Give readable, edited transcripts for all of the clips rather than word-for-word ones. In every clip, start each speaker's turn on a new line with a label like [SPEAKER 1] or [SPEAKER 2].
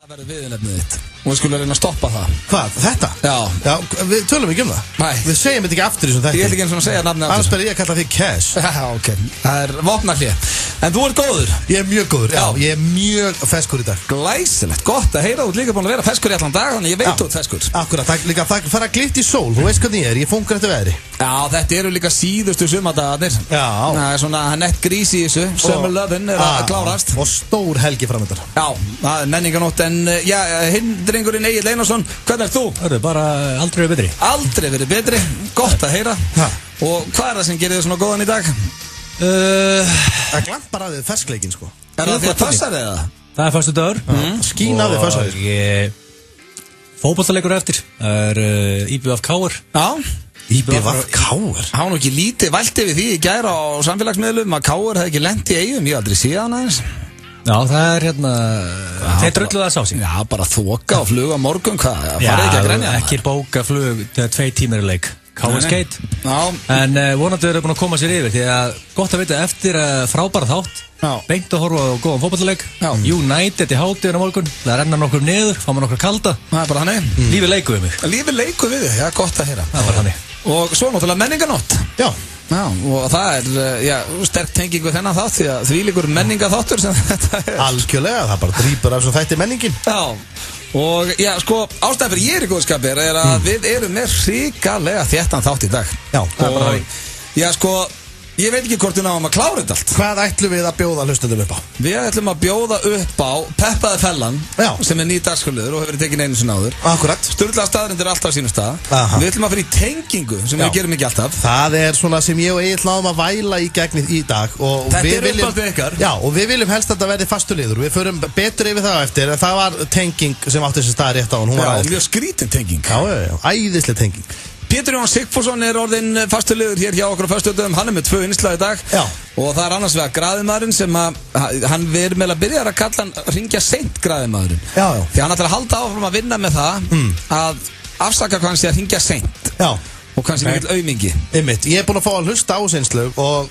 [SPEAKER 1] Það verður viðnefnið þitt og við skulum reyna að stoppa það.
[SPEAKER 2] Hvað? Þetta?
[SPEAKER 1] Já,
[SPEAKER 2] við tölum ekki það.
[SPEAKER 1] Nei.
[SPEAKER 2] Við segjum þetta ekki aftur í svona þetta.
[SPEAKER 1] Ég ætla ekki eins og að segja nafnið
[SPEAKER 2] Annars ber ég að kalla þig Cash.
[SPEAKER 1] Já, ok, það er vopnahlið. En þú ert góður.
[SPEAKER 2] Ég er mjög góður, ég er mjög feskur í dag.
[SPEAKER 1] Glæsilegt, gott að heyra. Þú ert líka búin að vera feskur í allan dag, þannig ég veit þú ert feskur.
[SPEAKER 2] Akkurat, það fara glitt í sól. Þú veist hvernig ég fungur eftir veðri.
[SPEAKER 1] Já, þetta eru líka síðustu sumadagarnir.
[SPEAKER 2] Já.
[SPEAKER 1] Það er svona nett grís í þessu. Summer lovin er að klárast.
[SPEAKER 2] Og stór helgi framöndan.
[SPEAKER 1] Já, það er menninganótt. En já, hinn drengurinn Egill Einarsson, hvernig ert þú?
[SPEAKER 3] Það er bara aldrei verið betri.
[SPEAKER 1] Aldrei verið betri, gott að heyra. Og hvað er það sem gerir þið svona góðan í dag?
[SPEAKER 2] Það glampar að þið ferskleikin sko.
[SPEAKER 1] Er það því að fössar eða?
[SPEAKER 3] Það er föstudagur.
[SPEAKER 2] Skín að þið fössar.
[SPEAKER 3] Og fótboltaleikur eftir. Það er IBF Káur.
[SPEAKER 1] Já.
[SPEAKER 2] IBF Káur?
[SPEAKER 1] Há nú ekki lítið vælt yfir því í gær á samfélagsmiðlum að Káur hefði ekki lent í eigum. Ég aldrei séð hann aðeins.
[SPEAKER 3] Já, það er þeir drulluðu að sá sig.
[SPEAKER 1] Já, bara þoka og fluga morgun, hvað? Farið ekki að grenja?
[SPEAKER 3] Já, ekki bóka flug, það er 2 tímar í leik. Káur skeitt. En vonandi eru búin að koma sér yfir, því að gott að vita eftir frábæra þátt, beint að horfa á góðan fótboltaleik. United í hátíðina morgun, það renna nokkur niður, fá maður nokkur kalda.
[SPEAKER 1] Það er bara hannig.
[SPEAKER 3] Lífið leikur við mig.
[SPEAKER 1] Lífið leikur við þig, já, gott að heyra.
[SPEAKER 3] Það er bara hannig.
[SPEAKER 1] Og svo náttúrulega menninganótt. Já, og það er, sterk tenging við þennan þátt, því að því líkur menningaþáttur sem þetta er.
[SPEAKER 2] Algjörlega, það bara drýpur af svo þætti menningin.
[SPEAKER 1] Já, og já, sko, ástæðan fyrir ég er í góðskapir er að við erum með hrikalega þéttan þátt í dag.
[SPEAKER 2] Já, það er bara það.
[SPEAKER 1] Já, sko, ég veit ekki hvort við náum að klára þetta allt.
[SPEAKER 2] Hvað ætlum við að bjóða hlustendum upp á?
[SPEAKER 1] Við ætlum að bjóða upp á Peppaði fellan, sem er ný dagskrárliður og hefur verið tekin einu sinni áður.
[SPEAKER 2] Akkurat.
[SPEAKER 1] Sturlaða staðreyndir alltaf á sínum stað. Við ætlum að fyrir í tengingu sem við gerum ekki alltaf.
[SPEAKER 2] Það er svona sem ég og Egill náðum að væla í gegnið í dag.
[SPEAKER 1] Þetta er uppáldið ykkar.
[SPEAKER 2] Já, og við viljum helst að þetta verði fastuliður. Við förum betur yfir það eftir, en það var tenging sem átti þessi stað rétt á hann.
[SPEAKER 1] Já, mjög skrítin tenging.
[SPEAKER 2] Já, æðisleg tenging.
[SPEAKER 1] Pétur Jón Sigfússon er orðinn fastuliður hér hjá okkur á föstudögum. Hann er með 2 innslag í dag.
[SPEAKER 2] Já.
[SPEAKER 1] Og það er annars vegar Graðimaðurinn sem við erum meðal að byrja að kalla hann hringja seint Graðimaðurinn.
[SPEAKER 2] Já.
[SPEAKER 1] Því hann ætlar að halda áfram að vinna með það að afsaka hvað hann sé að hringja seint.
[SPEAKER 2] Já.
[SPEAKER 1] Og hvað hann sé mikill aumingi.
[SPEAKER 2] Einmitt, ég er búinn að fá að hlusta á seinslög og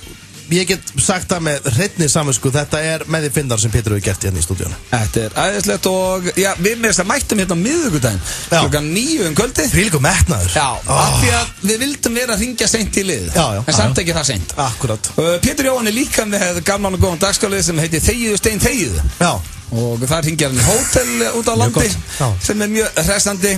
[SPEAKER 2] ég get sagt það með hreinni samvinsku, þetta er með því fyndar sem Pétur hefur gert hérna í stúdíónu.
[SPEAKER 1] Þetta er æðislegt og já, við með þess að mættum hérna á miðvikudaginn klukkan 9 kvöldið.
[SPEAKER 2] Þvílíkur metnaður.
[SPEAKER 1] Já, af því að við vildum vera að hringja seint í lið.
[SPEAKER 2] Já.
[SPEAKER 1] En samt ekki það seint.
[SPEAKER 2] Akkurat.
[SPEAKER 1] Pétur Jóhann er líka með gamlan og góðan dagskrárlið sem heitir Þegiðu Stein Þegiðu.
[SPEAKER 2] Já.
[SPEAKER 1] Og þar hringja hann í hótel út á landi sem er mjög hressandi.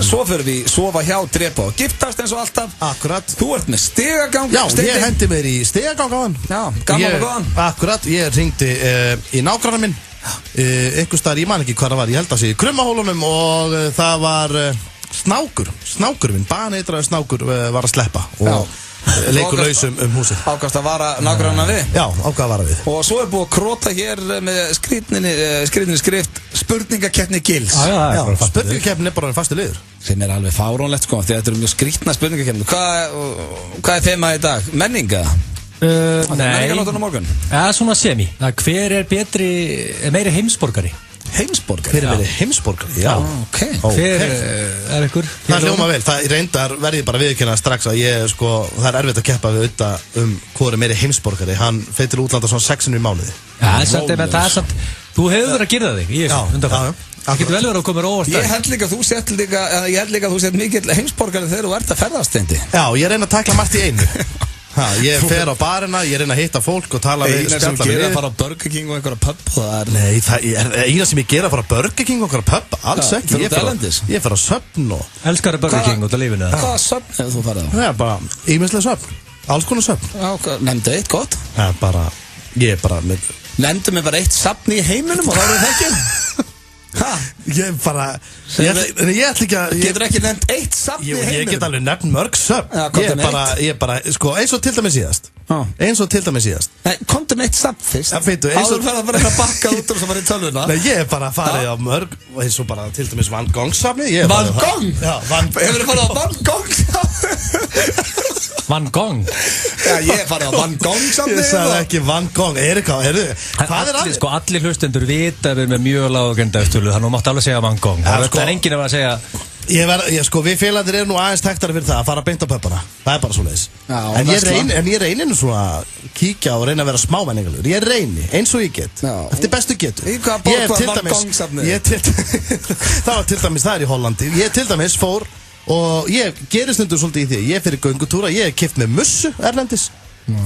[SPEAKER 1] Svo fyrir við sofa hjá, drepa og giftast eins og alltaf.
[SPEAKER 2] Akkurat.
[SPEAKER 1] Þú ert með stigagang.
[SPEAKER 2] Já, ég hendi mér í stigagang á hann.
[SPEAKER 1] Já, gaman og góðan.
[SPEAKER 2] Akkurat, ég hringdi í nágranna minn einhvers staðar, ég man ekki hvað það var, ég held að sé í Krummahólunum og það var snákur minn, baneitraður snákur var að sleppa og leikur laus húsið.
[SPEAKER 1] Ákast að vara nágranna við.
[SPEAKER 2] Já, ákast að vara við.
[SPEAKER 1] Og svo er búið að króta hér með skrýtninni skrift spurningakeppni Gils.
[SPEAKER 2] Já, spurningakeppni er bara en fastu liður.
[SPEAKER 1] Sem er alveg fárónlegt sko, því þetta eru mjög skrýtna spurningakeppni. Hvað er þema í dag? Menninga?
[SPEAKER 3] Nei.
[SPEAKER 1] Menninganóttin á morgun?
[SPEAKER 3] Já, svona semi. Hver er meiri heimsborgari?
[SPEAKER 1] Heimsborgari?
[SPEAKER 2] Hver er meiri heimsborgari? Já,
[SPEAKER 1] ok.
[SPEAKER 3] Hver er ykkur?
[SPEAKER 2] Það hljóma vel, það reyndar verði bara viðurkenna strax að það er erfitt að keppa við auðvitað hvor er meiri heimsborgari. Hann fer til útlanda svona 6 í mánuði.
[SPEAKER 3] Já, það er samt, þú hefur verið að gera þig í þessu undanfæri. Það getur vel verið að koma óvart.
[SPEAKER 1] Ég held líka að þú sett mikill heimsborgari þegar þú ert að ferðast, Steindi.
[SPEAKER 2] Já, ég reyna að takla margt í einu. Ég fer á barina, ég reyna að hitta fólk og tala við,
[SPEAKER 1] spjalla við. Eina sem gera að fara á Burger King og einhverja pub, það er...
[SPEAKER 2] Nei, það er eina sem ég gera að fara á Burger King og einhverja pub, alls ekki. Ég fer á Söfn og...
[SPEAKER 3] Elskar þið Burger King út af lífinu?
[SPEAKER 1] Hvaða Söfn hefur þú farið á?
[SPEAKER 2] Það er bara ímenslega Söfn, alls konar Söfn.
[SPEAKER 1] Nefndu eitt gott?
[SPEAKER 2] Ég er bara með...
[SPEAKER 1] Nefndu mig bara eitt safn í heiminum og þá eru það ekki?
[SPEAKER 2] Ég ætla ekki að...
[SPEAKER 1] Getur ekki nefnt eitt safn í heiminum?
[SPEAKER 2] Ég get alveg nefnt mörg söfn. Ég bara, sko, eins og til dæmis síðast. Nei,
[SPEAKER 1] komdu með eitt safn fyrst. Áður fyrir að bara að bakka út og svo bara í tölvuna.
[SPEAKER 2] Nei, ég er bara farið á mörg, eins og bara til dæmis Van Gogh safni.
[SPEAKER 1] Van Gogh?
[SPEAKER 2] Já,
[SPEAKER 1] hefur þið farið á Van Gogh safni?
[SPEAKER 3] Van Gogh?
[SPEAKER 1] Já, ég er farið á Van Gogh safni.
[SPEAKER 2] Ég sagði ekki Van Gogh. Hvað er það?
[SPEAKER 3] Sko, allir hlustendur vita við með mjög lággendaðstölu, þannig að þú mátt alveg segja Van Gogh. Það er enginn að vera að segja
[SPEAKER 2] Sko, við félagarnir erum nú aðeins tektari fyrir það að fara beint á pöppana. Það bara svoleiðis. En ég reyni nú svona að kíkja og reyna að vera smá menningalur. Ég reyni, eins og ég get. Eftir bestu getu. Það er í Hollandi. Ég til dæmis fór og ég gerir stundum svolítið í því. Ég fyrir göngutúra, ég hef keypt með mussu erlendis.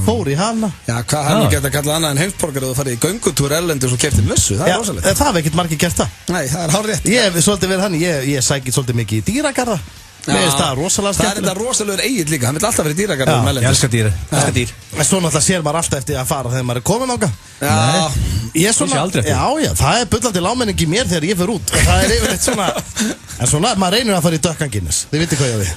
[SPEAKER 2] Fór í hana.
[SPEAKER 1] Já, hvað hann geta kallað annað en heimsborgar að þú farið í göngutúr erlendis og keyptir mussu, það rosalegt.
[SPEAKER 2] Það hef ekkert margir gert það.
[SPEAKER 1] Nei, það hárrétt.
[SPEAKER 2] Ég hef svolítið verið hann, ég sækir svolítið mikið í dýragarða. Það er rosalega skemmtilegt.
[SPEAKER 1] Það þetta rosalegur Egill líka, hann vil alltaf vera í dýragarðum erlendis.
[SPEAKER 3] Ég elska dýr.
[SPEAKER 2] En svo náttúrulega sér maður alltaf eftir að fara þegar maður er komin áka. Já, það er bullandi lámenning í mér þegar ég fer út. Það er yfirleitt svona. En svona, maður reynir að fara í Dökkan Guinness. Þið vitið hvað ég á við.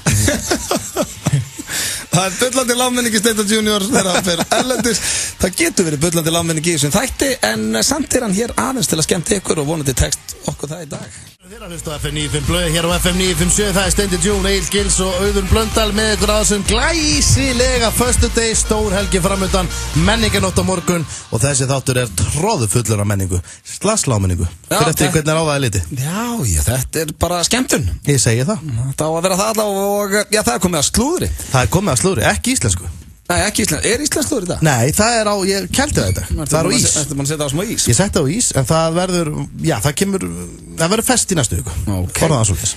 [SPEAKER 1] Það er bullandi lámenningi Steindór Junior þegar hann fer erlendis. Það getur verið bullandi lámenningi í þessum þætti, en samt er hann hér aðeins til að skemmta ykkur og vonandi tekst okkur það í dag.
[SPEAKER 2] Þér að hlusta á FM 95 Blöð, hér á FM 957, það er Steindi Jún, Egill Gils og Auður Blöndal með ykkur á þessum glæsilega föstudegi, stórhelgi framöndan, menninganótt á morgun og þessi þáttur er tróðufullur af menningu, slagslámenningu, fyrir eftir hvernig er á það liti.
[SPEAKER 1] Já, þetta er bara skemmtun.
[SPEAKER 2] Ég segi það.
[SPEAKER 1] Það á að vera það allavega og já, það er komið að slúðri.
[SPEAKER 2] Það er komið að slúðri, ekki íslensku.
[SPEAKER 1] Nei, ekki íslensk. Er íslensk slúður í dag?
[SPEAKER 2] Nei, það er á, ég kældi það þetta. Það er á ís.
[SPEAKER 1] Þetta er mann að setja á smá ís?
[SPEAKER 2] Ég setti á ís, en það verður, já, það verður fest í næstu viku.
[SPEAKER 1] Ok.
[SPEAKER 2] Forðan það svolítið.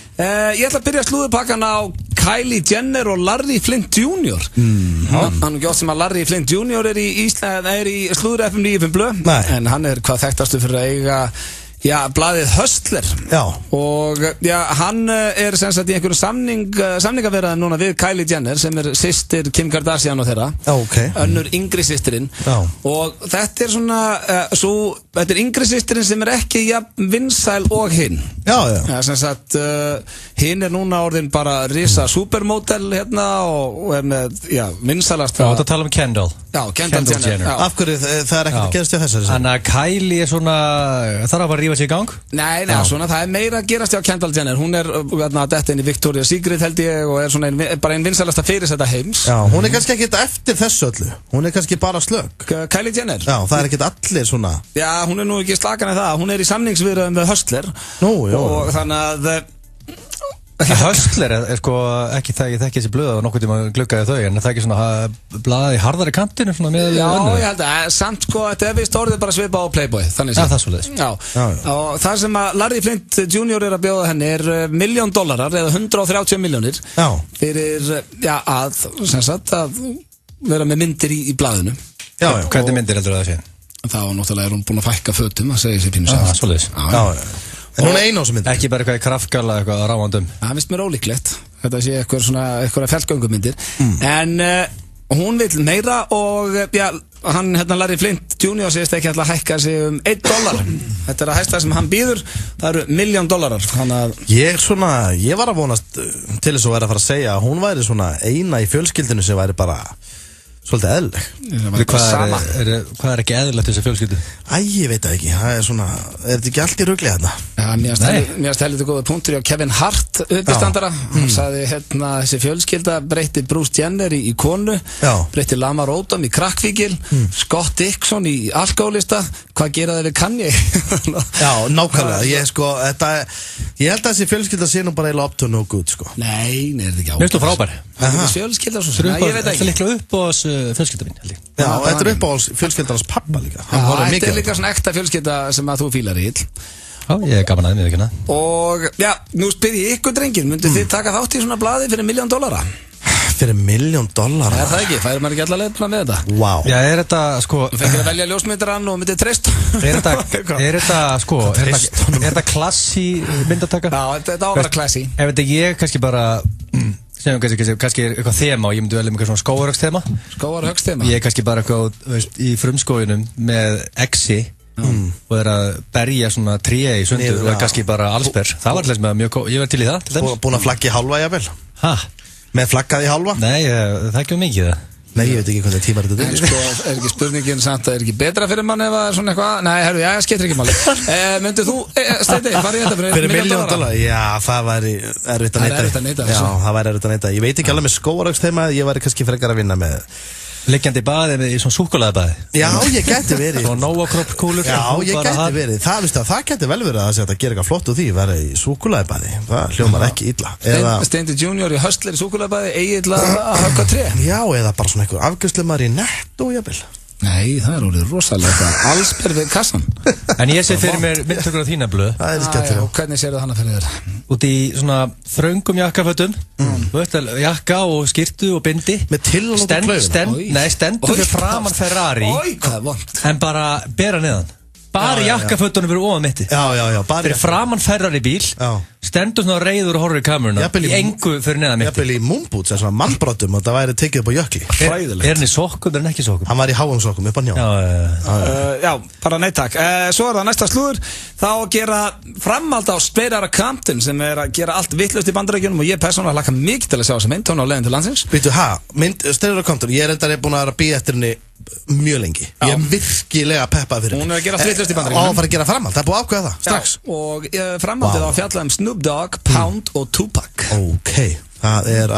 [SPEAKER 1] Ég ætla að byrja slúðurpakkan á Kylie Jenner og Larry Flynt Jr. Hann er gjótt sem að Larry Flynt Jr. er í slúður FM 95 Blöð.
[SPEAKER 2] Nei.
[SPEAKER 1] En hann er hvað þekktastu fyrir að eiga blaðið Hustler.
[SPEAKER 2] Já.
[SPEAKER 1] Og hann er sem sagt í einhverjum samningaverðan núna við Kylie Jenner sem er systir Kim Kardashian og þeirra.
[SPEAKER 2] Okay.
[SPEAKER 1] Önnur yngri systirinn. Og þetta er svona þetta er yngri systirinn sem er ekki vinsæl og hinn. Já. Sem sagt hinn er núna orðin bara risa supermodel hérna og er með vinsælast.
[SPEAKER 3] Það tala Kendall.
[SPEAKER 1] Já, Kendall Jenner.
[SPEAKER 2] Af hverju það er ekkert að gerast hjá þessari?
[SPEAKER 3] Þannig að Kylie er svona þarf að rífa sig í gang?
[SPEAKER 1] Nei, svona það er meira að gerast hjá Kendall Jenner. Hún er detta inn í Victoria's Secret held ég og er svona bara einn vinsælasta fyrirsæta heims.
[SPEAKER 2] Já, hún er kannski ekkert eftir þessu öllu. Hún er kannski bara slögg.
[SPEAKER 1] Kylie Jenner? Já,
[SPEAKER 2] það er ekkert allir svona.
[SPEAKER 1] Já, hún er nú ekki slakan af það. Hún er í samningsviðræðum við Hustler.
[SPEAKER 2] Nú, já.
[SPEAKER 1] Og þannig að
[SPEAKER 3] Hustler er sko ekki það, ég þekki þessi blöð og nokkuð tíma gluggaði þau, en það er ekki svona blaðið í harðari kantinu svona með
[SPEAKER 1] Já, ég held að samt sko þetta er vist orðið bara svipa á Playboy, þannig
[SPEAKER 3] það er svoleiðis.
[SPEAKER 1] Já, og það sem að Larry Flynt Jr. er að bjóða henni er $1 million eða 130 milljónir fyrir, að vera með myndir í blaðinu.
[SPEAKER 3] Já, hvernig myndir heldur það sé?
[SPEAKER 1] Þá náttúrulega er hún búin að fækka fötum, að segja sér pínu saman.
[SPEAKER 3] Svoleiðis.
[SPEAKER 2] En hún er einu á þessu myndir.
[SPEAKER 3] Ekki bara eitthvað í kraftgala, eitthvað ráandum.
[SPEAKER 1] Það finnst mér ólíklegt. Þetta sé eitthvað fjallgöngumyndir. En hún vil meira og hann, Larry Flynt Jr. segist ekki alltaf að hækka sig $1. Þetta er að hæsta sem hann býður. Það eru $1 million.
[SPEAKER 2] Ég var að vonast til þess að vera að fara að segja að hún væri svona eina í fjölskyldinu sem væri bara svolítið eðlileg.
[SPEAKER 3] Hvað er ekki eðlilegt þessi fjölskyldu?
[SPEAKER 2] Ég veit það ekki, það er svona, er þetta ekki allt í rugli hérna?
[SPEAKER 1] Mér heldur góða punktur hjá Kevin Hart uppistandara. Hann sagði þessi fjölskylda breytti Bruce Jenner í konu, breytti Lamar Odom í krakkvíkil, Scott Dixon í alkohólista. Hvað gera þeir við Kanye?
[SPEAKER 2] Já, nákvæmlega. Ég held að þessi fjölskylda sé nú bara eiginlega up to no good, sko.
[SPEAKER 1] Nei, er þetta ekki
[SPEAKER 3] Mér finnst þú frábær.
[SPEAKER 1] Fjölskylda svo sem, ég veit ekki.
[SPEAKER 3] Það er líklega upp á fjölskylda mín, held ég.
[SPEAKER 2] Já, þetta er upp á fjölskyldarnas pappa líka.
[SPEAKER 1] Þetta er líka svona ekta fjölskylda sem að þú fílar í.
[SPEAKER 3] Já, ég er gaman aðeins, ekki hana.
[SPEAKER 1] Og, nú spyr ég ykkur drengir, myndu þið taka þátt í svona blaði fyrir $1 million?
[SPEAKER 2] Fyrir $1 million?
[SPEAKER 1] Er það ekki? Færir maður ekki allar leið með þetta?
[SPEAKER 2] Wow.
[SPEAKER 3] Já, er þetta, sko
[SPEAKER 1] Þú fengir að velja ljósmyndarann og myndið treyst.
[SPEAKER 3] Er þetta klassi myndataka?
[SPEAKER 1] Já, þetta á að vera klassi.
[SPEAKER 3] Ef þetta ég kannski bara sem kannski eitthvað þema og ég myndi velja með eitthvað svona skógarhögsþema.
[SPEAKER 1] Skógarhögsþema?
[SPEAKER 3] Ég er kannski bara eitthvað, í frumskóginum með exi og er að berja svona tré í sundur og er kannski bara allsber. Það var alltaf mjög góð, ég var til í það til dæmis.
[SPEAKER 2] Búin að flagga í hálfa, jafnvel?
[SPEAKER 3] Hæ?
[SPEAKER 2] Með flaggað í hálfa?
[SPEAKER 3] Nei, það er ekki mikið það.
[SPEAKER 2] Nei, ég veit ekki hvað það tímar þetta er.
[SPEAKER 1] Sko, er ekki spurningin samt að er ekki betra fyrir mann ef að svona eitthvað? Nei, herru, skiptir ekki máli. Myndið þú, Steindi, hvað er þetta fyrir $1 million?
[SPEAKER 2] Já, það væri erfitt að neita.
[SPEAKER 1] Já,
[SPEAKER 2] það væri erfitt að neita. Ég veit ekki alveg með skógarhögsþema, ég væri kannski frekar að vinna með
[SPEAKER 3] Liggjandi baði með svona súkkulaðibaði.
[SPEAKER 2] Já, ég gæti verið.
[SPEAKER 3] Og Nóa-kropp-kúlur.
[SPEAKER 2] Já, ég gæti verið. Það gæti vel verið að gera eitthvað flott úr því, vera í súkkulaðibaði. Það hljómar ekki illa.
[SPEAKER 1] Steindi Junior í Hustler í súkkulaðibaði, Egill að höggva tré.
[SPEAKER 2] Já, eða bara svona einhver afgreiðslumaður í Netto, jafnvel.
[SPEAKER 1] Nei, það orðið rosalega allsber við kassan.
[SPEAKER 3] En ég sé fyrir mér myndtökur á þína blöð.
[SPEAKER 2] Það skemmtilega.
[SPEAKER 1] Og hvernig sér það hana fyrir þér?
[SPEAKER 3] Út í svona þröngum jakkafötum, jakka og skyrtu og bindi.
[SPEAKER 2] Með tillan út á klaufinu.
[SPEAKER 3] Nei, stendur fyrir framan Ferrari.
[SPEAKER 1] Hvað er vont?
[SPEAKER 3] En bara bera neðan. Bara jakkafötunum fyrir ofan mitti.
[SPEAKER 2] Já.
[SPEAKER 3] Fyrir framan Ferrari bíl. Stendur svona reiður og horfir í kameruna. Í engu fyrir neðan mitti.
[SPEAKER 2] Jafnvel í moonboots, svona mannbrotum, og það væri tekið upp á jökli.
[SPEAKER 3] Er hann í sokkum, er hann ekki í sokkum?
[SPEAKER 2] Hann var í háum sokkum, upp á njá.
[SPEAKER 1] Já, bara nei takk. Svo það næsta slúður. Þá gera framhald á Straight Outta Compton, sem að gera allt vitlaust í Bandaríkjunum, og ég persónulega hlakka mikið til að sjá þessa mynd, hún á leiðin til landsins.
[SPEAKER 2] Býtu, Straight Outta Compton, ég reyndar búin að bíða eftir henni mjög lengi. Ég er virkilega peppað fyrir henni.
[SPEAKER 1] Hún er að gera vitlaust í Bandaríkjunum.
[SPEAKER 2] Og hún fara að gera framhald, það er búið að ákveða það, strax.
[SPEAKER 1] Og framhaldið á að fjalla Snoop Dogg, Pound og Tupac.
[SPEAKER 2] Ok, það er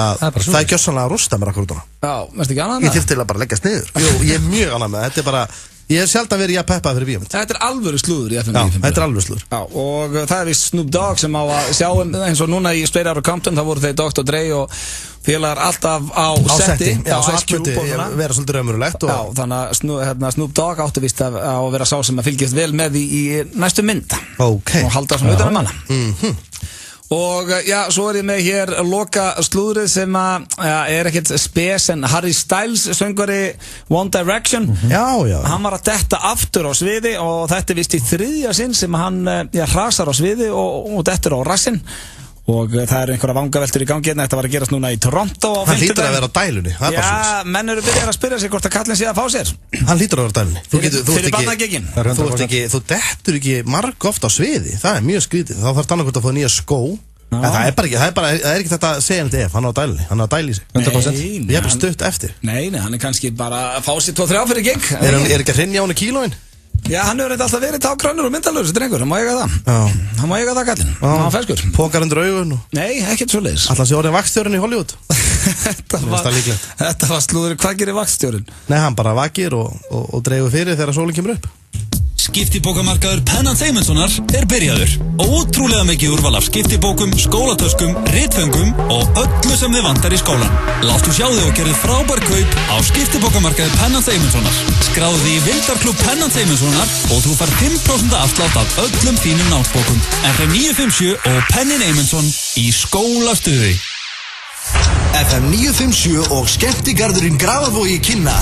[SPEAKER 2] gjörsanlega að rústa mér akkur út á hana.
[SPEAKER 1] Já, veistu ekki annað með það?
[SPEAKER 2] Ég þyrfti til að bara leggast niður. Jú, ég er mjög annað með það, þetta er bara, ég hef sjálf að vera peppað fyrir bíómynd.
[SPEAKER 1] Þetta er alvöru slúður í FM 95.
[SPEAKER 2] Já, þetta er alvöru slúður.
[SPEAKER 1] Já, og það er vist Snoop Dogg sem á að sjá eins og núna í Straight Outta Compton, það voru þeir Dr. Dre og félagar alltaf á setti.
[SPEAKER 2] Já, svo allt myndi vera svolítið raunverulegt.
[SPEAKER 1] Já, þannig að Snoop Dogg átti vist að vera sá sem að fylgjast vel með í næstu mynd.
[SPEAKER 2] Ok.
[SPEAKER 1] Og halda svona utan manna. Og já, svo er ég með hér loka slúðrið sem er ekkert spes en Harry Styles, söngvari One Direction.
[SPEAKER 2] Já.
[SPEAKER 1] Hann var að detta aftur á sviði og þetta er vist í 3. sinn sem hann hrasar á sviði og dettur á rassinn. Og það eru einhverja vangaveltur í gangi hérna. Þetta var að gerast núna í Toronto á 50.
[SPEAKER 2] Hann hlýtur að vera á dælunni.
[SPEAKER 1] Já, menn eru byrjað að spyrja sig hvort að kallinn sé að fá sér.
[SPEAKER 2] Hann hlýtur að vera á dælunni.
[SPEAKER 1] Fyrir barnagegin.
[SPEAKER 2] Þú dettur ekki marg oft á sviði. Það er mjög skrítið. Þá þarf annað hvort að fá nýja skó. En það er ekki þetta að segja þetta ef. Hann er á dælunni. Hann er á dæli í sig. 100%. Ég er bara stutt eftir.
[SPEAKER 1] Nei, hann er kannski bara að fá sér 2-3 fyrir gig.
[SPEAKER 2] Er ekki að hrynja á henni kílóin?
[SPEAKER 1] Já, hann hefur alltaf verið tákrannur og myndalur, þessi drengur, hann má eiga það. Hann má eiga það kallinn, hann var ferskur.
[SPEAKER 2] Pókar undir augun og...
[SPEAKER 1] Nei, ekkert svoleiðis.
[SPEAKER 2] Alltaf sé orðin vaktstjórinn í Hollywood.
[SPEAKER 1] Þetta var slúður, hvað gerir vaktstjórinn?
[SPEAKER 2] Nei, hann bara vakir og dreifur fyrir þegar sólinn kemur upp.
[SPEAKER 4] Skiptibókamarkaður Pennant Eymundssonar er byrjaður. Ótrúlega mikið úrval af skiptibókum, skólatöskum, ritföngum og öllu sem þið vantar í skólan. Láttu sjá þig og gerðu frábær kaup á skiptibókamarkaður Pennant Eymundssonar. Skráðu þig í Vildarklúbb Pennant Eymundssonar og þú fær 5% afslátt af öllum þínum námsbókum. FM 957 og Pennin Eymundsson í skólastuði.
[SPEAKER 5] FM 957 og skemmtigarðurinn Grafarvogi kynna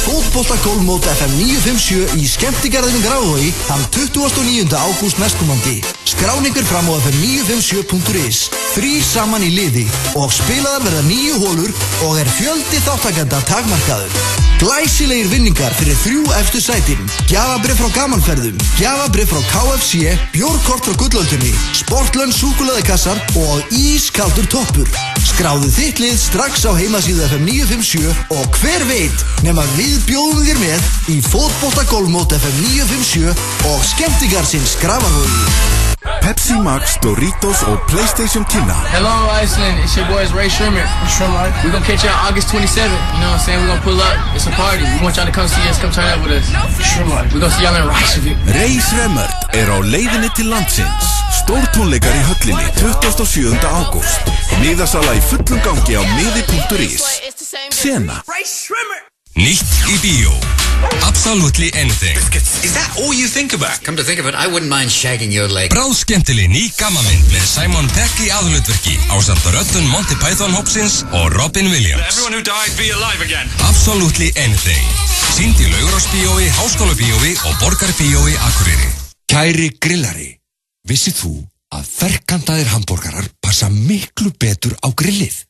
[SPEAKER 5] Fótboltagólfmót FM 957 í skemmtigarðinum Grafarvogi þann 29. ágúst næstkomandi. Skráningur fram á fm957.is. 3 saman í liði og spilaðar verða 9 hólur og er fjöldi þáttakenda takmarkaður. Glæsilegir vinningar fyrir 3 efstu sætin. Gjafabréf frá gamanferðum, gjafabréf frá KFC, bjórkort frá gullöldunni, sportlönn súkkulaðikassar og ískaldur toppur. Skráðu þitt lið strax á heimasíðu FM 957 og hver veit nema við bjóðum þér með í fótboltagólfmót FM 957 og skemmtigarsins Grafarvogi.
[SPEAKER 6] Pepsi Max, Doritos og PlayStation kynna.
[SPEAKER 7] Hello Iceland, it's your boys Ray Shrimmer. We're gonna catch you on August 27th. You know what I'm saying? We're gonna pull up. It's a party. We want y'all to come see us, come turn up with us. We're gonna see y'all in Reykjavík.
[SPEAKER 6] Ray Shrimmer á leiðinni til landsins. Stórtónleikar í höllinni 27. ágúst. Miðasala í fullum gangi á miði.is. Sena.
[SPEAKER 8] Nýtt í bíó. Absolutely anything.
[SPEAKER 9] Is that all you think about? Come to think of it, I wouldn't mind shagging your leg.
[SPEAKER 8] Bráðskemmtileg ný gammamynd með Simon Pegg í aðhlutverki ásamt röddun Monty Python hópsins og Robin Williams.
[SPEAKER 10] Everyone who died be alive again.
[SPEAKER 8] Absolutely anything. Sýnd í Laugarásbíói, Háskólabíói og Borgarbíói Akureyri. Kæri grillari, vissið þú að ferkantaðir hamborgarar passa miklu betur á grillið?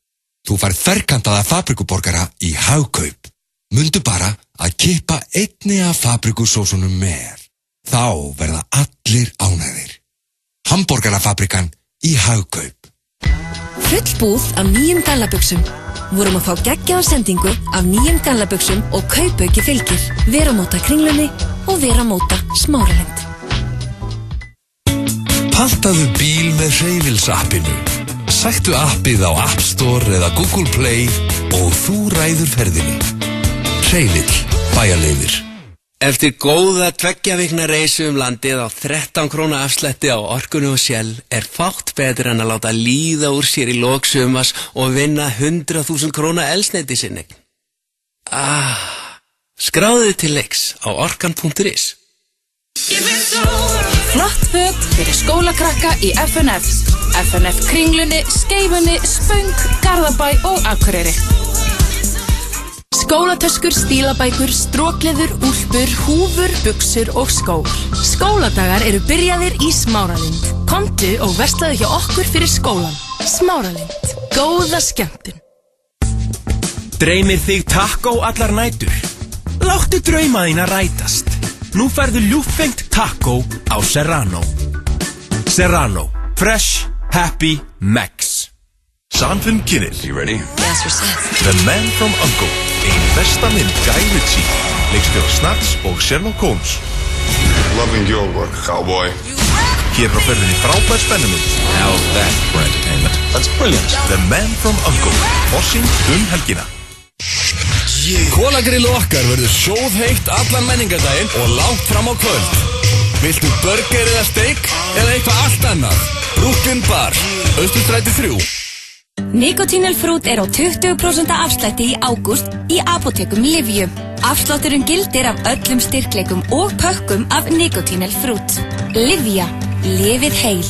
[SPEAKER 8] Þú færð ferkantaða fabrikuborgara í Hagkaup. Mundu bara að kippa einni af fabrikusósunum með. Þá verða allir ánægðir. Hamborgarafabrikan í Hagkaup.
[SPEAKER 11] Full búð af nýjum gallabuxum. Vorum að fá geggjaða sendingu af nýjum gallabuxum og kaupauki fylgir. Vera móta Kringlunni og vera móta Smáralind.
[SPEAKER 8] Pantaðu bíl með Hreyfils-appinu. Sæktu appið á App Store eða Google Play og þú ræður ferðinni. Hreyvill, bæjarleiðir.
[SPEAKER 10] Eftir góða 2 vikna reisu landið á 13 króna afslætti á Orkunu og Shell fátt betur en að láta líða úr sér í lok sumars og vinna 100.000 króna eldsneyti sinni. Skráðu til leiks á orkan.is.
[SPEAKER 12] Flott föt fyrir skólakrakka í FNF. FNF Kringlunni, Skeifunni, Spöng, Garðabæ og Akureyri. Skólatöskur, stílabækur, strókleður, úlpur, húfur, buxur og skór. Skóladagar eru byrjaðir í Smáralind. Komdu og verslaðu hjá okkur fyrir skólan. Smáralind. Góða skemmtun.
[SPEAKER 13] Dreymir þig taco allar nætur? Láttu drauma þína rætast. Nú færðu ljúffengt taco á Serrano. Serrano. Fresh, happy, max.
[SPEAKER 6] Sandfinn Kynir.
[SPEAKER 14] You ready?
[SPEAKER 6] Yes, we're set. The Man from U.N.C.L.E. Ein besta mynd Guy Ritchie, leikstjóra Snatch og Sherlock Holmes.
[SPEAKER 14] Loving your work, cowboy.
[SPEAKER 6] Hér á ferðinni frábær spennumynd.
[SPEAKER 14] How's that for entertainment? That's brilliant.
[SPEAKER 6] The Man from U.N.C.L.E. Fossing helgina.
[SPEAKER 4] Kólagrillu okkar verður sjóðheitt allan menningardaginn og langt fram á kvöld. Viltu burger eða steik eða eitthvað allt annað? Brooklyn Bar, Austurstræti 3.
[SPEAKER 11] Nicotínel Fruit á 20% afslætti í ágúst í apótekum Livju. Afslátturinn gildir af öllum styrkleikum og pökkum af Nicotínel Fruit. Livja, lifið heil.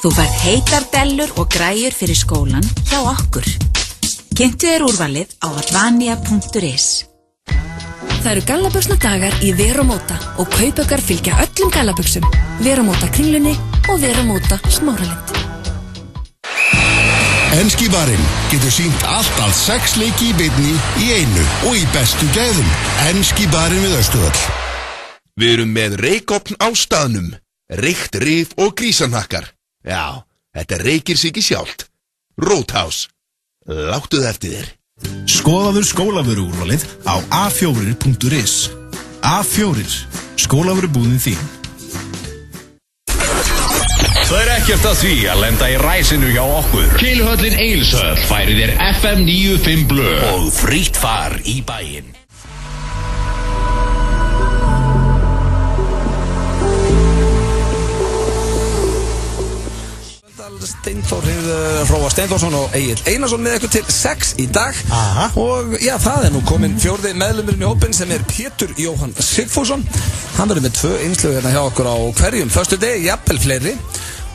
[SPEAKER 15] Þú færð heitar dellur og græjur fyrir skólan hjá okkur. Kynntu þér úrvalið á advania.is.
[SPEAKER 11] Það eru gallabuxnadagar í Veromóta og kaupaugar fylgja öllum gallabuxum. Veromóta Kringlunni og Veromóta Smáralind.
[SPEAKER 16] Enski barinn getur sýnt allt að 6 leiki í beinni í einu og í bestu gæðum. Enski barinn við Austurvöll.
[SPEAKER 6] Við erum með reykofn á staðnum, reykt rif og grísanhakkar. Já, þetta reykir sig ekki sjálft. Roadhouse. Láttu það eftir þér.
[SPEAKER 17] Skoðaðu skólavöruúrvalið á a4.is. A4. Skólavörubúðin þín.
[SPEAKER 18] Það ekkert að því að lenda í ræsinu hjá okkur. Keiluhöllin Egilshöll færir þér FM 95 blöð og frítt far í bæinn.
[SPEAKER 1] Steinþór Hróa Steinþórsson og Egill Einarsson með ykkur til 6 í dag. Og já, það nú komin 4. meðlumurinn í hópinn sem Pétur Jóhann Sigfússon. Hann verður með 2 innslög hérna hjá okkur á hverjum föstudegi, jafnvel fleiri.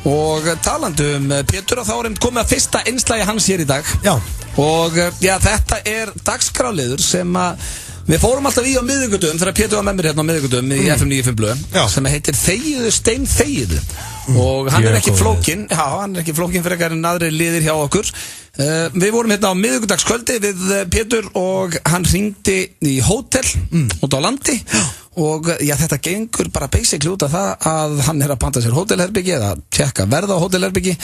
[SPEAKER 1] Og talandi Pétur þá komið að fyrsta innslagi hans hér í dag.
[SPEAKER 2] Já.
[SPEAKER 1] Og já, þetta dagskráliður sem við fórum alltaf í á miðvikudögum þegar Pétur var með mér hérna á miðvikudögum í FM 95 blöð sem heitir Þegiðu Stein Þegiðu. Og hann ekki flókinn, hann ekki flókinn frekar en aðri liðir hjá okkur. Við vorum hérna á miðvikudagskvöldi við Pétur og hann hringdi í hótel út á landi. Og já, þetta gengur bara basically út af það að hann að panta sér hótelherbyggi eða tjekka verða á hótelherbyggi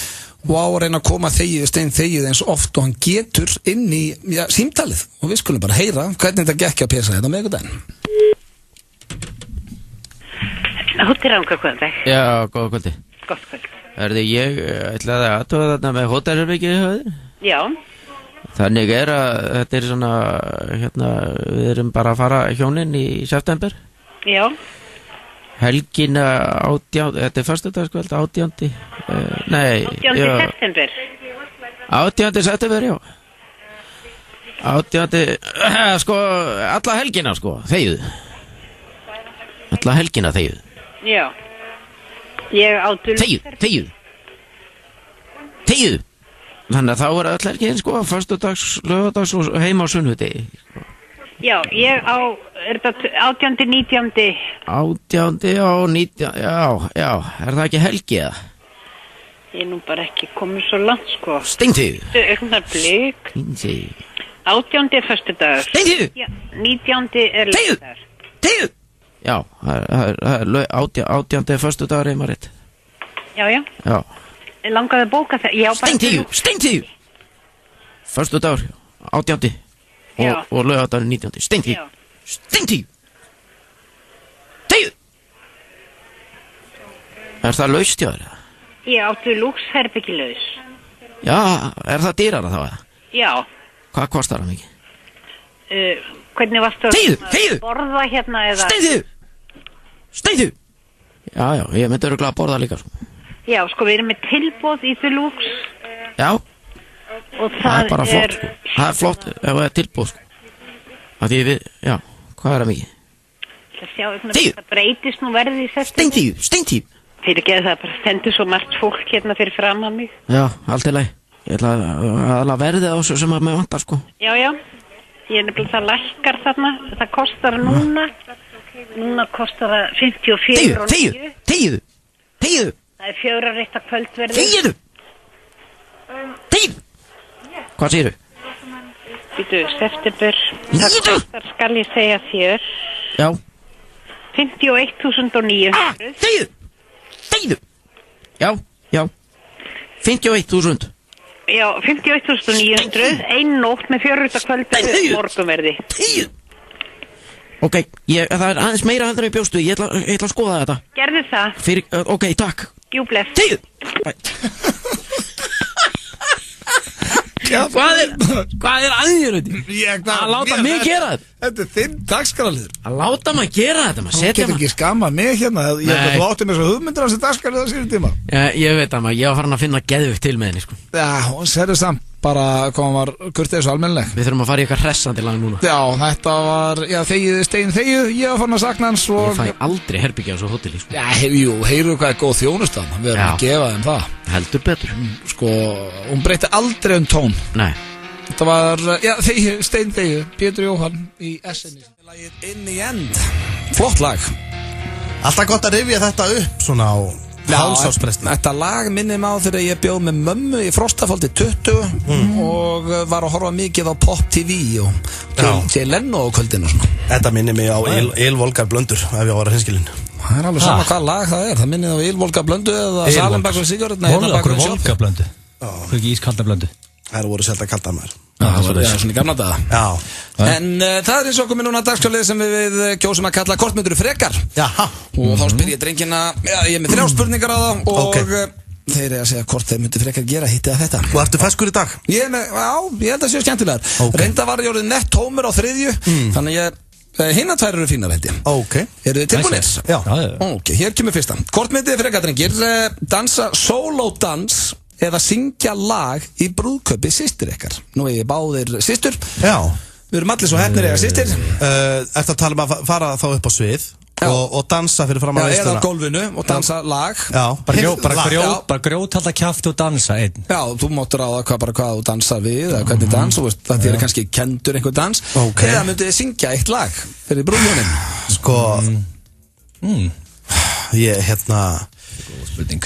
[SPEAKER 1] og á að reyna að koma Þegiðu Stein Þegiðu eins oft og hann getur inn í símtalið. Og við skulum bara heyra hvernig þetta gekk að pesa þetta með ykkur den.
[SPEAKER 19] Hótelrangur kvöldi.
[SPEAKER 20] Já, góða kvöldi.
[SPEAKER 19] Gott kvöld.
[SPEAKER 20] Ég ætlaði að aðtóða þarna með hótelherbyggi í höfðu?
[SPEAKER 19] Já.
[SPEAKER 20] Þannig að þetta svona, við erum bara að fara hjónin í september.
[SPEAKER 19] Já.
[SPEAKER 20] Helgina 18, þetta föstudagskvöld, 18. Nei.
[SPEAKER 19] 18. september.
[SPEAKER 20] 18. september, já. 18. Alla helgina, Þegiðu. Alla helgina, Þegiðu.
[SPEAKER 19] Já. Ég áttu...
[SPEAKER 20] Þegiðu. Þannig að þá öll helgin, föstudags, laugardags og heima á sunnudegi.
[SPEAKER 19] Já, ég á, þetta 18. 19.
[SPEAKER 20] 18. og 19. Já, það ekki helgi eða?
[SPEAKER 19] Ég nú bara ekki komið svo langt,
[SPEAKER 20] Steinþýðu.
[SPEAKER 19] Ögnar blik. 18. föstudags.
[SPEAKER 20] Steinþýðu.
[SPEAKER 19] 19. laugardags.
[SPEAKER 20] Þýðu. Já, það 18. föstudagur heima rétt.
[SPEAKER 19] Já.
[SPEAKER 20] Já.
[SPEAKER 19] Langaði að bóka það.
[SPEAKER 20] Steinþýðu. Föstudagur, 18. og laugardagur 19. Steinþýðu. Það laust hjá þér?
[SPEAKER 19] Ég áttu lúxherbyggi laus.
[SPEAKER 20] Já, það dýrara þá?
[SPEAKER 19] Já.
[SPEAKER 20] Hvað kostar það mikið?
[SPEAKER 19] hvernig varstu að borða hérna eða?
[SPEAKER 20] Steinþýðu! Já, ég myndi örugglega að borða líka, sko.
[SPEAKER 19] Já, sko, við erum með tilboð í Deluxe.
[SPEAKER 20] Já.
[SPEAKER 19] Og það
[SPEAKER 20] er bara flott, sko. Það er flott ef það er tilboð, sko. Það því hvað er það mikið?
[SPEAKER 19] Það sjá, það breytist nú verðið í september.
[SPEAKER 20] Steinþýðu!
[SPEAKER 19] Fyrir ekki að það bara stendur svo margt fólk hérna fyrir fram að mig.
[SPEAKER 20] Já, allt í lagi. Ég ætla að verðið á þessu sem að mig vantar, sko.
[SPEAKER 19] Já. Ég nefnilega það lækkar þarna. Það kostar núna kostar það 54,9.
[SPEAKER 20] Þegiðu!
[SPEAKER 19] Það er 4 rétta kvöldverði.
[SPEAKER 20] Þegiðu! Hvað segirðu?
[SPEAKER 19] Býtu, september. Það kostar, skal ég segja þér.
[SPEAKER 20] Já.
[SPEAKER 19] 51.900.
[SPEAKER 20] Þegiðu! Já. 51.000.
[SPEAKER 19] Já, 51.900, ein nótt með 4 rétta kvöldverði morgunverði.
[SPEAKER 20] Ok, það er aðeins meira heldur en ég bjóstu, ég ætla að skoða þetta.
[SPEAKER 19] Gerðu það.
[SPEAKER 20] Ok, takk.
[SPEAKER 19] Jú, bless.
[SPEAKER 20] Þegiðu! Hvað er aðeins þetta? Að láta mig gera þetta?
[SPEAKER 1] Þetta er þinn dagskrárliður.
[SPEAKER 20] Að láta mig gera þetta, maður setja
[SPEAKER 1] maður. Þú getur ekki skamað mig hérna, ég hef að láta mér svo hugmyndir af þessi dagskrárlið á síðan tíma.
[SPEAKER 20] Ég veit það maður, ég var farin að finna geðvikt til með henni, sko.
[SPEAKER 1] Já, hún serður samt bara hvað hann var kurteis og almennileg.
[SPEAKER 20] Við þurfum að fara í eitthvað hressandi lag núna.
[SPEAKER 1] Já, þetta var, þegið, ég var farin að sakna hans og...
[SPEAKER 20] Ég fæ aldrei herbyggja á svo hóteli, sko.
[SPEAKER 1] Já, heyrðu hvað er góð þjónustan, við erum að gefa þeim það.
[SPEAKER 20] Heldur betur.
[SPEAKER 1] Sko, hún breytti aldrei tón.
[SPEAKER 20] Nei.
[SPEAKER 1] Þetta var, þegið, Pétur Jóhann í SN. Lagið In the End. Flott lag.
[SPEAKER 2] Alltaf gott að rifja þetta upp svona á hálsáspresti.
[SPEAKER 1] Þetta lag minnir mig á þegar ég bjóð með mömmu í Frostafaldi 20 og var að horfa mikið á Pop TV og Jay Leno á kvöldinu og svona.
[SPEAKER 2] Þetta minnir mig á Ylvolgar Blöndur ef ég var að hinskilin.
[SPEAKER 1] Það er alveg sama hvað lag það er. Það minnir á Ylvolgar Blöndu eða Salenberg og Sigurðurna hérna bak við sjálf.
[SPEAKER 3] Volgar Blöndu. Hvað ekki ískalda Blöndu?
[SPEAKER 2] Það voru selta kalda maður.
[SPEAKER 1] Já, svona í gamla daga.
[SPEAKER 2] Já.
[SPEAKER 1] En það er eins og komið núna dagskrálið sem við kjósum að kalla kortmyndur frekar.
[SPEAKER 2] Jaha.
[SPEAKER 1] Og þá spyr ég drengina, ég er með 3 spurningar á það og þeir eru að segja hvort þeir myndu frekar gera hitt eða þetta.
[SPEAKER 2] Og ertu feskur í dag?
[SPEAKER 1] Ég held að séu skemmtilegar. Reynda var ég orðið nett tómur á 3. Þannig hinna 2 eru fínar held ég.
[SPEAKER 2] Ok.
[SPEAKER 1] Eru þið tilbúinir?
[SPEAKER 2] Já.
[SPEAKER 1] Ok, hér kemur fyrsta. Kortmyndið frekar drengir, dansa sólódans eða syngja lag í brúðkaupi systur ykkar. Nú ég báðir systur.
[SPEAKER 2] Já.
[SPEAKER 1] Við erum allir svo hefnir eiga systir.
[SPEAKER 2] Ertu að tala um að fara þá upp á svið og dansa fyrir fram að
[SPEAKER 1] eða á gólfinu og dansa lag.
[SPEAKER 2] Já.
[SPEAKER 3] Bara grjóthalda kjafti og dansa einn.
[SPEAKER 1] Já, þú máttur ráða hvað þú dansa við eða hvernig dans og það er kannski kendur einhver dans. Eða myndið syngja eitt lag fyrir brúðhjónin.
[SPEAKER 2] Sko ég
[SPEAKER 3] góð spurning.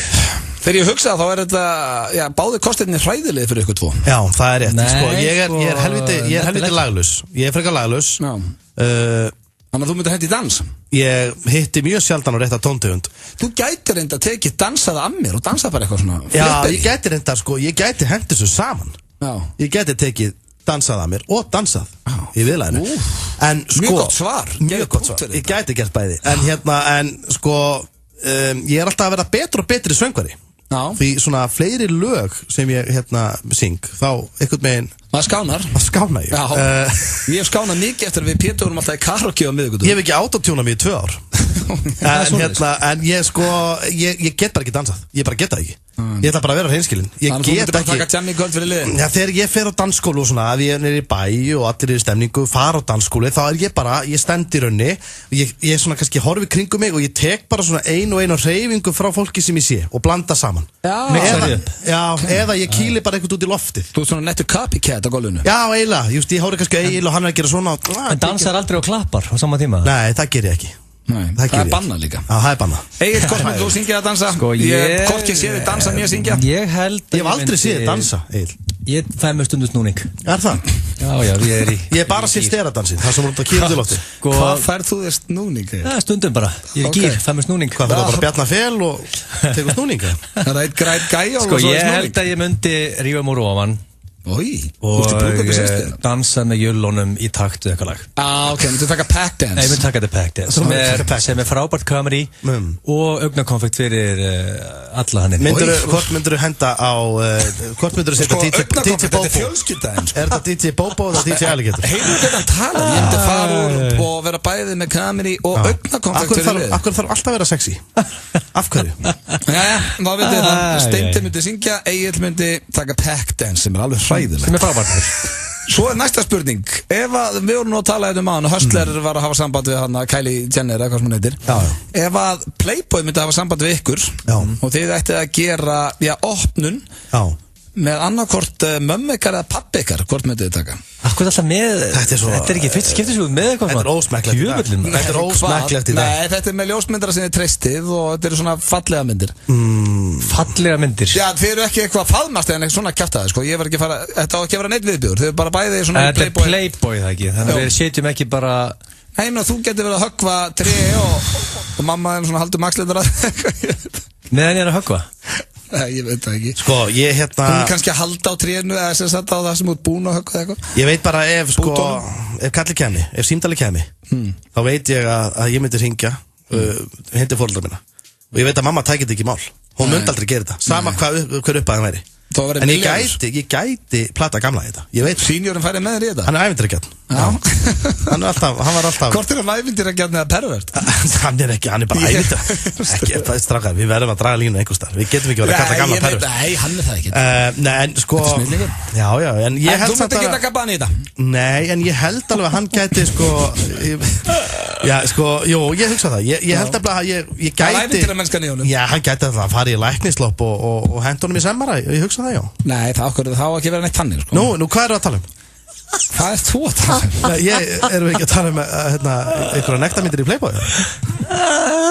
[SPEAKER 1] Þegar ég hugsa þá er þetta, báði kostinni hræðileg fyrir ykkur 2.
[SPEAKER 2] Já, það er rétt. Sko, ég er helviti laglaus. Ég er frekar laglaus.
[SPEAKER 1] Þannig að þú myndir hætti dans.
[SPEAKER 2] Ég hitti mjög sjaldan á rétta tóntegund.
[SPEAKER 1] Þú gætir reynda að tekið dansaði af mér og dansaði bara eitthvað svona.
[SPEAKER 2] Já, ég gæti reynda, ég gæti hengt þessu saman.
[SPEAKER 1] Já.
[SPEAKER 2] Ég gæti tekið dansað af mér og dansað í viðlæðinu. En sko,
[SPEAKER 1] mjög gott svar.
[SPEAKER 2] Mjög gott svar. Ég gæti gert bæði. En ég er alltaf að vera betur og betri söngvari.
[SPEAKER 1] Já.
[SPEAKER 2] Því svona fleiri lög sem ég syng, þá einhvern veginn
[SPEAKER 1] maður skánar.
[SPEAKER 2] Það skána ég.
[SPEAKER 1] Já, ég hef skánað mikið eftir að við Pétur vorum alltaf í karaoke á miðvikutum.
[SPEAKER 2] Ég hef ekki autotúnað mig í 2 ár. En ég get bara ekki dansað. Ég bara get það ekki. Ég ætla bara að vera hreinskilinn. Ég get ekki.
[SPEAKER 1] Taka jammi í kvöld fyrir liðin.
[SPEAKER 2] Já, þegar ég fer á dansskólu og svona, ef ég er í bæ og allir í stemningu, fara á dansskólu, þá er ég bara, ég stend í raunni, ég svona kannski horfi kringum mig og ég tek bara svona einu hreyfingu frá fólki sem ég sé og blanda saman. Eða ég kýli bara eitthvað út í loftið.
[SPEAKER 1] Þú er svona nettur copycat á gólfinu.
[SPEAKER 2] Já, eiginlega, ég horfi kannski Egil og hann er að gera svona.
[SPEAKER 3] En dansar aldrei og klappar á sama tíma?
[SPEAKER 2] Nei, það ger ég ekki.
[SPEAKER 1] Nei, það er bannað líka.
[SPEAKER 2] Já, það er bannað.
[SPEAKER 1] Egil, hvort myndir þú syngja að dansa? Ég hvorki sé þið dansa mér syngja.
[SPEAKER 3] Ég held
[SPEAKER 2] Ég hef aldrei séð þið dansa, Egil.
[SPEAKER 3] Ég fæ mér stundu snúning.
[SPEAKER 2] Er það?
[SPEAKER 3] Já, ég er í.
[SPEAKER 2] Ég er bara að sé steradansin, það sem voru að kýra til lofti.
[SPEAKER 1] Hvað færð þú þér snúning?
[SPEAKER 3] Það er stundum bara. Ég er gýr, fæ mér snúning.
[SPEAKER 2] Hvað, fyrir bara bjarna fel og tegur snúning?
[SPEAKER 1] Það er eitt græt gæja og
[SPEAKER 3] svo snúning. Ég held að ég myndi rífa múr ofan og dansa með jöllunum í takt við eitthvað lag.
[SPEAKER 1] Ok, myndu taka pack dance?
[SPEAKER 3] Nei, myndu taka þetta pack dance sem frábært comedy og augnakonfekt fyrir alla hann.
[SPEAKER 2] Hvort myndur þú henda á hvort myndur þú setja DJ Bobo? Er þetta DJ Bobo eða DJ Alligator?
[SPEAKER 1] Heyrðu hvernig hann tala. Ég myndi fara úr og vera bæði með comedy og augnakonfekt fyrir við.
[SPEAKER 2] Akkur þarf alltaf að vera sexy? Af hverju?
[SPEAKER 1] Jæja, þá veitum við það. Steindi myndi syngja, Egill myndi taka pack dance sem alveg hræðilegt.
[SPEAKER 3] Sem frábært.
[SPEAKER 1] Svo næsta spurning. Ef að við vorum nú að tala um hann og Hustler var að hafa samband við hann Kylie Jenner eða hvað sem hún heitir. Ef að Playboy myndi hafa samband við ykkur og þið ættið að gera opnun með annarkort mömmu ykkar eða pappi ykkar, hvort myndið þið taka?
[SPEAKER 3] Akkur alltaf með, þetta er ekki fyrst skiptis með eitthvað.
[SPEAKER 2] Þetta er ósmekklegt í dag.
[SPEAKER 1] Nei, þetta er með ljósmyndara sem þið treystið og þetta eru svona fallega myndir.
[SPEAKER 3] Fallega myndir?
[SPEAKER 1] Já, þið eru ekki eitthvað faðmast eða eitthvað svona kjaftaði, sko. Ég var ekki að fara, þetta á ekki að vera neitt viðbjóður. Þið eru bara bæðið svona
[SPEAKER 3] Playboy. Þetta er Playboy það ekki, þannig að við setjum ekki bara...
[SPEAKER 1] Nei, þú getur verið að höggva tré og mamma er svona haldur maksleitur að...
[SPEAKER 3] Meðan ég er að höggva?
[SPEAKER 1] Nei, ég veit það ekki.
[SPEAKER 2] Sko, ég
[SPEAKER 1] Hún er kannski að halda á trénu eða sem sagt á það sem út búin að höggva eitthvað.
[SPEAKER 2] Ég veit bara ef kalli kemi, ef símdali kemi, þá veit ég að ég myndi hringja hindi foreldra mína. Og ég veit að mamma tækir þetta ekki í mál. Hún myndi aldrei gera þetta, sama hver upphæðin væri. En ég gæti plata gamla í þetta. Ég veit.
[SPEAKER 1] Seniorinn færi með þér í þetta?
[SPEAKER 2] Hann er ævintýragjarn. Hann var alltaf.
[SPEAKER 1] Hvort er hann ævintýragjarn eða pervert?
[SPEAKER 2] Hann er bara ævintýra. Ekki, strákar, við verðum að draga línu einhvers staðar. Við getum ekki verið að kalla gamla pervert.
[SPEAKER 1] Nei, hann er það ekki.
[SPEAKER 2] Nei, en sko.
[SPEAKER 1] Þetta er snillingur.
[SPEAKER 2] Já, en ég held
[SPEAKER 1] samt að. Þú myndi ekki taka bann í þetta?
[SPEAKER 2] Nei, en ég held alveg að hann gæti Já, jú, ég hugsa það. Ég held alveg að ég gæti. Já, hann gæti að fara í læknislopp og henda honum í semmara. Ég hugsa það, já.
[SPEAKER 1] Nei, það á ekki verið neitt þannig, sko.
[SPEAKER 2] Nú, hvað eru að tala um?
[SPEAKER 1] Hvað er þú að tala um?
[SPEAKER 2] Erum við ekki að tala um einhverja nektarmyndir í Playboy?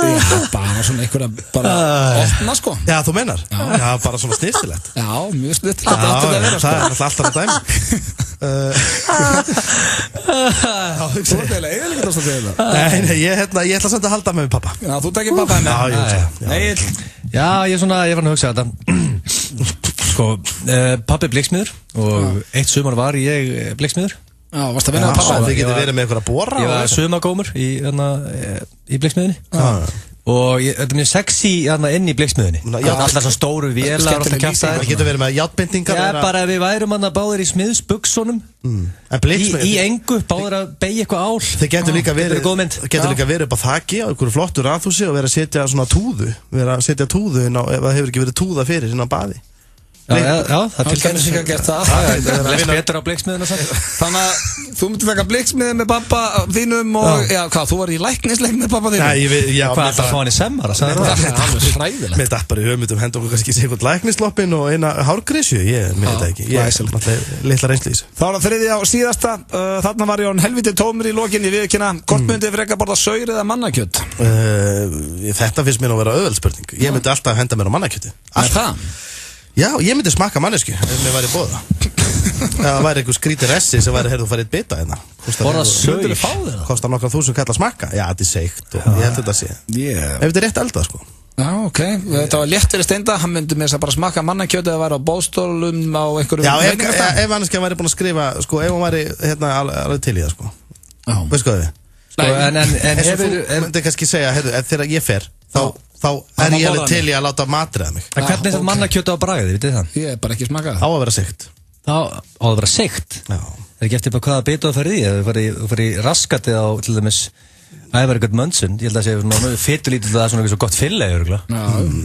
[SPEAKER 1] Já, bara svona einhverja opna, sko.
[SPEAKER 2] Já, þú meinar? Já, bara svona snirtilegt.
[SPEAKER 1] Já, mjög snirtilegt. Það
[SPEAKER 2] er alltaf að dæma.
[SPEAKER 1] Þú ert eiginlega ekkert að standa í það.
[SPEAKER 2] Nei, ég ætla samt að halda með pappa.
[SPEAKER 1] Já, þú tekir pappa með.
[SPEAKER 3] Já, ég var að hugsa þetta. Sko, pappi er bleiksmiður og eitt sumar var ég bleiksmiður.
[SPEAKER 1] Já, varst að vinna á pappa?
[SPEAKER 2] Þið getur verið með einhverja bora?
[SPEAKER 3] Ég var sumagómur í bleiksmiðinni. Og þetta er mjög sexy inn í bleiksmiðinni. Alltaf svona stóru vélar og alltaf kjaftaðir.
[SPEAKER 2] Það getur verið með játbindingar.
[SPEAKER 3] Já, bara við værum báðir í smiðsbuksunum. Í engu, báðir að beigja eitthvað ál.
[SPEAKER 2] Þið getur líka verið upp á þaki á einhverju flottu raðhúsi og verið að setja svona túðu. Verið að setja túðu ef það hefur ekki verið túða fyrir inn á baði.
[SPEAKER 3] Já, það
[SPEAKER 1] til kemur sig að gert það.
[SPEAKER 3] Les betur á bleiksmiðinu samt.
[SPEAKER 1] Þannig að þú myndir taka bleiksmiðinu með pappa þínum og, þú var í læknisleik með pappa þínum?
[SPEAKER 2] Nei,
[SPEAKER 3] hvað ætla að fá hann í semmara?
[SPEAKER 1] Það er alveg hræðilegt.
[SPEAKER 2] Mér datt bara í hugmyndum henda okkur kannski eitthvað læknisloppin og eina hárgrísju, mér veit það ekki. Ég er alltaf litla reynslu í þessu.
[SPEAKER 1] Þá var það þriðja og síðasta, þarna var ég án helviti tómur í lokinni viðkynna. Hvort myndið frekar borða saur eða mannakjöt?
[SPEAKER 2] Þetta finnst mér nú að vera auðveld spurning. Ég myndi alltaf henda mér á mannakjöti. Já, ég myndi smakka mannesku ef mér væri bóða. Það væri einhver skríti ressi sem væri, þú farið bita hérna.
[SPEAKER 3] Borða saur?
[SPEAKER 2] Kostar nokkra þúsund kall að smakka. Já, þetta er seikt og ég held þetta að sé. Ef þetta er rétt eldað, sko.
[SPEAKER 1] Já, ok. Þetta var létt fyrir Steinda, hann myndi með þess að bara smakka mannakjöti eða væri á bóðstólum á einhverjum...
[SPEAKER 2] Já, ef manneskja væri búin að skrifa, sko, ef hún væri hérna alveg til í það, sko. Veist hvað við? En myndi kannski segja, þegar ég fer, þá er ég alveg til í að láta matriða mig.
[SPEAKER 3] En hvernig er þetta mannakjötu á bragðið, vitið það?
[SPEAKER 1] Ég er bara ekki smakað.
[SPEAKER 2] Á að vera seikt.
[SPEAKER 3] Á að vera seikt? Já. Það er ekki eftir bara hvaða bitu það farið í. Ef þú farið í raskatið á, til dæmis, Ævargard Mönsson, ég held að segja, fytulítið það er svona eitthvað svo gott fyllega, örgulega.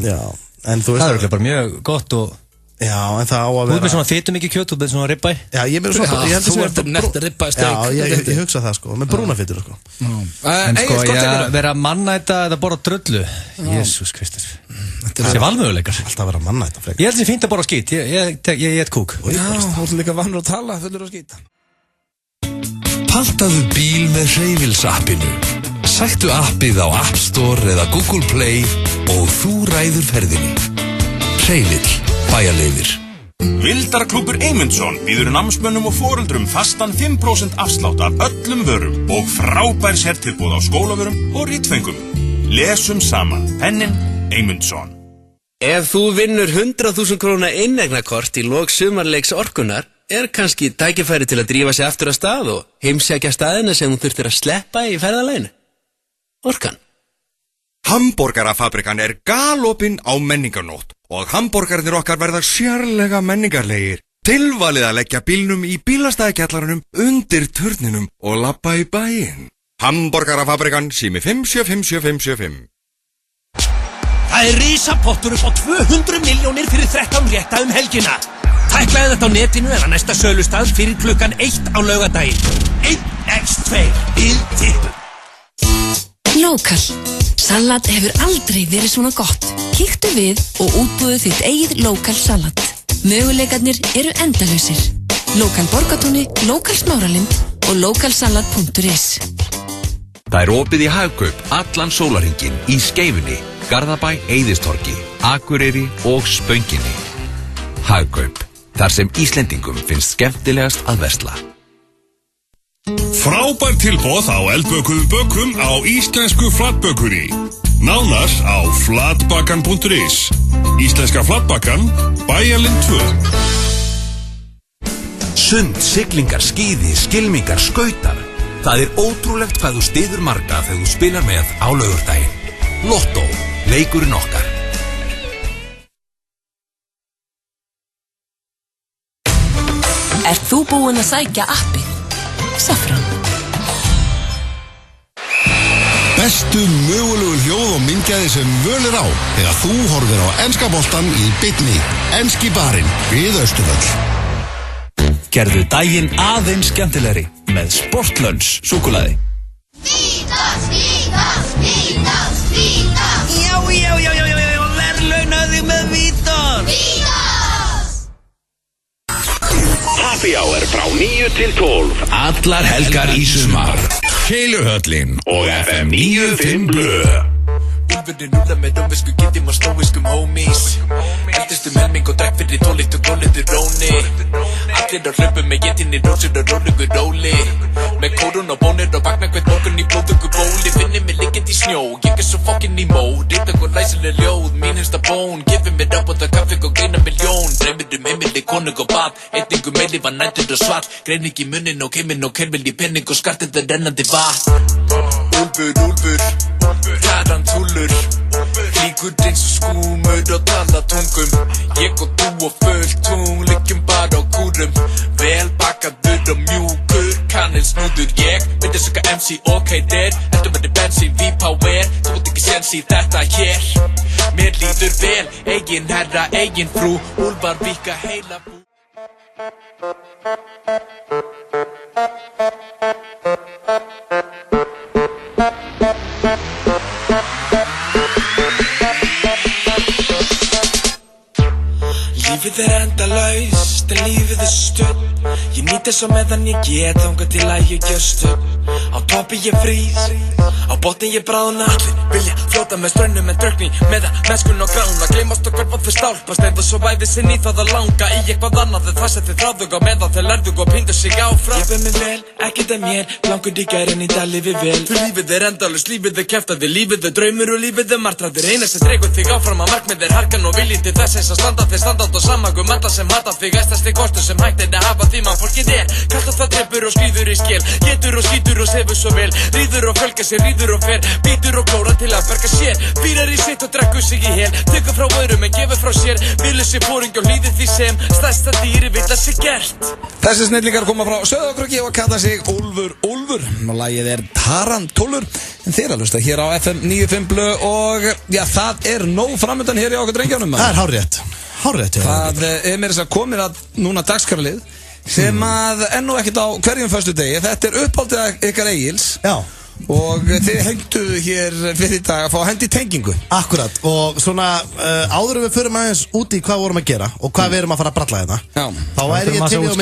[SPEAKER 2] Já. En þú veist
[SPEAKER 3] það er örgulega bara mjög gott og...
[SPEAKER 2] Já, en það á að vera...
[SPEAKER 3] Þú er með svona fytumikið kjöt, þú er með svona ribbæ.
[SPEAKER 2] Já, ég er með svona...
[SPEAKER 1] Þú ert nett ribbæ steik.
[SPEAKER 2] Já, ég hugsa það, sko, með brúnafytur, sko.
[SPEAKER 3] En sko, ég vera að mannæta eða borða drullu. Jésús Kristur. Það sé valmöguleikar.
[SPEAKER 2] Alltaf vera að mannæta, frekar.
[SPEAKER 3] Ég held þessi fínt að borða skít, ég et kúk.
[SPEAKER 1] Já, þú ert líka vanur að tala, fullur á skít.
[SPEAKER 8] Pantaðu bíl með Hreyfils-appinu. Sæktu appið á App Store eða Google Play og þú ræður ferðinni. Hreyfill. Bæjarleiðir.
[SPEAKER 18] Vildarklúbbur Eymundsson býður námsmönnum og foreldrum fastan 5% afslátt af öllum vörum og frábær sértilboð á skólavörum og ritfengum. Lesum saman. Pennin Eymundsson.
[SPEAKER 10] Ef þú vinnur 100.000 króna innegnakort í lok sumarleiks Orkunnar, kannski tækifæri til að drífa sig aftur að stað og heimsækja staðina sem þú þurftir að sleppa í ferðalæginu. Orkan.
[SPEAKER 8] Hamborgarafabrikan galopin á menningarnótt og hamborgarnir okkar verða sérlega menningarlegir. Tilvalið að leggja bílnum í bílastæðikjallarunum undir turninum og labba í bæinn. Hamborgarafabrikan, sími 5757575.
[SPEAKER 13] Það risapottur upp á 200 milljónir fyrir 13 rétta helgina. Tæklaði þetta á netinu eða næsta sölustað fyrir klukkan 1 á laugardaginn. 1x2 í tippum.
[SPEAKER 12] Lokal. Salat hefur aldrei verið svona gott. Kíktu við og útbúðu þitt eigið Lokal salat. Möguleikarnir eru endalausir. Lokal Borgatúni, Lokal Smáralind og lokalsalat.is.
[SPEAKER 21] Það opið í Hagkaup allan sólarhringinn í Skeifunni, Garðabæ, Eiðistorgi, Akureyri og Spönginni. Hagkaup, þar sem Íslendingum finnst skemmtilegast að versla.
[SPEAKER 18] Frábær tilboð á eldbökuðum bökum á íslensku flatbökunni. Nánar á flatbakan.is. Íslenska flatbakan, Bæjarlind 2.
[SPEAKER 22] Sund, siglingar, skíði, skylmingar, skautar. Það ótrúlegt hvað þú styður marga þegar þú spilar með á laugardaginn. Lottó, leikurinn okkar.
[SPEAKER 12] Ert þú búinn að sækja appið? Safran.
[SPEAKER 16] Bestu mögulegu hljóð og myndgæði sem völ á þegar þú horfir á enska boltan í beinni. Enski barinn við Austurvöll.
[SPEAKER 13] Gerðu daginn aðeins skemmtilegri með Sportlunch súkkulaði.
[SPEAKER 23] Vítas, Vítas, Vítas, Vítas.
[SPEAKER 13] Já, verðlaunaðu þig með Vítas.
[SPEAKER 23] Vítas.
[SPEAKER 18] Happy Hour frá 9 til 12. Allar helgar í sumar. Keiluhöllin og FM 95 Blö.
[SPEAKER 24] Úlfurinn úla með rómversku giftum og slóviskum homies. Eldistum helming og drekk fyrir tólikt og góliður róni. Allir á hlöpum með getinni rósir og rólugur róli. Með kórun og bónir og vakna hvert morgun í blóðugu bóli. Finnir mig liggjandi í snjó, ég svo fokkin í móð. Rítak og læsileg ljóð, mín hinsta bón. Gefið mér ábúta kaffi og greina miljón. Dreymir heimili, konung og bad. Einningu meili var nættur og svart. Greining í munnin og keiminn og kerfil í penning og skart þetta rennandi vatn. Úlfur, tarantúlur. Líkur eins og skúmur og tala tungum. Ég og þú og fullt tungl, liggjum bara á kúrum. Vel bakaður og mjúkur, kanilsnúður ég. Myndi söka MC og heitir. Heldur með þið bensín, V-Power. Þú ert ekki séns í þetta hér. Mér líður vel, eigin herra, eigin frú. Úlfar vika heila bú. Lífið endalaust, en lífið stutt. Ég nýt þess á meðan ég get, þangað til að ég gjör stutt. Á toppi ég frýs, á botni ég bráðna. Allir vilja fljóta með straunum en drökni með mennskun og grána. Gleymast og hverfa þau stálpast, eða svo væði sinni í það að langa í eitthvað annað en það sem þið þráðug á meðan þau lærðug og pindu sig áfram. Ég mig vel, ekkert mér, langur í gærin í dag lífið vel. Fyrir lífið endalaust, lífið kjaftaði, lífið draumur og lífið martraðir. Eina sem dregur þig áfram að markmið harkan og viljið til þess eins að standa þig standátt og samagum alla sem hata þig. Æstasti kostur sem hægt að hafa því mann fólkið kallt það treppur og skrýður í skél. Getur og skýtur og sefur svo vel. Ríður og fölgja sér, ríður og fer. Býtur og klóra til að berga sér. Býrar í sitt og drekkur sig í hel. Tekur frá öðrum en gefur frá sér. Vilur sér fóring og hlýðir því sem stærsta dýri vill að sér gert.
[SPEAKER 1] Þessi snillingar koma frá Sauðárkróki og kalla sig Úlfur og lagið Tarantúlur. En þeir að hlusta hér á FM 95 Blö og já, það nóg framöndan hér í okkur drengjónum.
[SPEAKER 2] Það hárrétt.
[SPEAKER 1] Það mér þess að komið að núna dagskrárlið sem að ennú ekkert á hverjum föstudegi. Þetta uppáldið ykkar Egils.
[SPEAKER 2] Já.
[SPEAKER 1] Og þið hengduðu hér fyrir í dag að fá að hendi tengingu.
[SPEAKER 2] Akkurat, og svona áður við förum aðeins út í hvað vorum að gera og hvað við erum að fara að bralla hérna.
[SPEAKER 1] Já.
[SPEAKER 2] Þá væri ég til og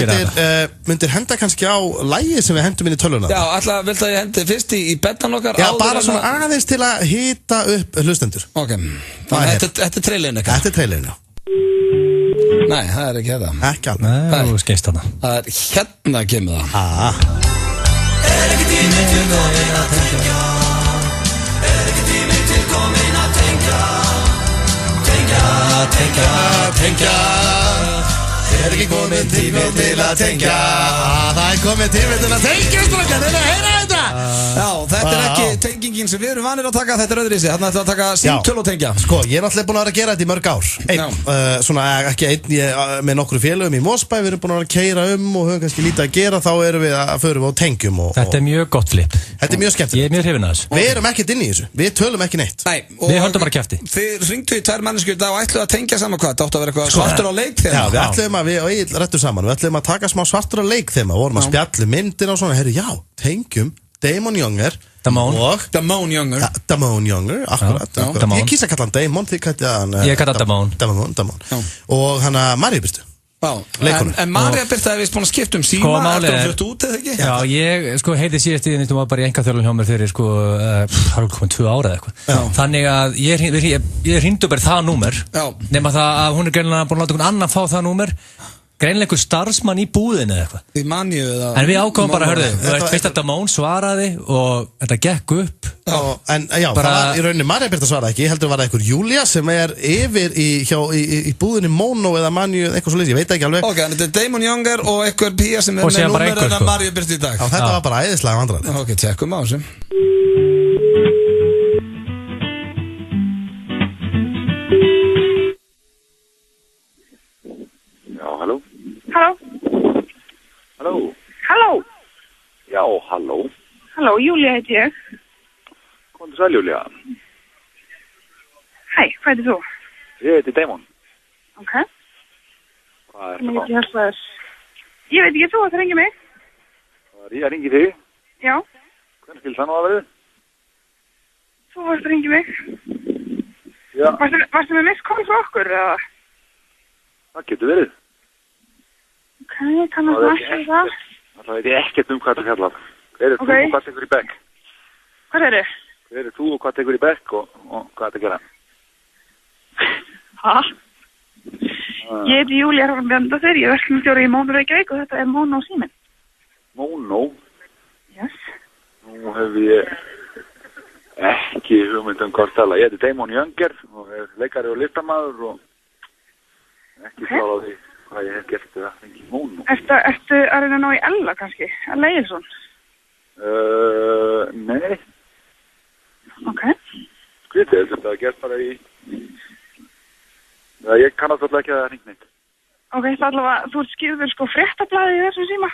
[SPEAKER 2] myndir henda kannski á lagið sem við hendum inn í tölvuna.
[SPEAKER 1] Já, alltaf vilt að ég hendi fyrst í beddan okkar.
[SPEAKER 2] Já, bara svona aðeins til að hita upp hlustendur.
[SPEAKER 1] Ok, þannig þetta trailerinn eitthvað.
[SPEAKER 2] Þetta trailerinn, já.
[SPEAKER 1] Nei, það ekki þetta.
[SPEAKER 2] Ekki alveg.
[SPEAKER 3] Nei, þú skeist þarna.
[SPEAKER 1] Það hérna kemur það.
[SPEAKER 23] Ekki tími til komin að tengja. Ekki tími til komin að tengja. Tengja.
[SPEAKER 2] ekki komin tími til að tengja? Það komin tími til að tengja, strákar, þetta heyra þetta?
[SPEAKER 1] Já, þetta ekki tengingin sem við erum vanir að taka, þetta öðruvísi. Þarna ætlum við að taka símtöl og tengja.
[SPEAKER 2] Sko, ég náttúrulega búin að vera að gera þetta í mörg ár. Svona ekki einn með nokkru félögum í Mosbæ, við erum búin að keyra og höfum kannski lítið að gera, þá erum við að förum og tengjum.
[SPEAKER 3] Þetta mjög gott flip.
[SPEAKER 2] Þetta mjög skemmt.
[SPEAKER 3] Ég mjög hrifinn af þessu.
[SPEAKER 2] Við erum ekkert inn í þessu, við tölum ekki neitt.
[SPEAKER 1] Nei,
[SPEAKER 3] við höldum bara kjafti.
[SPEAKER 1] Þið hringdu í 2 manneskjur í dag og ætluðu að tengja saman hvað? Það átti að vera eitthvað svartur á leik þema.
[SPEAKER 2] Já, við ætluðum að, við rættum saman, við ætluðum að taka smá svartur á leik þema, vorum að spjalla myndir og svona, já, tengjum Damon Younger og
[SPEAKER 1] Damon Younger.
[SPEAKER 2] Damon Younger, akkurat. Ég kýsa að kalla hann Damon, þið kalla hann
[SPEAKER 3] Ég kalla
[SPEAKER 2] Damon. Og hann að Maríu Birtu.
[SPEAKER 1] En Marja Birta hefði búin að skipta síma eftir að flutt út eða ekki?
[SPEAKER 3] Já, ég heiti síðast í því var bara í engaþjálfun hjá mér fyrir það komið 2 ára eða eitthvað. Þannig að ég hringdu bara það númer, nema það að hún greinilega búin að láta einhvern annan fá það númer, greinilega einhver starfsmann í búðinu eða eitthvað.
[SPEAKER 1] Í manju eða...
[SPEAKER 3] En við ákváðum bara, hörðu, fyrst að Damon svaraði og þetta gekk upp.
[SPEAKER 2] En já, það var í rauninni Marja Birta svaraði ekki, ég heldur að var einhver Júlia sem yfir í búðinu Mono eða manju, eitthvað svo lítið, ég veit ekki alveg.
[SPEAKER 1] Ok, en þetta er Damon Younger og einhver pía sem með númer en að Marja Birta í dag.
[SPEAKER 2] Já, þetta var bara æðislega vandræðilegt.
[SPEAKER 1] Ok, tjekkum á þessu.
[SPEAKER 5] Já, halló?
[SPEAKER 19] Halló?
[SPEAKER 5] Já, halló?
[SPEAKER 19] Halló, Júlia heiti ég.
[SPEAKER 5] Komdu sæl, Júlia.
[SPEAKER 19] Hæ, hvað heitir þú?
[SPEAKER 5] Ég heiti Damon.
[SPEAKER 19] Ok.
[SPEAKER 5] Hvað er það?
[SPEAKER 19] Ég veit ekki, þú að ringi mig.
[SPEAKER 5] Það er ég að ringi þig?
[SPEAKER 19] Já.
[SPEAKER 5] Hvernig skil það nú að verið?
[SPEAKER 19] Þú varst að ringi mig.
[SPEAKER 5] Já.
[SPEAKER 19] Varstu með miskól frá okkur, eða?
[SPEAKER 5] Það getur verið.
[SPEAKER 19] Ok, kannast það ekki það?
[SPEAKER 5] Það veit ég ekkert hvað það kallar. Hver er þú og hvað tekur í bekk?
[SPEAKER 19] Hvað er þið?
[SPEAKER 5] Hver er þú og hvað tekur í bekk og hvað það gera?
[SPEAKER 19] Hæ? Ég heiti Júlia Hrafnbjarnardóttir, ég er verkefnastjóri í Mono Reykjavík og þetta er Mono síminn.
[SPEAKER 5] Mono?
[SPEAKER 19] Yes.
[SPEAKER 5] Nú hef ég ekki hugmynd hvað tala. Ég heiti Damon Younger og er leikari og listamaður og ekki klára á því hvað ég hef gert eða fengið Mono.
[SPEAKER 19] Ertu að reyna að ná í Ella kannski? Ella Egilsson?
[SPEAKER 5] Nei.
[SPEAKER 19] Ok.
[SPEAKER 5] Skrítið, þetta er gert bara í... Ég kannast alltaf ekki að það hringt neitt.
[SPEAKER 19] Ok, það allavega, þú ert skýrður fréttablaðið í þessum síma?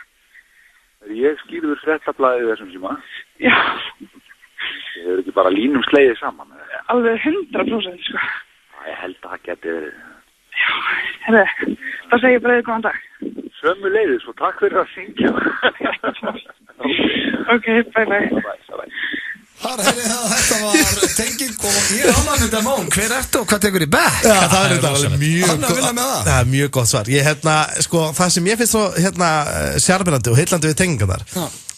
[SPEAKER 5] Ég skýrður fréttablaðið í þessum síma?
[SPEAKER 19] Já.
[SPEAKER 5] Þið eru ekki bara línum slegið saman?
[SPEAKER 19] Alveg 100% sko.
[SPEAKER 5] Ég held að það geti verið...
[SPEAKER 19] Já, herri, það segir bara góðan dag.
[SPEAKER 5] Sömu leiðis og takk fyrir að syngja.
[SPEAKER 19] Ok, bye.
[SPEAKER 1] Þetta var tenging og ég er alveg með Damon. Hver ertu og hvað tekur í bekk?
[SPEAKER 2] Já, það er alveg mjög gott svar. Sko, það sem ég finnst svo sjarmerandi og heillandi við tengingarnar,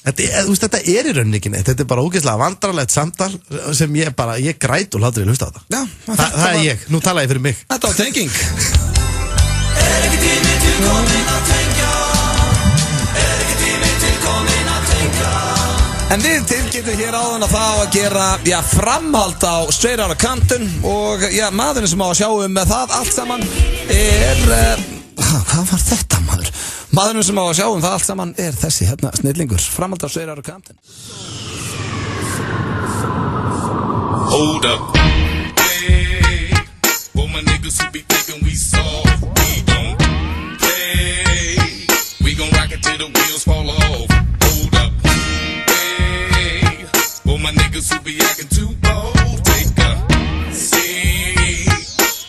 [SPEAKER 2] þetta er í rauninni ekki neitt. Þetta er bara ógeðslega vandrarlegt samtal sem ég græt og látur ég hlusta á þetta.
[SPEAKER 1] Já,
[SPEAKER 2] það er ég, nú tala ég fyrir mig.
[SPEAKER 1] Þetta var tenging.
[SPEAKER 23] Er ekki tími til komin að tengja? Er ekki tími til komin að tengja?
[SPEAKER 1] En við tilkynntum hér áðan að það á að gera framhald á Straight Outta Compton og maðurinn sem á að sjá með það allt saman er hvað var þetta maður? Maðurinn sem á að sjá það allt saman er þessi snillingur, framhald á Straight Outta Compton.
[SPEAKER 23] Hold up. Hey, for my niggas who be thinking we soft, we don't play. We gon' rock it till the wheels fall off. Hold up. Hey, for my niggas who be acting too bold, take a seat.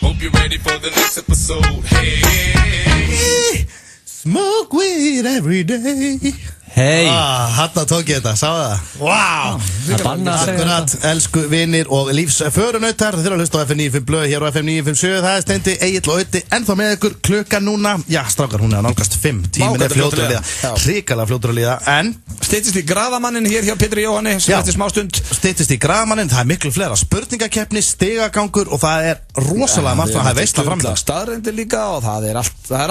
[SPEAKER 23] Hope you're ready for the next episode. Hey,
[SPEAKER 2] smoke weed every day.
[SPEAKER 3] Hei,
[SPEAKER 2] Hanna tók ég þetta, sáðu það? Wow, akkurat, elsku vinir og lífsförunautar. Þið eru að hlusta á FM 95 blöð hér á FM 957. Það er Steindi, Egill og Öddi ennþá með ykkur klukkan núna. Já, strákar, hún er að nálgast 5. Tíminn er fljótur að líða, hrikalega fljótur að líða. En
[SPEAKER 1] styttist í graðamannin hér hjá Pétri Jóhanni sem eftir smástund.
[SPEAKER 2] Styttist í graðamannin, það er miklu fleira spurningakeppni, stigagangur og það er rosalega margt að hafa veisla framöndan.
[SPEAKER 1] Staðreyndir líka og það er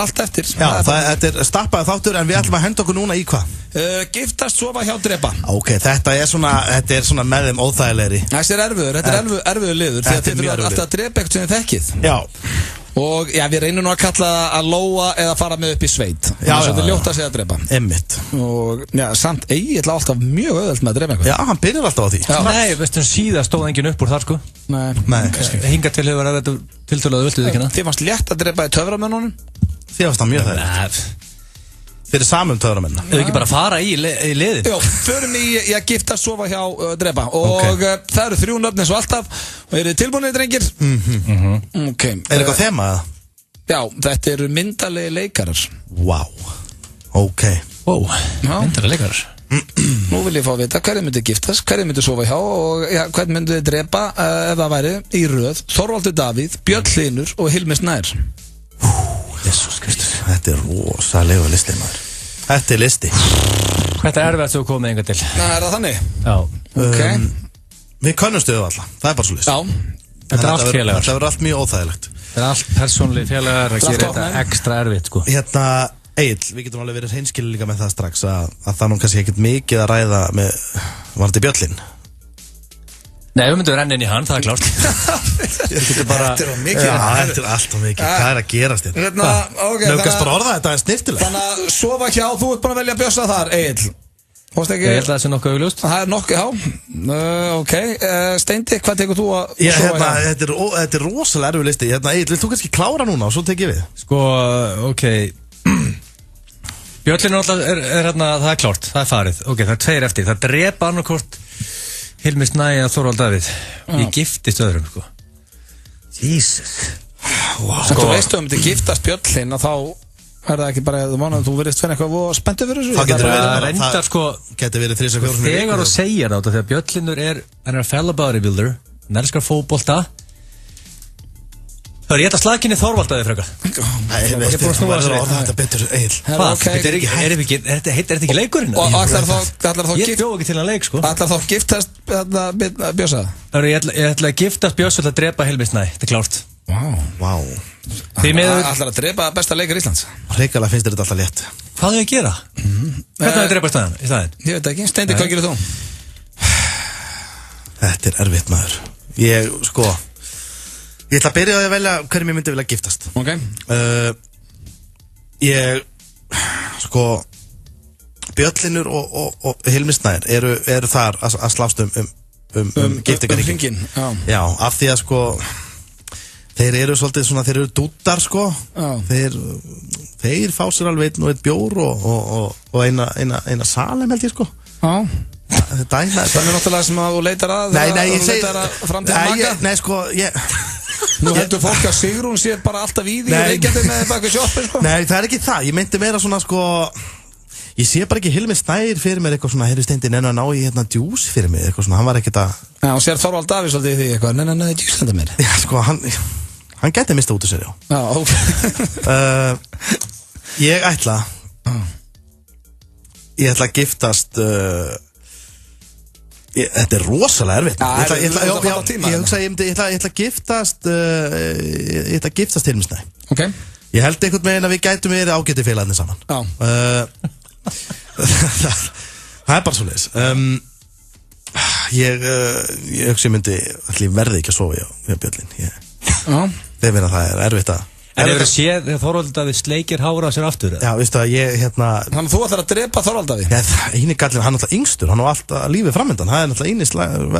[SPEAKER 1] allt eftir.
[SPEAKER 2] Já, þetta er stappaði þáttur en við ætlum að henda okkur núna í hvað?
[SPEAKER 1] Giftast, sofa hjá drepa.
[SPEAKER 2] Ok, þetta er svona með þeim óþægilegri.
[SPEAKER 1] Þetta er erfiður liður. Þetta er alltaf að drepa eitthvað sem þið þekkið.
[SPEAKER 2] Já,
[SPEAKER 1] Og já, við reynum nú að kalla það að lóa eða fara með upp í sveit. Já, það er ljótt að segja að drepa.
[SPEAKER 2] Einmitt.
[SPEAKER 1] Og já, samt Egill alltaf mjög auðvelt með að drepa eitthvað.
[SPEAKER 2] Já, hann byrjar alltaf á því.
[SPEAKER 3] Já. Nei, veistu, síðan stóð enginn upp úr þar, sko.
[SPEAKER 1] Nei.
[SPEAKER 3] Hinga til hefur þetta tiltölulega vildið ekki,
[SPEAKER 1] Þið fannst létt að drepa í töframönnunum?
[SPEAKER 2] Þið fannst það mjög þægilegt. Fyrir samum töframennina.
[SPEAKER 3] Þau ekki bara fara í liðin?
[SPEAKER 1] Jó, förum í að gifta, sofa hjá, drepa. Og það eru 3 nöfn eins og alltaf. Og eru þið tilbúinir, drengir? Ok.
[SPEAKER 2] Er eitthvað þema eða?
[SPEAKER 1] Já, þetta eru myndalegi leikarar.
[SPEAKER 2] Vá. Ok.
[SPEAKER 3] Myndalegi leikarar.
[SPEAKER 1] Nú vil ég fá að vita hverju myndi giftast, hverju myndi sofa hjá og hverju myndi drepa ef það væri í röð. Þorvaldur Davíð, Björn Hlynur og Hilmir Snær.
[SPEAKER 2] Jesús Kristus. Þetta er rosalega listi, maður. Þetta er listi.
[SPEAKER 3] Þetta er erfitt að þú komið enga til.
[SPEAKER 1] Nei, er það þannig?
[SPEAKER 3] Já.
[SPEAKER 1] Ok.
[SPEAKER 2] Við könnumstu þau alla. Það er bara svo list.
[SPEAKER 3] Já. Þetta er allt félagar.
[SPEAKER 2] Þetta verður allt mjög óþægilegt.
[SPEAKER 3] Það er allt persónlega félagar að gera þetta ekstra erfitt, sko.
[SPEAKER 2] Hérna, Egill, við getum alveg verið hreinskilin líka með það strax að það nú kannski ekkert mikið að ræða með varandi Björlin.
[SPEAKER 3] Nei, við myndum renna inn í hann, það er klárt.
[SPEAKER 2] Þetta er mikið. Já, þetta er allt og mikið. Hvað er að gerast þetta? Nöfgast bara orða þetta, er snirtilega.
[SPEAKER 1] Þannig að sofa hjá, þú ert búin að velja Bjössa þar, Egill.
[SPEAKER 3] Ég held að það sé nokkuð augljóst.
[SPEAKER 1] Það er nokkuð, já. Ok, Steindi, hvað tekur þú að
[SPEAKER 2] sofa hjá? Þetta er rosalega erfið listi. Egill, vilt þú kannski klára núna og svo tek ég við?
[SPEAKER 3] Sko, ok. Björlin er hérna, það er klárt, það er farið. Ok, það er 2 eftir. Það drepa annarkort Hilmir Snær og Þorvald Davíð. Ég giftist öðrum, sko.
[SPEAKER 2] Jesus.
[SPEAKER 1] Þú veistu þetta giftast Björlin og þá er það ekki bara að þú verðist fyrir eitthvað og spenntu fyrir þessu?
[SPEAKER 2] Það getur verið
[SPEAKER 3] reyndar, sko,
[SPEAKER 2] getur verið 3-4
[SPEAKER 3] þegar þú segir þetta, þegar Björlinur hann er fellow bodybuilder, hann elskar fótbolta, þá er ég að slaginni Þorvaldaði frekar.
[SPEAKER 2] Nei, ég er búin að snúa þessu orða þetta betur, Egill.
[SPEAKER 3] Hvað? Er þetta ekki leikurinn?
[SPEAKER 1] Og allar þá
[SPEAKER 3] ég bjóð ekki til að leik, sko.
[SPEAKER 1] Allar þá giftast Bjössa?
[SPEAKER 3] Ég ætla að giftast Bjössa til að drepa Hilmir Snær, þetta er klárt.
[SPEAKER 2] Vá.
[SPEAKER 1] Allar að drepa besta leikar Íslands.
[SPEAKER 2] Hrikalega finnst þér þetta alltaf létt.
[SPEAKER 3] Hvað er að gera? Hvernig að drepa í staðinn?
[SPEAKER 1] Ég veit ekki, Steindi, hvað gerir þú?
[SPEAKER 2] Þetta er erfitt, maður. Ég ætla að byrja á því að velja hverjum ég myndi vilja giftast.
[SPEAKER 1] Ok.
[SPEAKER 2] Björlinur og Hilmir Snær eru þar að slást um giftingarhringinn. Já, af því að þeir eru svolítið svona, þeir eru dúttar, þeir fá sér alveg einn og einn bjór og eina salem, held ég,
[SPEAKER 1] Já.
[SPEAKER 2] Það er
[SPEAKER 1] náttúrulega sem að þú leitar að
[SPEAKER 2] ég segi
[SPEAKER 1] framtíðan maka. Nú heldur fólk að Sigrún sé bara alltaf í því og reykjandi með baka sjoppi,
[SPEAKER 2] Nei, það er ekki það, ég meinti meira svona, ég sé bara ekki Hilmir Snær fyrir mér eitthvað svona, heyrðu Steindi, nennu að ná í hérna djús fyrir mig, eitthvað svona, hann var ekkert að...
[SPEAKER 1] Já, og sér Þorvald Davíð svolítið í því eitthvað, nennu djús þetta mér.
[SPEAKER 2] Já, hann gæti mista út úr sér, já.
[SPEAKER 1] Já, ok.
[SPEAKER 2] Ég ætla að giftast, þetta er rosalega erfitt. Ég hugsa að ég ætla að giftast, ég ætla að giftast Hilmir Snær.
[SPEAKER 1] Ok.
[SPEAKER 2] Ég held einhvern veginn að við gætum verið ágæti félagarnir saman.
[SPEAKER 1] Já.
[SPEAKER 2] Það er bara svo leiðis. Ég hugsa ég myndi, allir verði ekki að sofa hjá Björlin. Þeir finna það er erfitt að...
[SPEAKER 3] En hefur þið séð þegar Þorvald Davíð sleikir hára á sér aftur?
[SPEAKER 2] Já, veistu að ég,
[SPEAKER 1] Þannig að þú ætlar að drepa Þorvald Davíð?
[SPEAKER 2] Eini gallin, hann er alltaf yngstur, hann á alltaf lífið framöndan. Það er alltaf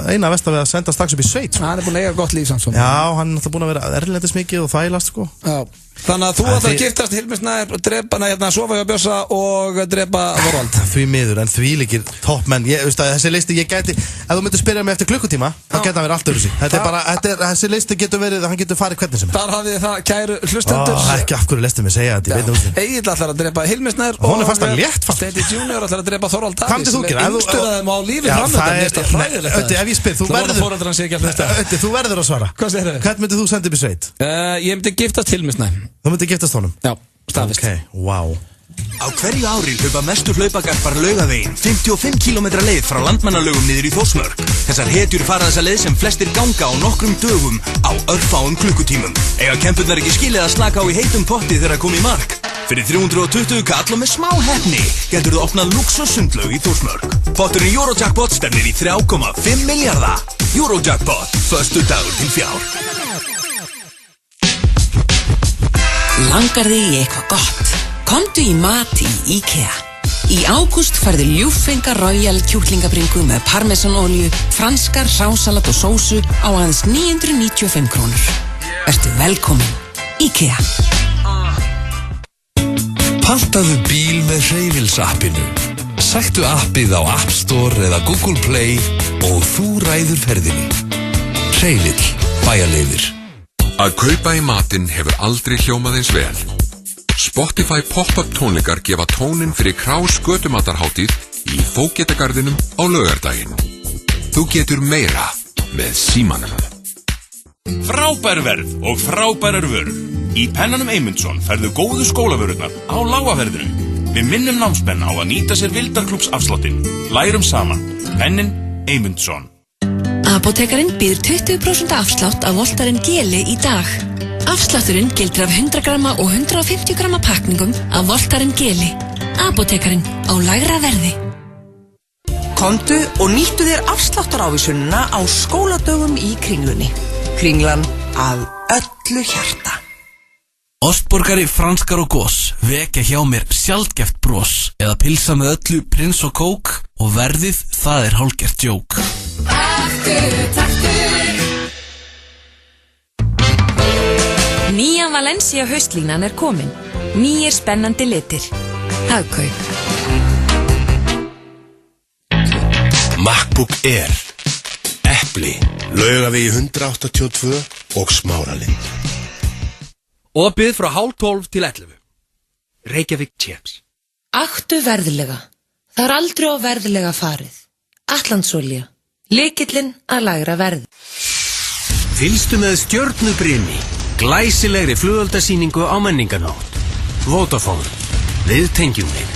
[SPEAKER 2] eina vest að við að senda strax upp í sveit.
[SPEAKER 1] Hann er búin að eiga gott líf samt.
[SPEAKER 2] Já, hann er alltaf búin að vera erlendis mikið og þælast,
[SPEAKER 1] Já. Þannig að þú ætlar að giftast Hilmir Snær og drepa, sofa hjá Bjössa og drepa Þorvald.
[SPEAKER 2] Því miður, en því líkir toppmenn. Þessi listi ég gæti, ef þú myndir spyrja mig eftir klukkutíma, þá geta hann verið allt öðruvísi. Þetta er bara, þessi listi getur verið, hann getur farið hvernig sem er.
[SPEAKER 1] Þar hafið þið það, kæru hlustendur.
[SPEAKER 2] Ekki af hverju lestum við segja þetta,
[SPEAKER 1] Egill ætlar að drepa Hilmir Snær
[SPEAKER 2] og hún er fast að létt fast.
[SPEAKER 1] Steindi Junior ætlar að drepa Þorvald Davíð.
[SPEAKER 2] Hvað myndir þú gera?
[SPEAKER 1] Yngstur að þeim á lífið framöndan.
[SPEAKER 2] Ef ég spyr, þú verður að svara. Hvern myndir þú senda upp í sveit?
[SPEAKER 1] Ég myndi giftast Hilmir Snær.
[SPEAKER 2] Þú myndir giftast honum?
[SPEAKER 1] Já, staðfist.
[SPEAKER 2] Wow.
[SPEAKER 22] Á hverju ári hlaupa mestu hlaupagarpar Laugaveginn 55 km leið frá Landmannalaugum niður í Þórsmörk. Þessar hetjur fara þessa leið sem flestir ganga á nokkrum dögum á örfáum klukkutímum. Eiga kempurnar ekki skilið að slaka á í heitum potti þegar komi í mark. Fyrir 320 kall og með smá heppni getur þú opnað luxussundlaug í Þórsmörk. Potturinn Eurojackpot stefnir í 3,5 milljarða. Eurojackpot, föstu dagur til fjár.
[SPEAKER 4] Langar þig í eitthvað gott? Komdu í mat í IKEA. Í ágúst færðu ljúffenga Royal kjúklingabringu með parmesanolíu, franskar, hrásalat og sósu á aðeins 995 krónur. Vertu velkomin. IKEA.
[SPEAKER 8] Pantaðu bíl með Hreyfils-appinu. Sæktu appið á App Store eða Google Play og þú ræður ferðinni. Hreyfill, bæjarleiðir.
[SPEAKER 21] Að kaupa í matinn hefur aldrei hljómað eins vel. Spotify pop-up tónleikar gefa tóninn fyrir Krás götumatarhátíð í Fógetagarðinum á laugardaginn. Þú getur meira með símanum.
[SPEAKER 18] Frábær verð og frábærar vörur. Í Pennanum Eymundsson færðu góðu skólavörurnar á lágaverðinu. Við minnum námsmenn á að nýta sér Vildarklúbsafsláttinn. Lærum saman. Pennin Eymundsson.
[SPEAKER 12] Apótekarinn býður 20% afslátt af Voltaren geli í dag. Afslátturinn gildir af 100 gramma og 150 gramma pakningum af Voltaren geli. Apótekarinn á lægra verði.
[SPEAKER 4] Komdu og nýttu þér afsláttarávísunina á skóladögum í Kringlunni. Kringlan að öllu hjarta.
[SPEAKER 7] Ostborgari, franskar og gos vekja hjá mér sjaldgæft bros eða pilsa með öllu prins og kók og verðið það hálfgert djók.
[SPEAKER 11] Nýja Valencia haustlínan komin. Nýjir spennandi litir. Hagkaup.
[SPEAKER 9] MacBook Air, Epli, Laugavegi 182 og Smáralind.
[SPEAKER 14] Opið frá 10:30 til 11. Reykjavík Chips.
[SPEAKER 12] Aktu verðlega. Það aldrei á verðlega farið. Atlandsolía. Lykillinn að lægra verð.
[SPEAKER 14] Fylgstu með stjörnubrimi. Glæsilegri flugeldasýningu á menningarnótt. Vodafone. Við tengjum þig.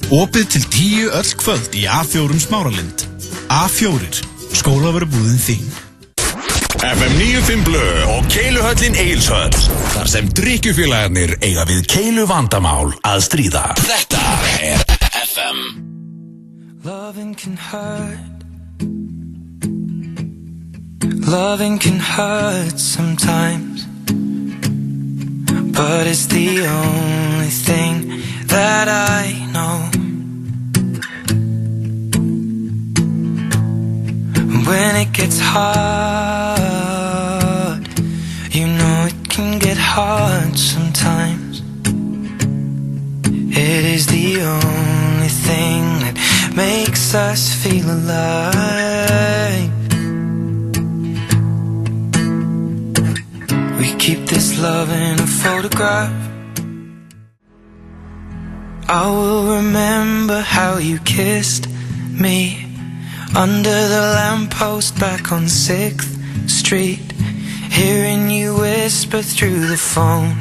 [SPEAKER 17] Opið til 10 öll kvöld í A4 Smáralind. A4, skólavörubúðin þín.
[SPEAKER 8] FM 95 Blö og Keiluhöllin Egilshöll. Þar sem drykkjufélagarnir eiga við keilu vandamál að stríða. Þetta FM.
[SPEAKER 25] Loving can hurt. Loving can hurt sometimes. But it's the only thing that I know. When it gets hard, you know it can get hard sometimes. It is the only thing that makes us feel alive. We keep this love in a photograph. I will remember how you kissed me under the lamppost back on 6th Street, hearing you whisper through the phone.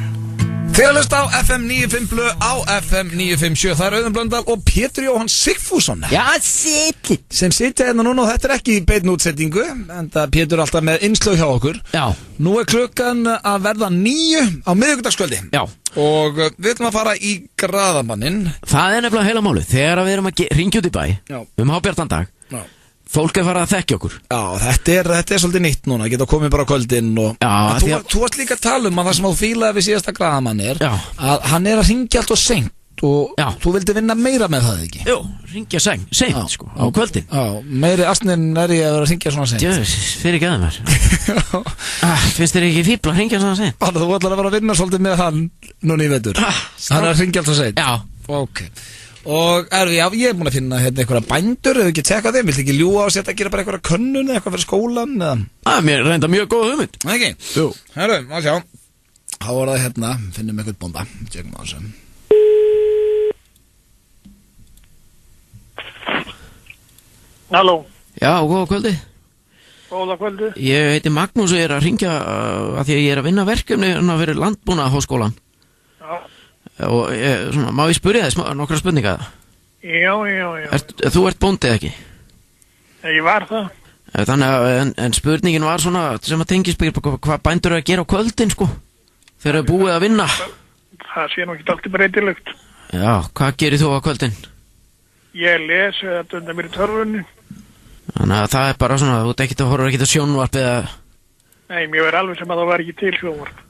[SPEAKER 1] Þið að hlusta á FM 95 Blö á FM 957. Það Auðun Blöndal og Pétur Jóhann Sigfússon.
[SPEAKER 20] Já, sitli.
[SPEAKER 1] Sem sitja hérna núna og þetta ekki í beinni útsetningu, en það Pétur alltaf með innslög hjá okkur.
[SPEAKER 20] Já.
[SPEAKER 1] Nú klukkan að verða 9 á miðvikudagskvöldi.
[SPEAKER 20] Já.
[SPEAKER 1] Og við ætlum að fara í Graðamanninn.
[SPEAKER 20] Það nefnilega heila málið. Þegar við erum að ringja út í bæ, hábjartan dag. Já. Fólk farið að þekkja okkur.
[SPEAKER 1] Já, þetta er svolítið nýtt núna, geta komið bara á kvöldin og þú varst líka að tala um að það sem þú fílaði við síðasta Graðamann að hann að ringja allt og seint og þú vildi vinna meira með það ekki?
[SPEAKER 20] Jú, ringja seint sko, á kvöldin.
[SPEAKER 1] Já, meiri astnin ég að vera að ringja svona seint.
[SPEAKER 20] Jöfis, fyrir ekki aðeins mér. Finnst þér ekki fíbl að ringja svona seint?
[SPEAKER 1] Þú ætlar að vera að vinna svolítið með hann núna í vetur. Hann að ringja allt og seint.
[SPEAKER 20] Já.
[SPEAKER 1] Ok. Og ég er búin að finna hérna einhverja bændur, hefur ekki tekað þeim, vilt ekki ljúga á að setja að gera bara einhverja könnun eða eitthvað fyrir skólan eða?
[SPEAKER 20] Mér reynda mjög góð hugmynd.
[SPEAKER 1] Ekki?
[SPEAKER 20] Jú.
[SPEAKER 1] Herru, að sjá. Þá það hérna, finnum eitthvað bónda. Tjekkum á þessu.
[SPEAKER 26] Halló.
[SPEAKER 20] Já, góða kvöldi.
[SPEAKER 26] Góða kvöldi.
[SPEAKER 20] Ég heiti Magnús og ég að ringja að því að ég að vinna verkefni fyrir Landbúnaðarháskólan. Og svona, má ég spyrja þess nokkra spurninga?
[SPEAKER 26] Já.
[SPEAKER 20] Þú ert bóndið ekki?
[SPEAKER 26] Ég var það.
[SPEAKER 20] Þannig að, en spurningin var svona sem að tengist hvað bændur að gera á kvöldin, sko? Þeir eru búið að vinna.
[SPEAKER 26] Það sé nú ekki alltaf breytilegt.
[SPEAKER 20] Já, hvað gerir þú á kvöldin?
[SPEAKER 26] Ég les þetta undan mér í törfunni.
[SPEAKER 20] Þannig að það er bara svona, þú horfir ekkert að sjónvarp eða...
[SPEAKER 26] Nei, mér verður alveg sem að það var ekki til sjónvarp.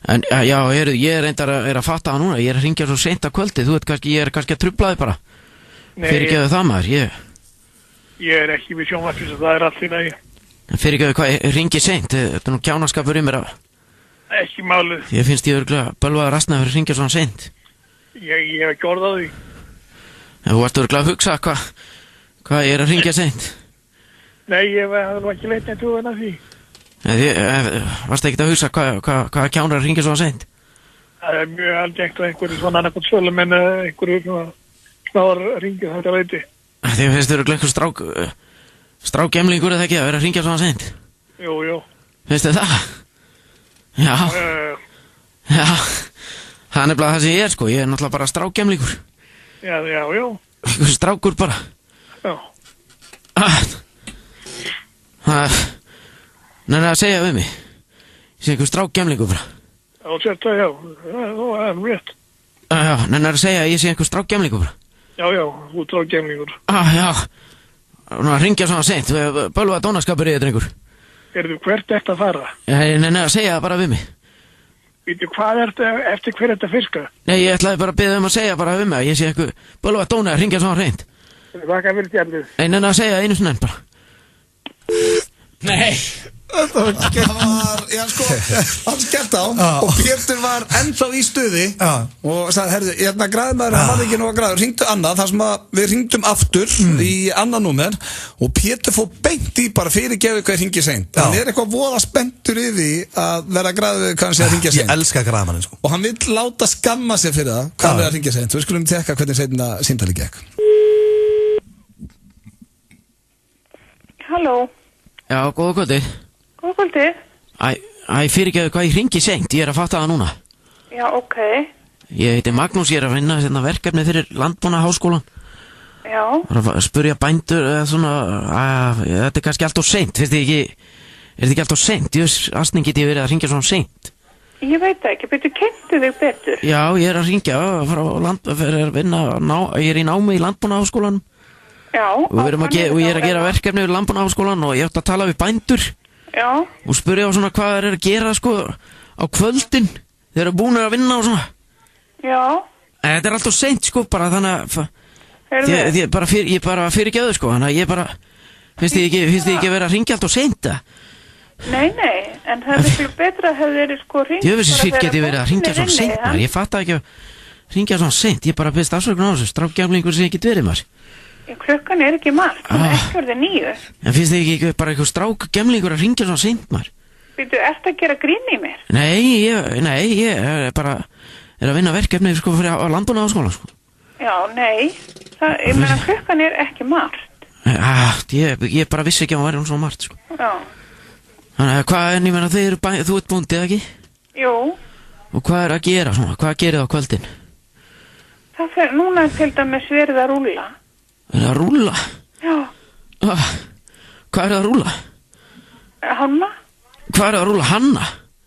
[SPEAKER 20] En já, ég reyndar að fatta það núna. Ég að hringja svo seint að kvöldi. Þú veit kannski, ég kannski að trufla þig bara. Fyrirgefðu það maður,
[SPEAKER 26] Ég ekki við sjónvarpið, svo það allt í lagi.
[SPEAKER 20] Fyrirgefðu hvað, ég hringi seint. Þetta nú kjánaskapur mér að...
[SPEAKER 26] Ekki málið.
[SPEAKER 20] Ég finnst ég örugglega bölvaður rasna fyrir að hringja svona seint.
[SPEAKER 26] Ég hef ekki orðað því.
[SPEAKER 20] En þú varst örugglega að hugsa hvað ég að hringja seint.
[SPEAKER 26] Nei, ég hef ekki leitt neitt hugað af því.
[SPEAKER 20] Varst ekki að hugsa hvað kjánar að hringja svona seint?
[SPEAKER 26] Það mjög algengt að einhverju svona annarkot svölum en einhverju svona snáðar hringja þetta leiti.
[SPEAKER 20] Þið finnst örugglega einhver strákgemlingur eða ekki að vera að hringja svona seint?
[SPEAKER 26] Jú.
[SPEAKER 20] Finnst þið það? Já. Já. Það er nefnilega það sem ég sko. Ég náttúrulega bara strákgemlingur.
[SPEAKER 26] Já.
[SPEAKER 20] Einhver strákur bara.
[SPEAKER 26] Já.
[SPEAKER 20] Nenni að segja við mig. Ég sé einhver strákgemlingur bara.
[SPEAKER 26] Já, sért það, já. Það er rétt.
[SPEAKER 20] Já, nenni að segja að ég sé einhver strákgemlingur bara.
[SPEAKER 26] Já, þú strákgemlingur.
[SPEAKER 20] Já. Nú að hringja svona seint. Bölva dónaskapur í þetta einhver.
[SPEAKER 26] Hvert ertu að fara?
[SPEAKER 20] Ég nenni að segja það bara við mig.
[SPEAKER 26] Vítu, hvað eftir hver ertu að fiska?
[SPEAKER 20] Nei, ég ætlaði bara að biðja að segja bara við mig. Ég sé einhver bölva dóna að hringja svona hreint.
[SPEAKER 26] Þakka fyrir tjaldið.
[SPEAKER 20] Nei, nenni að segja einu svona bara.
[SPEAKER 1] Nei, þetta var já sko, hann skellt á og Pétur var ennþá í stuði og sagði, herðu, hérna græðmaður hann var ekki nú að græða, hringdu annað þar sem að við hringdum aftur í annað númer og Pétur fór beint í bara fyrirgefu hvað hringi seint. Hann er eitthvað voða spenntur í því að vera að græða við hvað hann sé að hringja seint.
[SPEAKER 2] Ég elska græðmannin sko.
[SPEAKER 1] Og hann vill láta skamma sig fyrir það hvað hann er að hringja seint. Við skulum tekka hvernig seinna símtali gekk.
[SPEAKER 6] Halló.
[SPEAKER 20] Já, góða kvöldi.
[SPEAKER 6] Góða kvöldi.
[SPEAKER 20] Fyrirgeðu hvað ég hringi seint, ég að fatta það núna.
[SPEAKER 6] Já, ok.
[SPEAKER 20] Ég heiti Magnús, ég að vinna þetta verkefni fyrir Landbúnaðarháskólann.
[SPEAKER 6] Já.
[SPEAKER 20] Að spurja bændur eða svona, þetta er kannski alltof seint, finnst þið ekki, er þetta ekki alltof seint? Astning geti verið að hringja svona seint.
[SPEAKER 6] Ég veit ekki, betur kynntu þig betur.
[SPEAKER 20] Já, ég að hringja fyrir að vinna, ég í námi í Landbúnaðarháskólann.
[SPEAKER 6] Já.
[SPEAKER 20] Og ég að gera verkefni fyrir Landbúnaðarháskólann og ég ætti að tala við bændur.
[SPEAKER 6] Já.
[SPEAKER 20] Og spurja á svona hvað þeir að gera sko á kvöldin. Þeir eru búin að vinna og svona.
[SPEAKER 6] Já.
[SPEAKER 20] En þetta er alltaf seint sko bara þannig að ég bara fyrirgefðu sko. Þannig að ég bara, finnst þið ekki að vera að hringja alltaf seint það?
[SPEAKER 6] Nei, en það er miklu betra að hefur verið sko hringt.
[SPEAKER 20] Ég veist að geti verið að hringja svona seint maður. Ég fatt ekki að hringja svona seint. Ég bara byrst afsökun á þessu strákgjaflingur sem ég get verið maður.
[SPEAKER 6] Klukkan er ekki margt, hún er ekki orðið 9.
[SPEAKER 20] En finnst þið ekki bara eitthvað strákgemlingur að hringja svona seint maður?
[SPEAKER 6] Býtu, ertu að gera grín í mér?
[SPEAKER 20] Nei, ég bara að vinna verkefni sko fyrir á Landbúnaðarháskólann sko.
[SPEAKER 6] Já, nei, ég meina klukkan er ekki margt.
[SPEAKER 20] Ég bara vissi ekki að hún væri svona margt sko.
[SPEAKER 6] Já.
[SPEAKER 20] Þannig að hvað er, ég meina þú ert bóndið ekki?
[SPEAKER 6] Jú.
[SPEAKER 20] Og hvað er að gera svona, hvað gerir það á kvöldin?
[SPEAKER 6] Það fer núna til dæmis verið að rúlla.
[SPEAKER 20] Er það að rúlla?
[SPEAKER 6] Já.
[SPEAKER 20] Hvað er það að rúlla?
[SPEAKER 6] Hanna.
[SPEAKER 20] Hvað er það að rúlla? Hanna?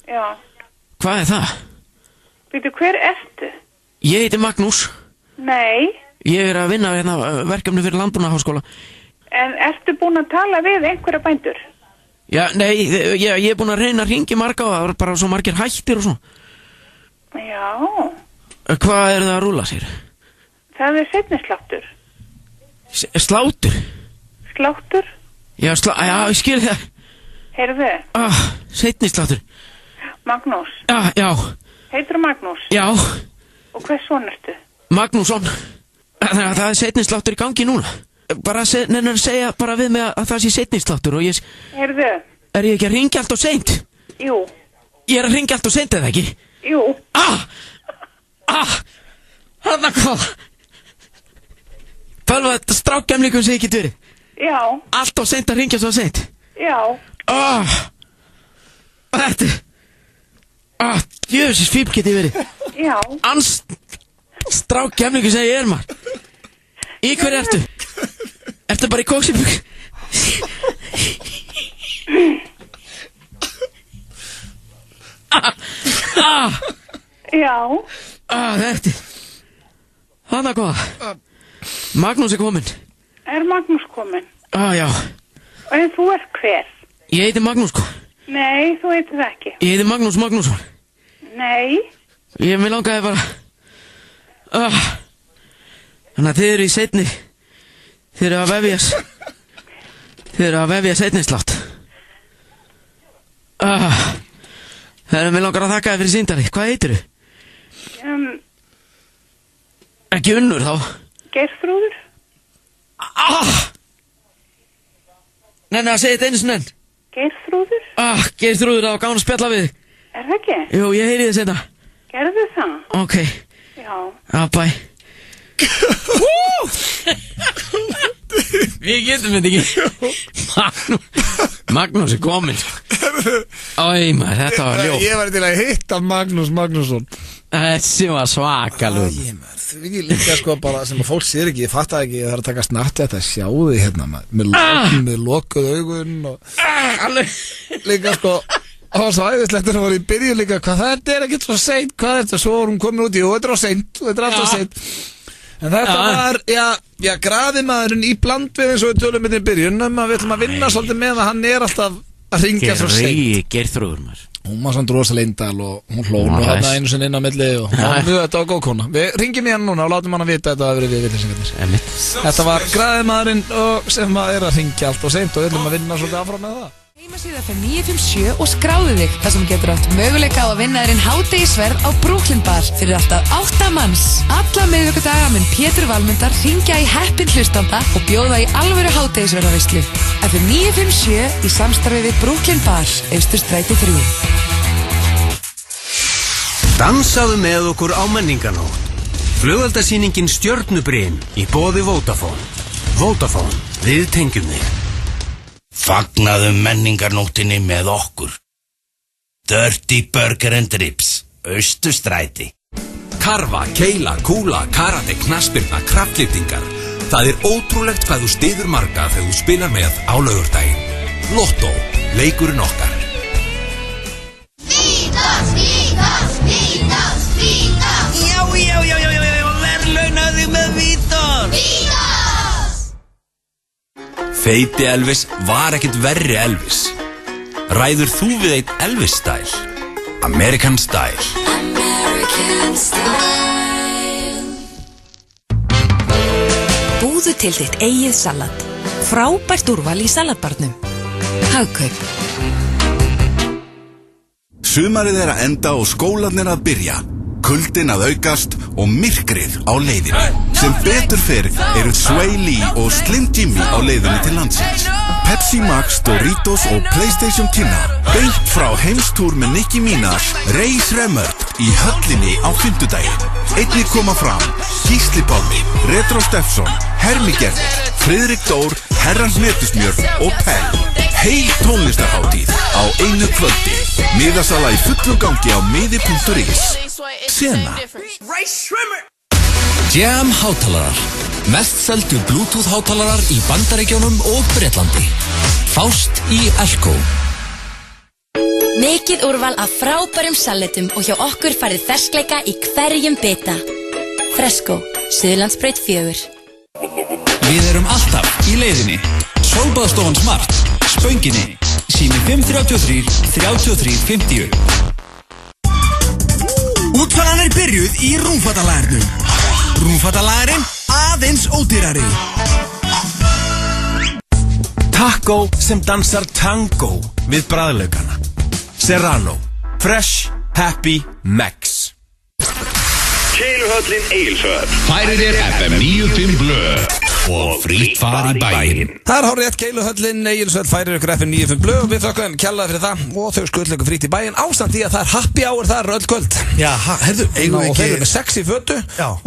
[SPEAKER 6] Já.
[SPEAKER 20] Hvað er það?
[SPEAKER 6] Býtu, hver ertu?
[SPEAKER 20] Ég heiti Magnús.
[SPEAKER 6] Nei.
[SPEAKER 20] Ég er að vinna hérna verkefni fyrir Landbúnaðarháskóla.
[SPEAKER 6] En ertu búin að tala við einhverja bændur?
[SPEAKER 20] Já, nei, ég er búin að reyna að hringja marga og það er bara svo margir hættir og svona.
[SPEAKER 6] Já.
[SPEAKER 20] Hvað er það að rúlla, segir?
[SPEAKER 6] Það er seinnisláttur.
[SPEAKER 20] Slátur?
[SPEAKER 6] Sláttur?
[SPEAKER 20] Já, ég skil það.
[SPEAKER 6] Heyrðu?
[SPEAKER 20] Seinnisláttur.
[SPEAKER 6] Magnús?
[SPEAKER 20] Já.
[SPEAKER 6] Heitir Magnús?
[SPEAKER 20] Já.
[SPEAKER 6] Og hvers son ertu?
[SPEAKER 20] Magnússon. Það er seinnisláttur í gangi núna. Bara nefnir að segja bara við mig að það sé seinnisláttur og ég...
[SPEAKER 6] Heyrðu?
[SPEAKER 20] Er ég ekki að hringja allt og seint?
[SPEAKER 6] Jú.
[SPEAKER 20] Ég er að hringja allt og seint eða ekki?
[SPEAKER 6] Jú.
[SPEAKER 20] Hanna hvað? Pálfa þetta strákgemlingum sem ég get verið.
[SPEAKER 6] Já.
[SPEAKER 20] Allt og seint að hringja svo seint.
[SPEAKER 6] Já.
[SPEAKER 20] Þetta jöfnsis fíbl get ég verið.
[SPEAKER 6] Já.
[SPEAKER 20] Strákgemlingum sem ég maður. Í hverju ertu? Ertu bara í kóksibug?
[SPEAKER 6] Já.
[SPEAKER 20] Þetta Hanna hvað? Magnús er kominn.
[SPEAKER 6] Er Magnús kominn?
[SPEAKER 20] Já.
[SPEAKER 6] En þú ert hver?
[SPEAKER 20] Ég heiti Magnús sko.
[SPEAKER 6] Nei, þú heitir það ekki.
[SPEAKER 20] Ég heiti Magnús Magnússon.
[SPEAKER 6] Nei.
[SPEAKER 20] Mér langaði bara Þannig að þið eru í seinni. Þið eru að vefja seinnislátt. Mér langar að þakka þér fyrir síndari. Hvað heitirðu? Ekki Unnur þá.
[SPEAKER 6] Geirþrúður.
[SPEAKER 20] Nei, að segja þetta einu sinni enn.
[SPEAKER 6] Geirþrúður.
[SPEAKER 20] Geirþrúður, það var gaman að spjalla við þig.
[SPEAKER 6] Er það ekki?
[SPEAKER 20] Jú, ég heyri þess þetta.
[SPEAKER 6] Gerðu það?
[SPEAKER 20] Ok.
[SPEAKER 6] Já.
[SPEAKER 20] Bæ. Við getum þetta ekki. Magnús er komin. Maður, þetta var ljótt.
[SPEAKER 1] Ég var til að hitta Magnús Magnússon.
[SPEAKER 20] Þessi var svakalug.
[SPEAKER 1] Það er líka sko bara sem að fólk sér ekki. Ég fatt að ekki, það er að taka snart þetta. Sjáu þið hérna með lokuð augun og líka sko. Það var svo æðislegt að það var í byrju líka. Hvað þetta er ekkert svo seint. Hvað er þetta? Svo var hún komin út í og þetta er á seint. Þetta er alltaf seint. En þetta var, grafimaðurinn í bland við eins og við tölum í byrjun. Við ætlum að vinna svolítið með að hann er alltaf að ringja svo seint.
[SPEAKER 20] Geirþrúður maður.
[SPEAKER 1] Hún var samt rosa Leindal og hún hlónu hann einu sinni inn á milli og þetta var góð kona. Við ringjum í hann núna og látum hann að vita að þetta hafi verið við villisingarnir. Þetta var grafimaðurinn sem er að ringja allt og seint og við ætlum að vinna svolítið áfram með það.
[SPEAKER 12] Heimasíða FM 957 og skráðu þig þar sem getur átt möguleika á að vinna þér hádegisverð á Brooklyn Bar fyrir alltaf 8 manns. Alla miðvikudaga mun Pétur Valmundar hringja í heppinn hlustanda og bjóða í alvöru hádegisverðarveislu. FM 957 í samstarfi við Brooklyn Bar, Austurstræti 3.
[SPEAKER 14] Dansaðu með okkur á menningarnótt. Flugeldasýningin Stjörnubrinn í boði Vodafone. Vodafone, við tengjum þig.
[SPEAKER 5] Fagnaðu menningarnóttinni með okkur. Dirty Burger and Ribs, Austurstræti.
[SPEAKER 21] Karfa, keila, kúla, karate, knaspirna, kraftliftingar. Það er ótrúlegt hvað þú styður marga þegar þú spilar með á laugardaginn. Lotto, leikurinn okkar.
[SPEAKER 10] Vítas, Vítas, Vítas, Vítas. Já, verðlaunaðu með Vítas. Vítas.
[SPEAKER 21] Feiti Elvis var ekkert verri Elvis. Ræður þú við eitt Elvis-stæl? American Style.
[SPEAKER 11] American Style. Búðu til þitt eigið salat. Frábært úrval í salatbarnum. Hagkaup.
[SPEAKER 13] Sumarið er að enda og skólarnir að byrja. Kuldin að aukast og myrkrið á leiðinni. Sem betur fer eru Sway Lee og Slim Jimmy á leiðinni til landsins. Pepsi Max, Doritos og PlayStation kynna. Beint frá heimstúr með Nicki Minaj, Ray Shremmerd í höllinni á fimmtudaginn. Einnig koma fram Gísli Pálmi, Retro Steffson, Hermigerður, Friðrik Dór, Herrans Netusmjörn og Pell. Heil tónlistarhátíð á einu kvöldi. Miðasala í fullum gangi á miði.is. Sena.
[SPEAKER 21] Jam hátalarar. Mest seldu Bluetooth hátalarar í Bandaríkjónum og Bretlandi. Fást í Elko.
[SPEAKER 11] Mikið úrval af frábærum salettum og hjá okkur farið ferskleika í hverjum bita. Fresco, Suðurlandsbraut 4.
[SPEAKER 17] Við erum alltaf í leiðinni. Sólbaðstofan Smart, Spönginni, sími 533 33 50. Útfaran er byrjuð í rúmfattalærinum. Rúmfattalærin aðeins ódýrari. Taco sem dansar tango við bragðlaukana. Serrano, Fresh, Happy, Max.
[SPEAKER 18] Keiluhöllin Egilshöll.
[SPEAKER 8] Færið er FM 95 blöð og frýtt far í bæinn.
[SPEAKER 1] Það er hárið rétt, Keiluhöllin Egilshöll færir ykkur FM 95 blöð og við þökkum kjallaði fyrir það og þau skullu ykkur frýtt í bæinn ásamt í að það er happy hour þar öll kvöld.
[SPEAKER 2] Já, herðu, eigum við
[SPEAKER 1] Og
[SPEAKER 2] ekki...
[SPEAKER 1] þeir eru með sexy fötu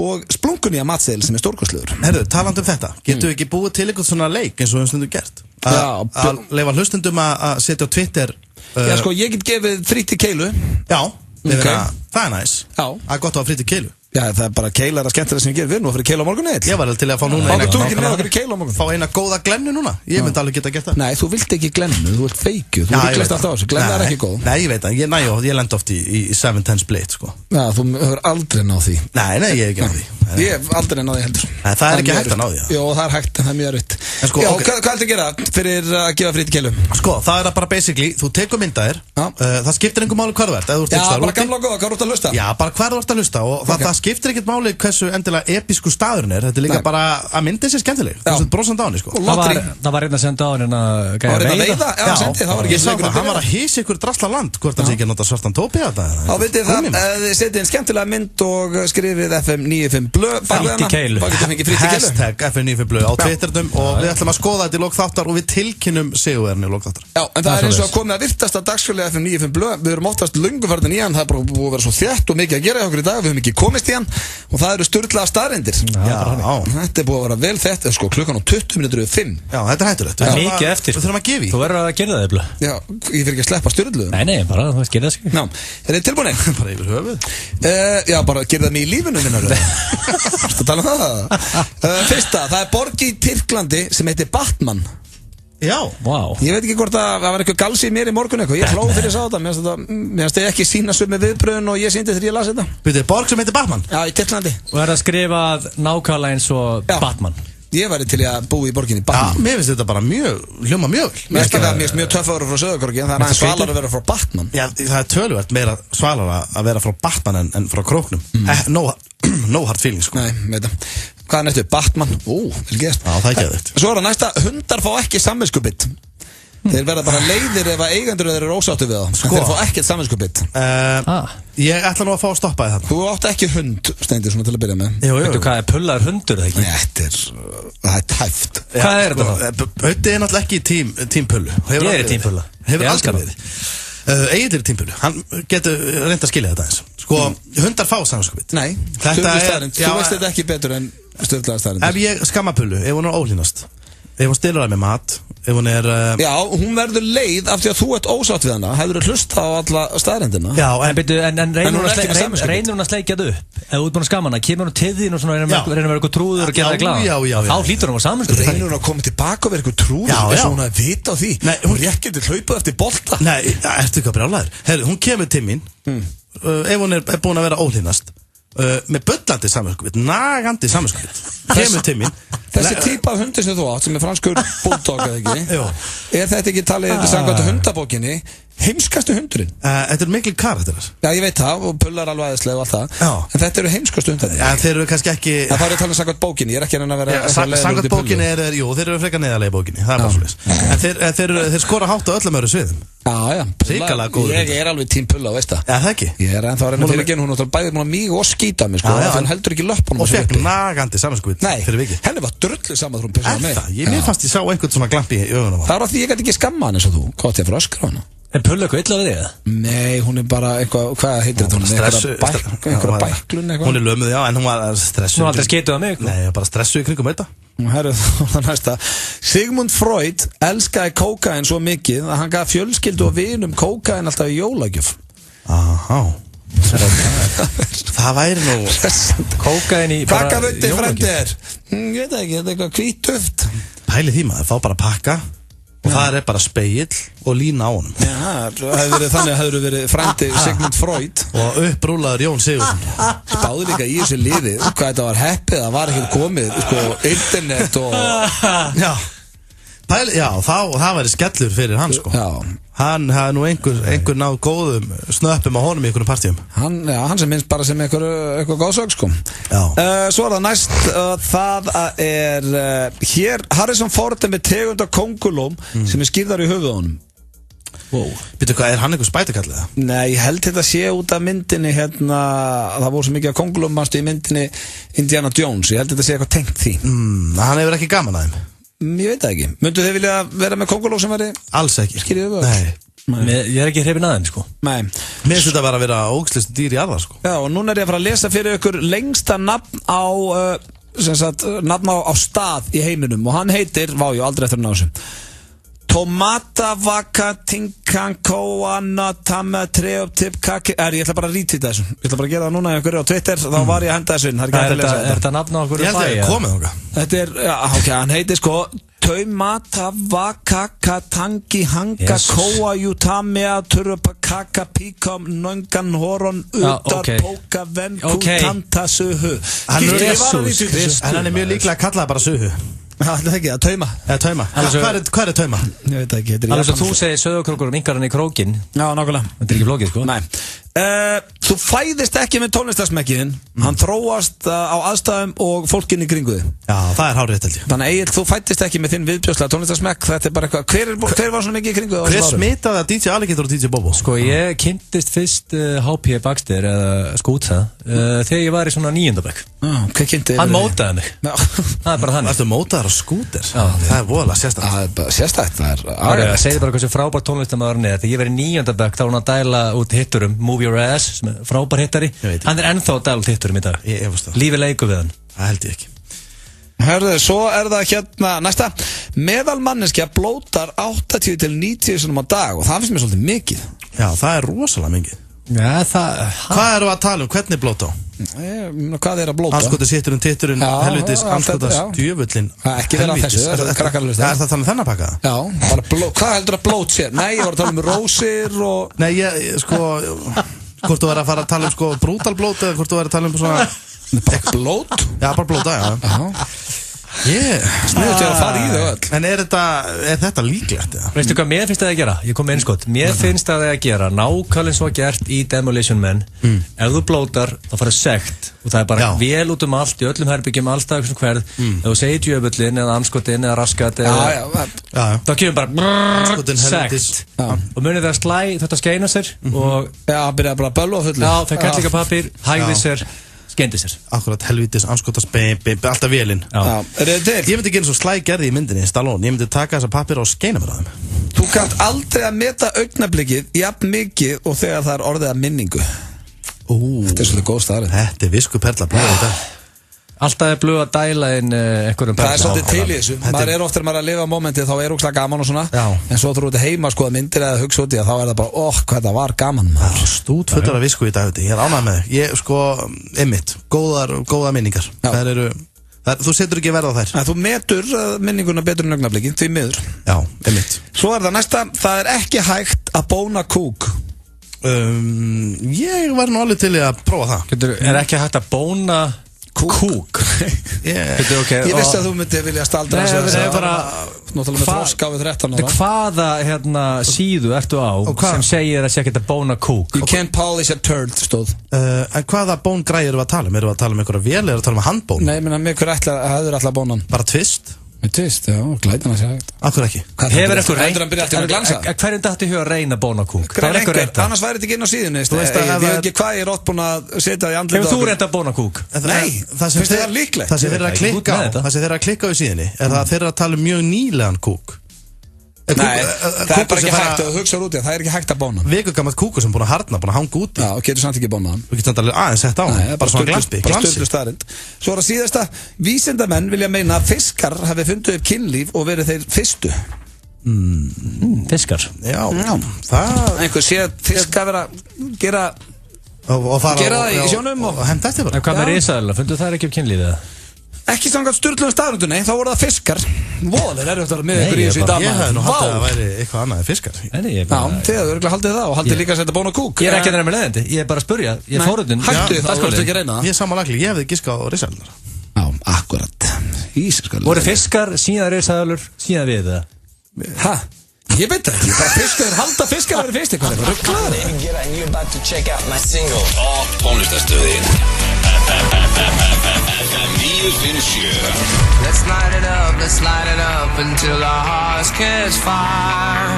[SPEAKER 1] og splunkunni að matseðil sem er stórkostlegur.
[SPEAKER 2] Herðu, talandi þetta, getum við ekki búið til eitthvað svona leik eins og við stundum gert? Að leifa hlustundum að setja á Twitter...
[SPEAKER 1] Já, sko, ég get gefið frýtt í keilu.
[SPEAKER 2] Já, það er næs.
[SPEAKER 1] Já.
[SPEAKER 2] Það er gott að hafa frýtt í keilu.
[SPEAKER 1] Já, það er bara keila er að skemmtilega sem ég gerir við nú að fyrir keila á morgun eða.
[SPEAKER 2] Ég var alveg til að fá núna
[SPEAKER 1] Fá
[SPEAKER 2] eina góða glennu núna. Ég myndi alveg geta gert það.
[SPEAKER 1] Nei, þú vilt ekki glennu, þú vilt feikju. Þú viklast alltaf á þessu, glenna er ekki góð.
[SPEAKER 2] Nei, ég veit það, ég lend oft í 7-10 split, sko.
[SPEAKER 1] Já, þú hefur aldrei náð því.
[SPEAKER 2] Nei, ég hef ekki náð því.
[SPEAKER 1] Ég hef aldrei náð því heldur.
[SPEAKER 2] Nei, það er ekki hægt að ná því.
[SPEAKER 1] Jó, það er hægt, en það er mjög erfitt. Já, hvað ertu að gera fyrir að gefa frýtt í keilu? Sko, það er bara basically, þú tekur myndaðir, það skiptir engum máli hvað þú ert. Já, bara gamla og góða, hvað þú ert að hlusta?
[SPEAKER 2] Já, bara hvar þú ert að hlusta og það skiptir ekkert máli hversu endilega episku staðurinn er. Þetta er líka bara að myndið sér skemmtileg. Þú setur brosand á henni, sko.
[SPEAKER 3] Það var einn að senda á henni að gæja veiða.
[SPEAKER 1] Já, það var ekki
[SPEAKER 2] það. Hann var að hýsa ykkur drasla land, hvort hann sé ekki að nota svartan tópi að það.
[SPEAKER 1] Þá vitið það, þið setið inn skemmtilega mynd og skrifið FM95 blöð
[SPEAKER 2] Hashtag FM95 blöð á Twitternum og við ætlum að skoða þetta í lok þáttar og við tilkynnum sigurverðinu í lok þáttar.
[SPEAKER 1] Já, en það er eins og að komið að virtasta dagsfjölið FM95 blöð. Við erum oftast lönguferðin í hann, það er bara búið að vera svo þétt og mikið að gera hjá okkur í dag, við höfum ekki komist í hann og það eru sturlaða staðreyndir. Þetta er búið að vera vel þétt, sko, klukkan á 20:05.
[SPEAKER 2] Já, þetta er hættulegt.
[SPEAKER 3] Það er mikið eftir.
[SPEAKER 2] Við þurfum að gefa í.
[SPEAKER 3] Þú verður að gera það, blöð.
[SPEAKER 1] Já, ég fyrir ekki að sleppa sturluðum.
[SPEAKER 3] Nei, bara þú veist, gera það sig.
[SPEAKER 1] Já, er þið tilbúinir?
[SPEAKER 2] Bara yfir höfuð.
[SPEAKER 1] Já, bara gera það mig í lífinu minnar. Varstu að tala um það? Fyrsta, það er borg í Tyrklandi sem heitir Batman.
[SPEAKER 2] Já,
[SPEAKER 3] wow.
[SPEAKER 1] Ég veit ekki hvort það var eitthvað galsi í mér í morgun eitthvað. Ég hló fyrir að sá þetta. Mér finnst ég ekki sína sömu viðbröðun og ég sýndi þegar ég las þetta.
[SPEAKER 2] Þetta er borg sem heitir Batman?
[SPEAKER 1] Já, í Tyrklandi.
[SPEAKER 3] Og er það skrifað nákvæmlega eins og Batman?
[SPEAKER 1] Ég væri til að búa í borginni Batman.
[SPEAKER 2] Já, mér finnst þetta bara hljóma mjög.
[SPEAKER 1] Mér finnst mjög töff að vera frá Söðukorgi en það er aðeins svalar að vera frá Batman.
[SPEAKER 2] Já, það er töluvert meira svalar að vera frá Batman en frá Króknum. No hard feelings, sko.
[SPEAKER 1] Nei, veit það. Hvað er næstu? Batman? Vel gert.
[SPEAKER 2] Já, það er geðveikt.
[SPEAKER 1] Svo er það næsta, hundar fá ekki samviskubit. Þeir verða bara leiðir ef að eigendur þeir eru ósáttu við það. Þeir fá ekkert samviskubit.
[SPEAKER 2] Ég ætla nú að fá að stoppa þið þarna.
[SPEAKER 1] Þú átt ekki hund, Steindi, svona til að byrja með.
[SPEAKER 3] Veitu hvað er pullaður hundur, eða ekki?
[SPEAKER 1] Nei, það er tæft.
[SPEAKER 3] Hvað er þetta?
[SPEAKER 2] Bötti er náttúrulega ekki í tímpullu.
[SPEAKER 3] Ég er í tímpullu.
[SPEAKER 2] Hefur aldrei verið. Egil er í tímpullu. Hann getur reynd að skilja þetta eins. Sko, hundar fá samviskubit.
[SPEAKER 1] Nei, stöðlega staðrind. Þú veist þetta ekki betur en stöðlega staðrind.
[SPEAKER 2] Ef ég skamma pullu, ef hún er óhlýnast, ef hún stilur það með mat, ef hún er...
[SPEAKER 1] Já, hún verður leið af því að þú ert ósátt við hana. Hefur þú hlusta á alla staðrindina?
[SPEAKER 3] Já, en reynir hún að sleikja þetta upp? Ef þú ert búin að skamma hana, kemur hún til þín og svona reynir að vera eitthvað trúður og gera það glada?
[SPEAKER 2] Já.
[SPEAKER 3] Þá hlýtur hún á saminskupið.
[SPEAKER 1] Reynir hún að koma tilbaka og vera eitthvað trúður? Er svona að vita á því? Hún rékkir til hlaupað eftir bolta?
[SPEAKER 2] Nei, ertu ekki að brjálæður? Herru, hún kemur til mín, ef hún er búin að vera óhlýnast, með bullandi samvinskupið, nagandi samvinskupið, kemur til mín.
[SPEAKER 1] Þessi típa af hundi sem þú átt, sem er franskur bulldog eða ekki, er þetta ekki talið samkvæmt hundabókinni heimskastu hundurinn?
[SPEAKER 2] Þetta er mikil karakterar.
[SPEAKER 1] Já, ég veit það, og pullar alveg aðeinslega og allt það. En þetta eru heimskastu hundarnir.
[SPEAKER 2] Já, þeir eru kannski ekki...
[SPEAKER 1] Það er talið samkvæmt bókinni, ég er ekki að vera...
[SPEAKER 2] Samkvæmt bókinni þeir eru frekar neðarlega í bókinni, það er bara svolítið. En þeir skora hátt á öllum öðru sviðum.
[SPEAKER 1] Já.
[SPEAKER 2] Ríkalega góður.
[SPEAKER 1] Ég er alveg tím pulla, veist það?
[SPEAKER 2] Já, það ekki.
[SPEAKER 1] Ég er ennþá að reyna fyrir genn, hún er bæðið múin að mig og skýta mig, sko. Þannig heldur ekki löpunum.
[SPEAKER 2] Og fekk nagandi samanskupið fyrir vikið.
[SPEAKER 1] Henni var drullu saman þegar hún pissaði mig.
[SPEAKER 2] Mér fannst ég sá einhvern svona glampi í augunum.
[SPEAKER 1] Það var af því ég gæti ekki skamma hann eins og þú. Hvað átti ég fyrir öskra hana?
[SPEAKER 3] Er pulla eitthvað illa við þig?
[SPEAKER 1] Nei, hún er bara eitthvað, hvað heitir þetta? Einhverja bæklun eitthvað.
[SPEAKER 2] Hún er lömuð, já, en hún var stressuð.
[SPEAKER 3] Hún aldrei skeituð að mig?
[SPEAKER 2] Nei, bara stressuð í kringum þetta.
[SPEAKER 1] Herru, það næsta. Sigmund Freud elskaði kókain svo mikið að hann gaf fjölskyldu og vinum kókain alltaf í jólagjöf.
[SPEAKER 2] Aha. Það væri nú
[SPEAKER 3] kókain í bara
[SPEAKER 1] Pakkavundi fremdi er. Ég veit ekki, þetta er eitthvað hvítuft.
[SPEAKER 2] Pæli því maður, fá bara pakka og það er bara spegill og lína á honum.
[SPEAKER 1] Já, þannig hefur verið frendi Sigmund Freud
[SPEAKER 2] og upprúlaður Jón Sigurðsson.
[SPEAKER 1] Spáði líka í þessu liði hvað þetta var heppið, það var ekki komið sko, internet og
[SPEAKER 2] það væri skellur fyrir hann sko. Hann hafði nú einhver náð góðum snöppum á honum í einhvern partíum.
[SPEAKER 1] Hann sem minnst bara sem eitthvað góðsög sko. Svo er það næst það er hér Harrison Ford er með tegund af kóngulóm sem er skýrðar í höfuð á honum.
[SPEAKER 2] Býtu hvað, er hann eitthvað spætukallið?
[SPEAKER 1] Nei, ég held þetta sé út af myndinni það voru svo mikið af kóngulóm manstu í myndinni Indiana Jones, ég held þetta sé eitthvað tengt því.
[SPEAKER 2] Hann hefur ekki gaman að þeim.
[SPEAKER 1] Ég veit það ekki. Myndu þið vilja vera með kónguló sem væri?
[SPEAKER 2] Alls ekki.
[SPEAKER 1] Skýrðið við?
[SPEAKER 2] Nei.
[SPEAKER 3] Ég er ekki hrifin aðeins sko.
[SPEAKER 1] Nei.
[SPEAKER 2] Mér finnst þetta að vera ógeðslegt dýr í aðra sko.
[SPEAKER 1] Já, og núna er ég að fara að lesa fyrir ykkur lengsta nafn á nafn á stað í heiminum og hann heitir, aldrei eftir að ná þessu. Tomata vaka tinkankoana tama treoptip kaki. Ég ætla bara að rítita þessu. Ég ætla bara að gera það núna í einhverju á Twitter. Þá var ég að henda þessu inn.
[SPEAKER 3] Er þetta nafn á einhverju bæ?
[SPEAKER 2] Ég held að það er komið þangað.
[SPEAKER 1] Þetta er, hann heitir sko Tomata vaka katangi hanga koa jutamea turupa kaka pikom nöngan horon utar póka venku tanta suhu.
[SPEAKER 2] Hann er mjög líklega að kalla það bara suhu.
[SPEAKER 1] Það er ekki, að tauma.
[SPEAKER 2] Hvað er tauma?
[SPEAKER 1] Ég veit ekki, þetta er
[SPEAKER 3] Alveg svo þú segir söðokrókur minkarinn í krókin.
[SPEAKER 1] Já, nákvæmlega.
[SPEAKER 3] Þetta er ekki flókið, sko.
[SPEAKER 1] Nei. Þú fæðist ekki með tónlistarsmekkiðinn. Hann þróast á aðstæðum og fólkinni kringu þig.
[SPEAKER 2] Já, það er hárrétt held ég.
[SPEAKER 1] Þannig Egill, þú fæddist ekki með þinn viðbjóðslega tónlistarsmekk. Þetta er bara eitthvað. Hver var svona mikið í kringu þig?
[SPEAKER 2] Hver smitaði að DJ Alligator og DJ Bobo?
[SPEAKER 3] Sko, ég kynntist fyrst HP Baxter eða Skúta þegar ég var í svona 9. bekk.
[SPEAKER 1] Hvað kynnti þig?
[SPEAKER 3] Hann mótaði mig. Það er bara þannig.
[SPEAKER 2] Varstu mótaður á skúter? Það er voðalega sérstakt.
[SPEAKER 1] Það er bara sérstakt.
[SPEAKER 3] Það segir bara hversu frábær tónlistarmaður hann er. Þegar ég var í 9. bekk þá var hann að dæla út hitturum Move Your Ass, sem er frábær hittari. Hann er ennþá að dæla út hitturum í dag. Lífið leikur við hann.
[SPEAKER 2] Það held ég ekki.
[SPEAKER 1] Hörðu, svo er það hérna næsta. Meðal manneskja blótar 80 til 90 sinum á dag og það finnst mér svolítið mikið.
[SPEAKER 2] Já, það er rosalega mikið.
[SPEAKER 3] Já,
[SPEAKER 2] hvað erum við að tala um? Hvernig blóta á?
[SPEAKER 1] Hvað er að blóta?
[SPEAKER 2] Anskotis, hitturinn, titturinn, helvitis, anskotas, djöfullin.
[SPEAKER 1] Ekki vera þessu, það er krakkarlega.
[SPEAKER 2] Er það þannig þennan pakka?
[SPEAKER 1] Já, bara hvað heldur að blót sér? Nei, ég var að tala um rósir og...
[SPEAKER 2] Nei, hvort þú verður að fara að tala um sko brútal blót eða hvort þú verður að tala um svona...
[SPEAKER 1] Blót?
[SPEAKER 2] Já, bara blóta, já.
[SPEAKER 1] Sniðut ég að fara í þau öll.
[SPEAKER 2] En er þetta líklegt?
[SPEAKER 3] Veistu hvað mér finnst það að gera? Ég kom með einskott. Mér finnst það að gera nákvæmlega svo gert í Demolition Man. Ef þú blótar, þá farið sekt og það er bara vel út um allt, í öllum herbyggjum, alltaf hverð. Ef þú segir djöfullin eða anskotin eða raskat þá kemur bara sekt. Og munið það að slæ þetta skeina sér og
[SPEAKER 1] byrja bara að bölva á fullu.
[SPEAKER 3] Já, það kall líka pappir, hægði sér, skeindi sér.
[SPEAKER 2] Akkurat, helvitis, anskotas, alltaf vélinn. Ég myndi gera svo slæ gerði í myndinni Stallone. Ég myndi taka þessa pappir og skeina mér á þeim.
[SPEAKER 1] Þú kannt aldrei að meta augnablikið jafn mikið og þegar það er orðið að minningu. Þetta er svolítið góð staðrið.
[SPEAKER 2] Þetta er viskuperla blöð í dag.
[SPEAKER 3] Alltaf er blöð að dæla inn einhverjum
[SPEAKER 1] perla. Það er svolítið til í þessu. Maður er ofta að lifa á momentið, þá er ókslega gaman og svona. En svo þú ert heima að skoða myndir eða hugsa út í það, þá er það bara, hvað þetta var gaman.
[SPEAKER 2] Stút fullar af visku í dag, ég er ánægð með þig. Ég, sko, einmitt, góða minningar. Þú setur ekki verð á þær.
[SPEAKER 1] Þú metur minninguna betur en augnablikið, því miður.
[SPEAKER 2] Já, einmitt.
[SPEAKER 1] Svo er það næsta, það er ekki hægt að bóna kúk.
[SPEAKER 2] Ég var nú alveg til að prófa það.
[SPEAKER 3] Er ekki hægt að bóna kúk?
[SPEAKER 1] Ég vissi að þú myndi vilja staldra
[SPEAKER 3] hvaða síðu ertu á sem segir að sé ekki að bóna kúk?
[SPEAKER 1] You can't polish a turd stóð.
[SPEAKER 2] En hvaða bóngræði erum við að tala um? Erum við að tala um einhverja vél eða erum við að tala um handbón?
[SPEAKER 1] Nei, menn að mig hver hefur alltaf bónan.
[SPEAKER 2] Bara tvist?
[SPEAKER 1] Með tvist, já, glætan að segja þetta.
[SPEAKER 2] Akkur ekki.
[SPEAKER 3] Hefur einhver
[SPEAKER 1] heldur hann byrja alltaf að glansa?
[SPEAKER 3] Hverjum dætti huga að reyna bóna kúk?
[SPEAKER 1] Annars væri þetta ekki inn á síðunni. Ég veit ekki hvað ég er ótt búin að setja í andlita.
[SPEAKER 3] Hefur þú reynda að bóna kúk?
[SPEAKER 1] Nei, finnst þið það líklegt?
[SPEAKER 2] Það sem þeir að klikka á í síðunni er það að þeir eru að tala um mjög nýlegan kúk.
[SPEAKER 1] Nei, það er bara ekki hægt að hugsa úr út í það er ekki hægt að bóna.
[SPEAKER 2] Vikugamalt kúkur sem búin að harna, búin að hanga úti.
[SPEAKER 1] Já, og getur samt ekki bónað hann.
[SPEAKER 2] Þú getur samt alveg aðeins sett á hann, bara svona glansi.
[SPEAKER 1] Bara stundlu staðrind. Svo er það síðasta, vísindamenn vilja meina að fiskar hafi fundið upp kynlíf og verið þeir fyrstu.
[SPEAKER 3] Fiskar?
[SPEAKER 2] Já, það...
[SPEAKER 1] Einhver sé fiskar vera gera það í sjónum og
[SPEAKER 2] henda eftir bara.
[SPEAKER 3] En hvað með risaðala, fundu það ekki upp kynlífið það?
[SPEAKER 1] Ekki samkvæmt sturglum staðröndunni, þá voru það fiskar. Voðalega er þetta með ykkur í þessu í dag.
[SPEAKER 2] Ég hefði nú haldið að það væri eitthvað annað en fiskar.
[SPEAKER 1] Já, þið hefðu örgulega haldið það og haldið líka að setja bóna kúk.
[SPEAKER 3] Ég er ekki að reyna með leiðindi, ég er bara að spurja. Ég er fórhundin.
[SPEAKER 1] Hættu, það skulum ekki reyna það.
[SPEAKER 2] Ég er samanlagli, ég hefði giskað á risaðalunar.
[SPEAKER 1] Já, akkurat.
[SPEAKER 3] Voru fiskar, síðan risaðalur, síðan við það?
[SPEAKER 1] Hæ? Ég veit ekki, bara fiskar halda fiskar að vera fyrst eitthvað.
[SPEAKER 25] Let's light it up until our hearts catch fire.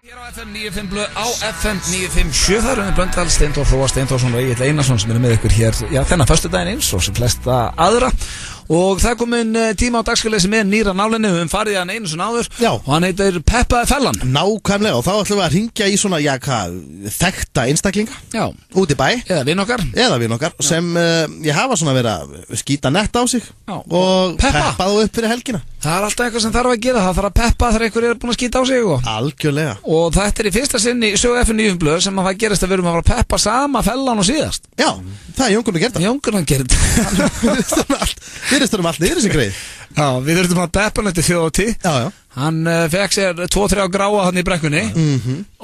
[SPEAKER 1] Hér á FM 95 blöð á FM 957 þar unni Blöndal, Steindór Hróa Steindórsson og Egill Einarsson sem eru með ykkur hér þennan föstudaginn eins og sem flesta aðra. Og það kom inn tíma á dagskalið sem er nýra nálinni, við höfum farið hann einu svona áður.
[SPEAKER 2] Já.
[SPEAKER 1] Og hann heitir Peppaði Fellan.
[SPEAKER 2] Nákvæmlega, og þá ætlum við að hringja í svona, þekkta einstaklinga.
[SPEAKER 1] Já.
[SPEAKER 2] Út í bæ.
[SPEAKER 1] Eða vinn okkar. Sem ég hafa svona verið að skýta nett á sig. Já. Og peppaðu upp fyrir helgina. Það er alltaf eitthvað sem þarf að gera, það þarf að peppa þegar einhver er búin að skýta á sig og...
[SPEAKER 2] Algjörlega.
[SPEAKER 1] Og þetta er í fyrsta sinn í sögu FM 9 blöð sem að það gerist að við erum að fara að peppa sama Fellan og síðast.
[SPEAKER 2] Já, það er Jóngun að gera það.
[SPEAKER 1] Jóngun að gera það.
[SPEAKER 2] Við erum allt niður þessi greið.
[SPEAKER 1] Já, við þurftum að peppa hann eftir þjóðatíð.
[SPEAKER 2] Já.
[SPEAKER 1] Hann fekk sér 2-3 gráa hann í brekkunni.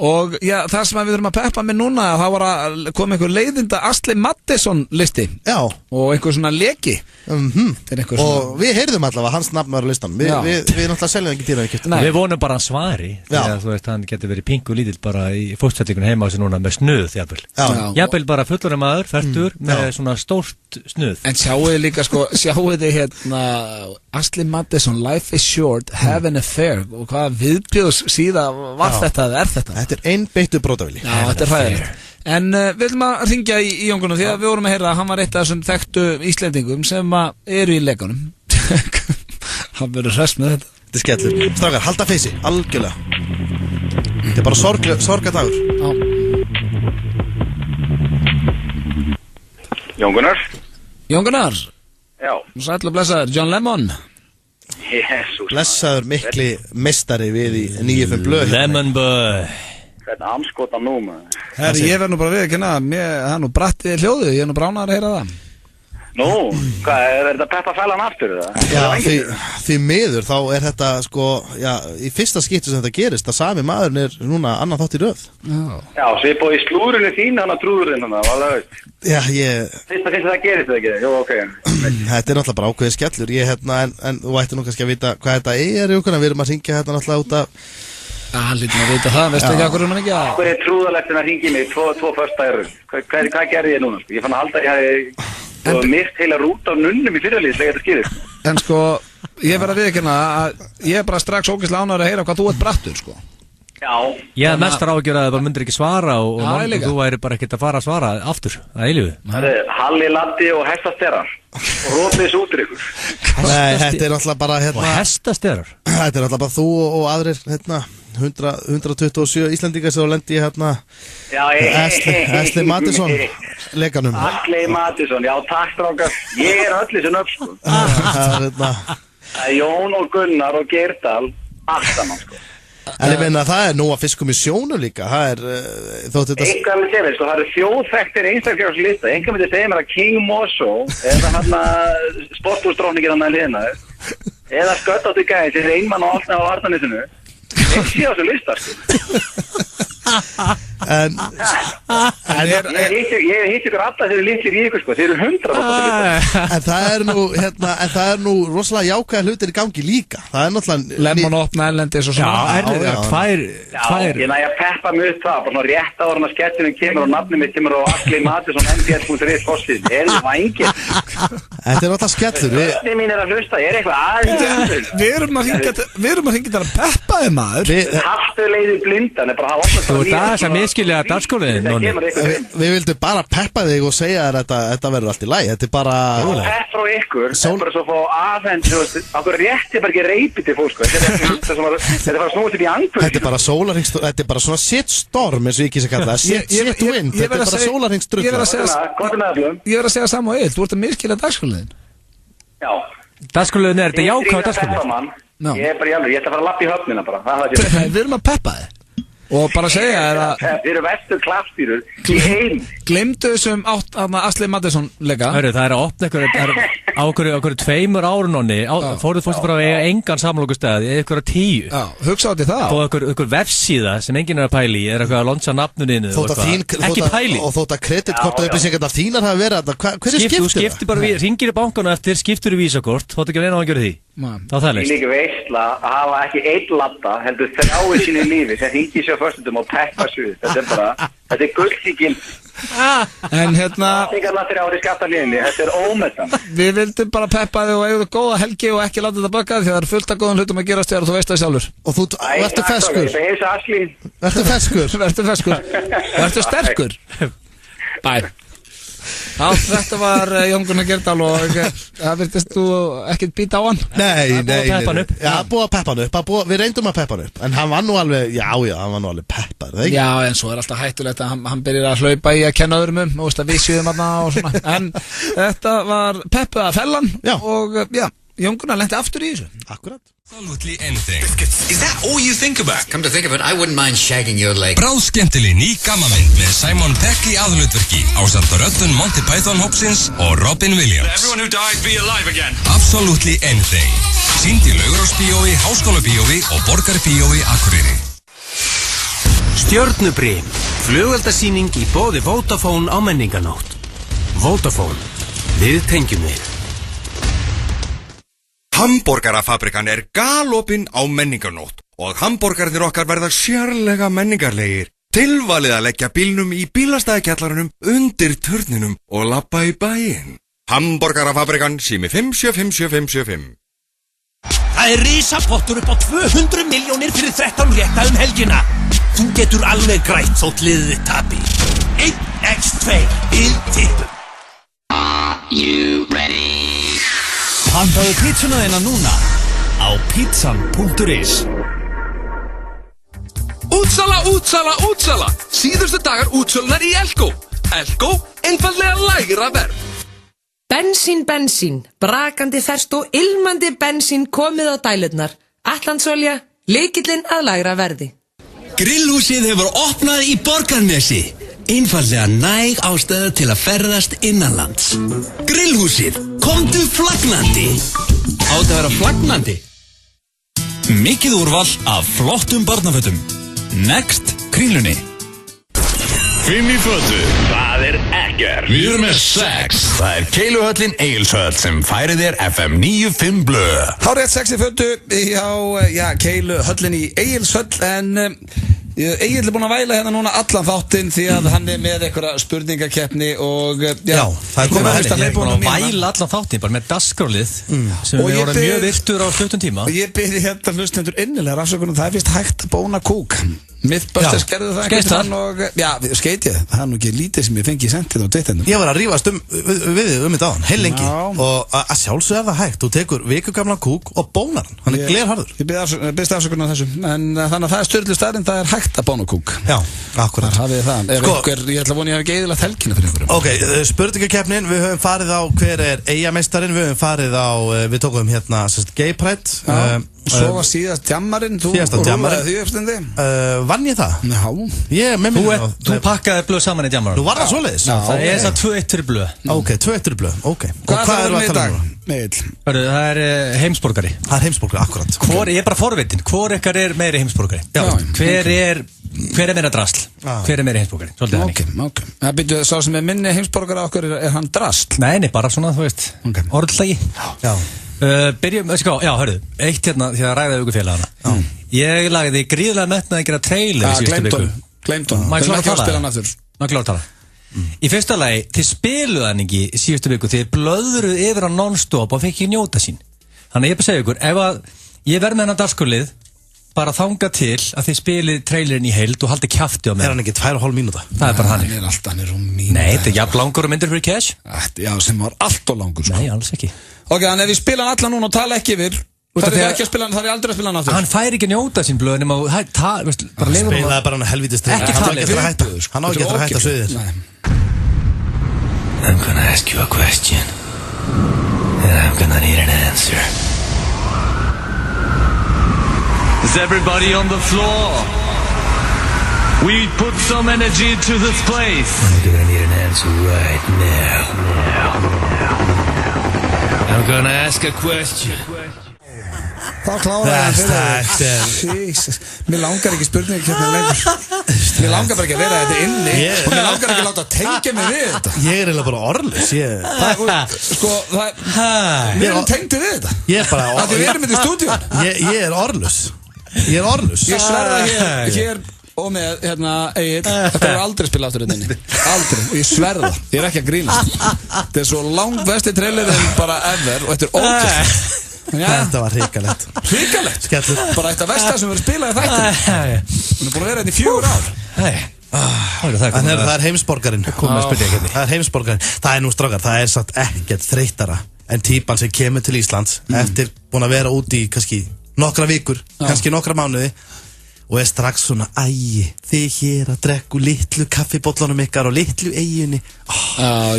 [SPEAKER 1] Og já, það sem við þurfum að peppa með núna, það var að koma einhver leiðinda Asli Mattisson listi.
[SPEAKER 2] Já.
[SPEAKER 1] og einhver svona leki.
[SPEAKER 2] Og við heyrðum allavega hans nafn var á listan. Við náttúrulega seljum ekki dýra ekki.
[SPEAKER 3] Við vonum bara hann svari þegar þú veist hann getur verið pingu lítill bara í fótsettingunum heima á sig núna með snuð jafnvel bara fullorðinn maður fertur með svona stórt snuð.
[SPEAKER 1] En sjáuði líka sjáuði hérna Ashley Madison, Life is Short, Have an Affair og hvaða viðbjóðs síða var þetta eða þetta?
[SPEAKER 2] Þetta einbeittur brotavili.
[SPEAKER 1] Já, þetta hræðilegt. En við viljum að ringja í Jóngunum því að við vorum að heyra að hann var eitt af þessum þekktu Íslendingum sem eru í leikunum. Hann verður hress með þetta.
[SPEAKER 2] Þetta skellur. Strákar, halda feysi, algjörlega. Þetta bara sorgadagur.
[SPEAKER 26] Jóngunar.
[SPEAKER 1] Já. Sæll og blessaður, John Lemon.
[SPEAKER 26] Jesus.
[SPEAKER 2] Blessaður mikli meistari við í 95 blöð.
[SPEAKER 3] Lemon boy.
[SPEAKER 26] Hvernig amskota nú maður?
[SPEAKER 1] Herri, ég verð nú bara við ekki það er nú brattið hljóðu, ég er nú bránar að heyra það.
[SPEAKER 26] Nú, hvað, er þetta Peppa fælan aftur það?
[SPEAKER 2] Já, því miður þá er þetta í fyrsta skipti sem þetta gerist að sami maðurinn er núna annan þátt í röð.
[SPEAKER 26] Já, svipað í slúrunni þín hann að trúðurinn hann, var það veist?
[SPEAKER 2] Já,
[SPEAKER 26] Fyrsta það gerist það ekki, jú, ok.
[SPEAKER 2] Þetta er náttúrulega bara ákveðið skellur, en þú ætti nú kannski að vita hvað þetta er, við erum að hringja þetta náttúrulega út af
[SPEAKER 1] hann lítur að vita það, veistu ekki akkur hann ekki að
[SPEAKER 26] Hvað er trúðalegt en að ringi mig tvo första erur? Hvað gerði ég núna? Ég fann að halda ég hefði mist heila rút af nunnum í fyrirlýðislega þetta skýrir.
[SPEAKER 1] En ég verð að viðurkenna að ég er bara strax ógeðslega ánægður að heyra hvað þú ert brattur,
[SPEAKER 26] Já.
[SPEAKER 3] Ég hef mestar ágjör að það bara myndir ekki svara og þú væri bara ekkert að fara að svara aftur, að eilífu.
[SPEAKER 26] Halli, Latti og hestasterar og rótlis út í ykkur.
[SPEAKER 2] Nei, þetta er náttúrulega bara
[SPEAKER 3] Og hestasterar?
[SPEAKER 2] Þetta er náttúrulega bara þú og aðrir 127 Íslendingar sem lendi í Ashley Madison leikanum.
[SPEAKER 26] Ashley Madison, já takk strákar. Ég er öll þessu nöfn Það er Jón og Gunnar og Geirdal allt saman
[SPEAKER 2] En ég meina það er nú að fiskum í sjónu líka. Það er
[SPEAKER 26] Einhvað með segir, það eru þjóðþekktir einstaklega einhvað með segir mér að King Mosso eða hann sporthúsdrókningin hann að liðna eða Sköttátti gæði sem er einmann og alltaf á Arnarnesinu ekki sé á þessu lista
[SPEAKER 2] En
[SPEAKER 26] ég hitt ykkur alla þeir eru litlir í ykkur þeir eru 100
[SPEAKER 2] En það er nú rosalega jákvæða hlutir í gangi líka. Það er náttúrulega
[SPEAKER 1] Lemon opna ellendis og svona
[SPEAKER 3] tvær
[SPEAKER 26] Ég næ að peppa mig upp það bara svona rétt áður en að skettinum kemur og nafnum mitt kemur og Ashley Madison mbl.is forsið er það vængir
[SPEAKER 2] Þetta er náttúrulega skellur
[SPEAKER 26] Þetta mín er að hlusta, ég er eitthvað aðeins
[SPEAKER 1] Við erum að hringja þar að peppa þig maður
[SPEAKER 26] Haftu leiði blindan er bara að hafa
[SPEAKER 3] Þú ert aðeins að miskilja dagskóliðin
[SPEAKER 2] Við vildum bara peppa þig og segja að þetta verður allt í lagi. Þetta er bara
[SPEAKER 26] Pepp frá ykkur, það er bara svo að fá aðeins okkur rétti bara ekki reypi til fólk Þetta er bara snúið til í angur
[SPEAKER 2] Þetta er bara sólarhringsdrögg Þetta er bara svona shitstorm eins og ég kýrsa að kalla það Shitwind, þetta er bara sólarhringsdrögg
[SPEAKER 1] Ég verð að segja saman og þú ert að miskilja dagskóliðin
[SPEAKER 26] Já
[SPEAKER 3] Dagskóliðin er þetta jákvæða dagskóliðin
[SPEAKER 26] Ég er bara í alveg, ég ætla að fara að lappa í höfnina bara
[SPEAKER 1] Við erum að peppa þig og bara segja
[SPEAKER 26] Þið eru vestu klappstýrur í heim
[SPEAKER 1] Gleymdu þessum Ashley Madison leika
[SPEAKER 3] Það er að opna á okkur 2 ára nonni fóruð fórstu bara að eiga engan samlokustæði eða ykkur 10
[SPEAKER 1] hugsa átti það
[SPEAKER 3] og ykkur vefsíða sem enginn er að pæli er eitthvað að launcha nafnuninu ekki pæli
[SPEAKER 2] og þótt að kreditkortaupplýsingarnar þínar hafa verið hvernig skiptir það?
[SPEAKER 3] Þú skiptir bara, ringir í bankana eftir skiptir í vísakort, þótt ekki reyna á að gera því þá það
[SPEAKER 26] leist Ég líka veistla að hafa ekki einn latta heldur 3 sínu lífi sem ringi sér förstum og peppa suð þetta er gulltíkil
[SPEAKER 1] En
[SPEAKER 26] þetta er ómetan
[SPEAKER 1] Við vildum bara peppa þig og eigðu góða helgi og ekki láta þetta bögga því það er fullt af góðan hlutum að gerast þér og þú veist það sjálfur
[SPEAKER 2] og þú ertu feskur
[SPEAKER 1] Vertu sterkur Bæ Já, þetta var Jón Gunnar Geirdal og það virtist þú ekkert býta á hann
[SPEAKER 2] Nei búið að peppa hann upp Við reyndum að peppa hann upp En hann var nú alveg, hann var nú alveg peppar
[SPEAKER 1] Já, en svo er alltaf hættulegt að hann byrjar að hlaupa í að kenna öðrum við sjöðum hann og svona En þetta var peppaða fellan og Jón Gunnar lenti aftur í þessu
[SPEAKER 2] Akkurat
[SPEAKER 8] Absolutely anything.
[SPEAKER 15] Is that all you think about? Come to think of it, I wouldn't mind shagging your leg.
[SPEAKER 8] Bráðskemmtileg ný gammamynd með Simon Pegg í aðhlutverki ásamt röddun Monty Python hópsins og Robin Williams.
[SPEAKER 18] Everyone who died be alive again.
[SPEAKER 8] Absolutely anything. Sýnd í Laugarásbíói, Háskólabíói og Borgarbíói Akureyri.
[SPEAKER 14] Stjörnubrím, flugeldasýning í boði Vodafone á menninganótt. Vodafone, Við tengjum þig.
[SPEAKER 8] Hamborgarafabrikan galopin á menningarnótt og hamborgarnir okkar verða sérlega menningarlegir. Tilvalið að leggja bílnum í bílastæðikjallarunum undir turninum og labba í bæinn. Hamborgarafabrikan, sími 5757575.
[SPEAKER 5] Það risapottur upp á 200 milljónir fyrir 13 rétta helgina. Þú getur alveg grætt þótt liðið tapi. 1x2 í tippum.
[SPEAKER 10] Are you ready?
[SPEAKER 5] Pantaðu pizzuna þína núna á pizzan.is.
[SPEAKER 8] Útsala. Síðustu dagar útsölunar í Elko. Elko, einfaldlega lægra verð.
[SPEAKER 4] Bensín, brakandi ferskt og ilmandi bensín komið á dælurnar. Atlantsolja, lykillinn að lægra verði.
[SPEAKER 5] Grillhúsið hefur opnað í Borgarnesi. Einfaldlega næg ástæða til að ferðast innanlands. Grillhúsið, komdu flagnandi. Átt að vera flagnandi.
[SPEAKER 17] Mikið úrval af flottum barnafötum. Next Kringlunni.
[SPEAKER 18] 5 í fötu, það ekkert. Við erum með 6. Það Keiluhöllin Egilshöll sem færir þér FM 95 blöð.
[SPEAKER 1] Þá rétt 6 í fötu hjá Keiluhöllin í Egilshöll, en Egill er búinn að væla hérna núna allan þáttinn því að hann er með einhverja spurningakeppni og
[SPEAKER 2] já, það er komið að
[SPEAKER 3] hlusta með búinn að væla allan þáttinn bara með dagskrálið sem við vorum mjög virtur á stuttum tíma.
[SPEAKER 1] Og ég byrði hérna hlustendur innilega afsökunum, það er vist hægt að bóna kúk. Mythbusters gerðu það
[SPEAKER 3] einhvern
[SPEAKER 1] veginn og já, skeit ég, það er nú ekki lítið sem ég fengi sent til á Twitterinu.
[SPEAKER 2] Ég var að rífast við þetta á hann, heil lengi og að sjálfsögðu er það hægt, þú tekur vikugamlan kúk og bónar hann er glerharður.
[SPEAKER 1] Ég byrðist afsökunar þessu, en þannig að það er styrlu staðinn, það er hægt að bóna kúk.
[SPEAKER 2] Já, akkurat.
[SPEAKER 1] Þar hafið það, ég ætla að vona ég hafi geiðilegt helgina fyrir einhverjum.
[SPEAKER 2] Ok, spurningakeppnin, við höfum farið á hver er Eyjameistarinn, við höfum farið á, við tókum hérna Gay Pride.
[SPEAKER 1] Svo var síðast djammarinn, þú rúlaði því uppstundi.
[SPEAKER 2] Vann ég það?
[SPEAKER 1] Já.
[SPEAKER 3] Þú pakkaði blöð saman í djammarinn.
[SPEAKER 2] Nú var það svoleiðis?
[SPEAKER 3] Það er það 2-1 fyrir blöð.
[SPEAKER 2] Ok, 2-1 fyrir blöð, ok.
[SPEAKER 1] Hvað er það í dag, Egill?
[SPEAKER 3] Það er heimsborgari.
[SPEAKER 2] Það er heimsborgari, akkurat.
[SPEAKER 3] Ég er bara forvitin, hvor ykkar er meiri heimsborgari? Hver er meira drasl? Hver er meiri heimsborgari? Svolítið þannig.
[SPEAKER 1] Ok. Það byrjuð sá sem er minni heimsborgari á okkur, er hann drasl?
[SPEAKER 3] Nei, bara svona, þú veist, orðlagi. Byrjum, hörðu, eitt hérna því að ræða aukufélagana. Ég lagði gríðlega metnað að gera trailer í síðustu viku.
[SPEAKER 1] Gleymd honum.
[SPEAKER 3] Maður klára að tala. Í fyrsta lagi, þið spiluðu hann ekki í síðustu viku, þið blöðruðu yfir á non-stop og fekk ekki njóta sín. Þannig ég bara segja ykkur, ef að ég verð með hennar dagskurlið, bara þanga til að þið spilið trailerinn í heild og haldið kjafti á mig.
[SPEAKER 2] Er hann ekki 2,5 mínúta?
[SPEAKER 3] Það er bara hann.
[SPEAKER 1] Hann er mínúta.
[SPEAKER 3] Nei, þetta er jafn langur og myndir fyrir cash.
[SPEAKER 1] Já, sem var allt og langur.
[SPEAKER 3] Nei, alls ekki.
[SPEAKER 1] Ok, þannig ef við spila hann allan núna og tala ekki yfir, það er ekki að spila hann, það er aldrei að spila hann aftur.
[SPEAKER 3] Hann fær ekki njóta sín blöðin og
[SPEAKER 2] hann spilaði bara hann helvítist
[SPEAKER 3] ekki talið.
[SPEAKER 2] Hann á ekki eftir að hætta sviðir.
[SPEAKER 5] I'm gonna ask you a question and I'm gonna need an answer. Is everybody on the floor? We put some energy into this place. I'm gonna need an answer right now. I'm gonna ask a question.
[SPEAKER 1] Það kláraði hann fyrir Jesus. Mér langar ekki spurningakeppni lengur. Mér langar bara ekki að vera þetta inni og mér langar ekki að láta tengja mig við þetta.
[SPEAKER 2] Ég er eiginlega bara orðlaus.
[SPEAKER 1] Við erum tengdi við þetta.
[SPEAKER 2] Ég er bara
[SPEAKER 1] orðlaus. Við erum í stúdíun.
[SPEAKER 2] Ég er orðlaus. Ég
[SPEAKER 1] sverða hér og með, Egill, þetta er aldrei spila aftur hérna inni. Aldrei, ég sverða. Ég er ekki að grínast. Þetta er svo langvesti trailer en bara ever og þetta er ógæst.
[SPEAKER 2] Þetta var hrikalegt.
[SPEAKER 1] Skellur. Bara eitt af versta sem verður spilað í þættinum. Hún er búin að vera hérna í 4 ár.
[SPEAKER 2] Það er heimsborgarinn. Það er heimsborgarinn. Það er nú strákar, það er satt ekkert þreytara en típan sem kemur til Íslands eftir búin að vera úti í kannski nokkra vikur, kannski nokkra mánuði og er strax svona, þið hér að drekku litlu kaffibóllunum ykkar og litlu eyjunni.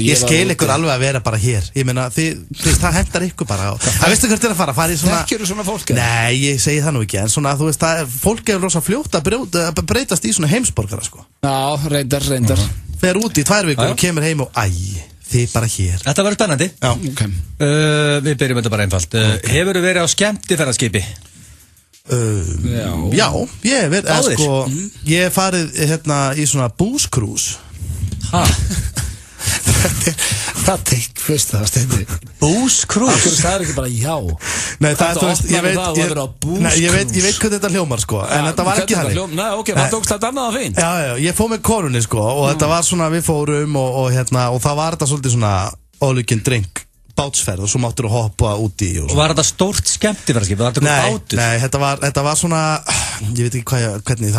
[SPEAKER 2] Ég skil ykkur alveg að vera bara hér. Ég meina, það hendar ykkur bara. Það veistu hvert er að fara í svona...
[SPEAKER 1] Þekkjur þú svona fólk?
[SPEAKER 2] Nei, ég segi það nú ekki, en svona, þú veist, fólk er rosa fljótt að breytast í svona heimsborgara, sko.
[SPEAKER 1] Já, reyndar.
[SPEAKER 2] Fer út í 2 vikur og kemur heim og þið bara hér.
[SPEAKER 3] Þetta verður spennandi.
[SPEAKER 2] Já.
[SPEAKER 3] Við byrjum þetta bara einfalt. Hefur þú verið á skemmtiferðarskipi?
[SPEAKER 2] Já, ég hef verið, sko, ég hef farið hérna í svona booze cruise.
[SPEAKER 1] Hvað teik fyrst það, Steindi?
[SPEAKER 3] Booze Cruise?
[SPEAKER 1] Akkur það ekki bara já?
[SPEAKER 2] Nei, það er, þú veist, ég veit hvað þetta hljómar, sko, en þetta var ekki þannig.
[SPEAKER 1] Nei, ok, það tókst þetta annað að fín.
[SPEAKER 2] Já, ég fór með konunni, sko, og þetta var svona, við fórum og það var þetta svolítið svona all-you-can drink bátsferð og svo máttur þú hoppa úti
[SPEAKER 3] og var þetta stórt skemmtiferðarskip?
[SPEAKER 2] Nei, þetta var svona, ég veit ekki hvernig,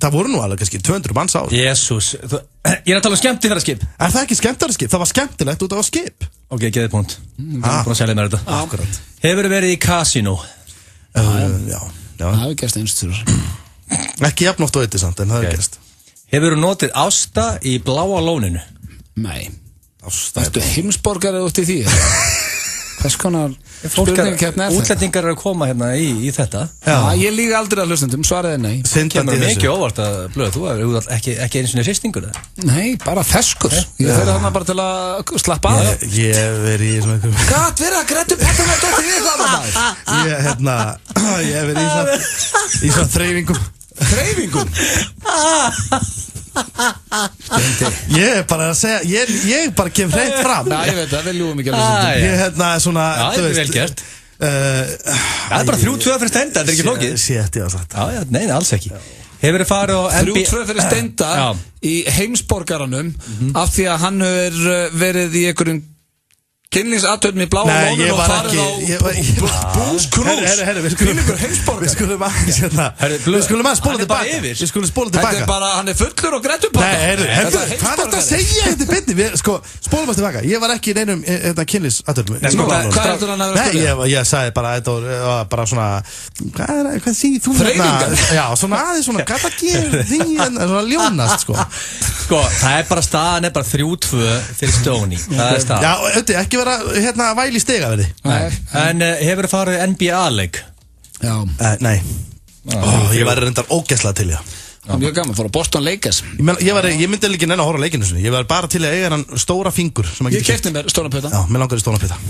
[SPEAKER 2] það voru nú alveg kannski 200 manns á.
[SPEAKER 3] Jésús, ég er að tala um skemmtiferðarskip.
[SPEAKER 2] Er það ekki skemmtiferðarskip? Það var skemmtilegt út af skip.
[SPEAKER 3] Ok, geðið punkt. Það er búin að selja mér þetta.
[SPEAKER 2] Akkurat.
[SPEAKER 3] Hefur verið í kasínó?
[SPEAKER 2] Já.
[SPEAKER 1] Það hefur gerst einstur.
[SPEAKER 2] Ekki jafn oft á þetta samt, en það hefur gerst.
[SPEAKER 3] Hefur þú notið Ásta í Bláa lóninu?
[SPEAKER 1] Nei. Ertu heimsborgari út í því? Hvers konar spurningkeppni er þetta?
[SPEAKER 3] Útlendingar eru að koma hérna í þetta.
[SPEAKER 1] Já, ég líka aldrei að hlustendum, svaraði nei.
[SPEAKER 3] Kemur það mikið óvart að blöða, þú er ekki eins og hristingur eða?
[SPEAKER 1] Nei, bara feskur. Ég fer þarna bara til að slappa af.
[SPEAKER 2] Ég verið í svona einhverjum...
[SPEAKER 1] Gat verið að grættu pattan að dóttir við það maður?
[SPEAKER 2] Ég verið í svona þreifingum.
[SPEAKER 1] Þreifingum?
[SPEAKER 2] Ég er bara að segja, ég bara kem hreint fram.
[SPEAKER 1] Já, ég veit það, við ljúum ekki alveg.
[SPEAKER 2] Ég svona,
[SPEAKER 3] já, það er vel gert. Það er bara 3-2 fyrir Steinda, þetta er ekki flókið.
[SPEAKER 2] Sétt, ég á sagt.
[SPEAKER 3] Já, nei, alls ekki. Hefur þið farið á NBA?
[SPEAKER 1] 3-2 fyrir Steinda í heimsborgaranum af því að hann hefur verið í einhverjum kynlingsathöfnum í Bláa lóninu og farið á Booze Cruise.
[SPEAKER 2] Við skulum aðeins spóla tilbaka.
[SPEAKER 1] Þetta er bara, hann er fullur og grættur patta.
[SPEAKER 2] Hvað er þetta að segja þetta í beinni? Spólum aðeins tilbaka. Ég var ekki í neinum kynlingsathöfnum.
[SPEAKER 1] Hvað er þetta hann að vera að spila?
[SPEAKER 2] Nei, ég sagði bara, þetta var bara svona, hvað segir þú?
[SPEAKER 1] Þreifingar?
[SPEAKER 2] Já, svona aðeins svona, hvað það gerir því, svona ljónast,
[SPEAKER 3] Sko, það er bara staðan, er bara 3-2 fyrir Stoney. Það er staðan.
[SPEAKER 2] Já, auðvitað, ekki vera væl í stigaverði.
[SPEAKER 3] En hefur þið farið NBA-leik?
[SPEAKER 1] Já.
[SPEAKER 2] Nei. Ég var reyndar ógeðslega til, já.
[SPEAKER 1] Það var mjög gaman, fór á Boston Lakers.
[SPEAKER 2] Ég myndi ekki nenni að horfa á leikinu sinni. Ég var bara til að eiga hann stóra fingur.
[SPEAKER 1] Ég keypti mér stóra putta.
[SPEAKER 2] Já, mér langar í stóra putta.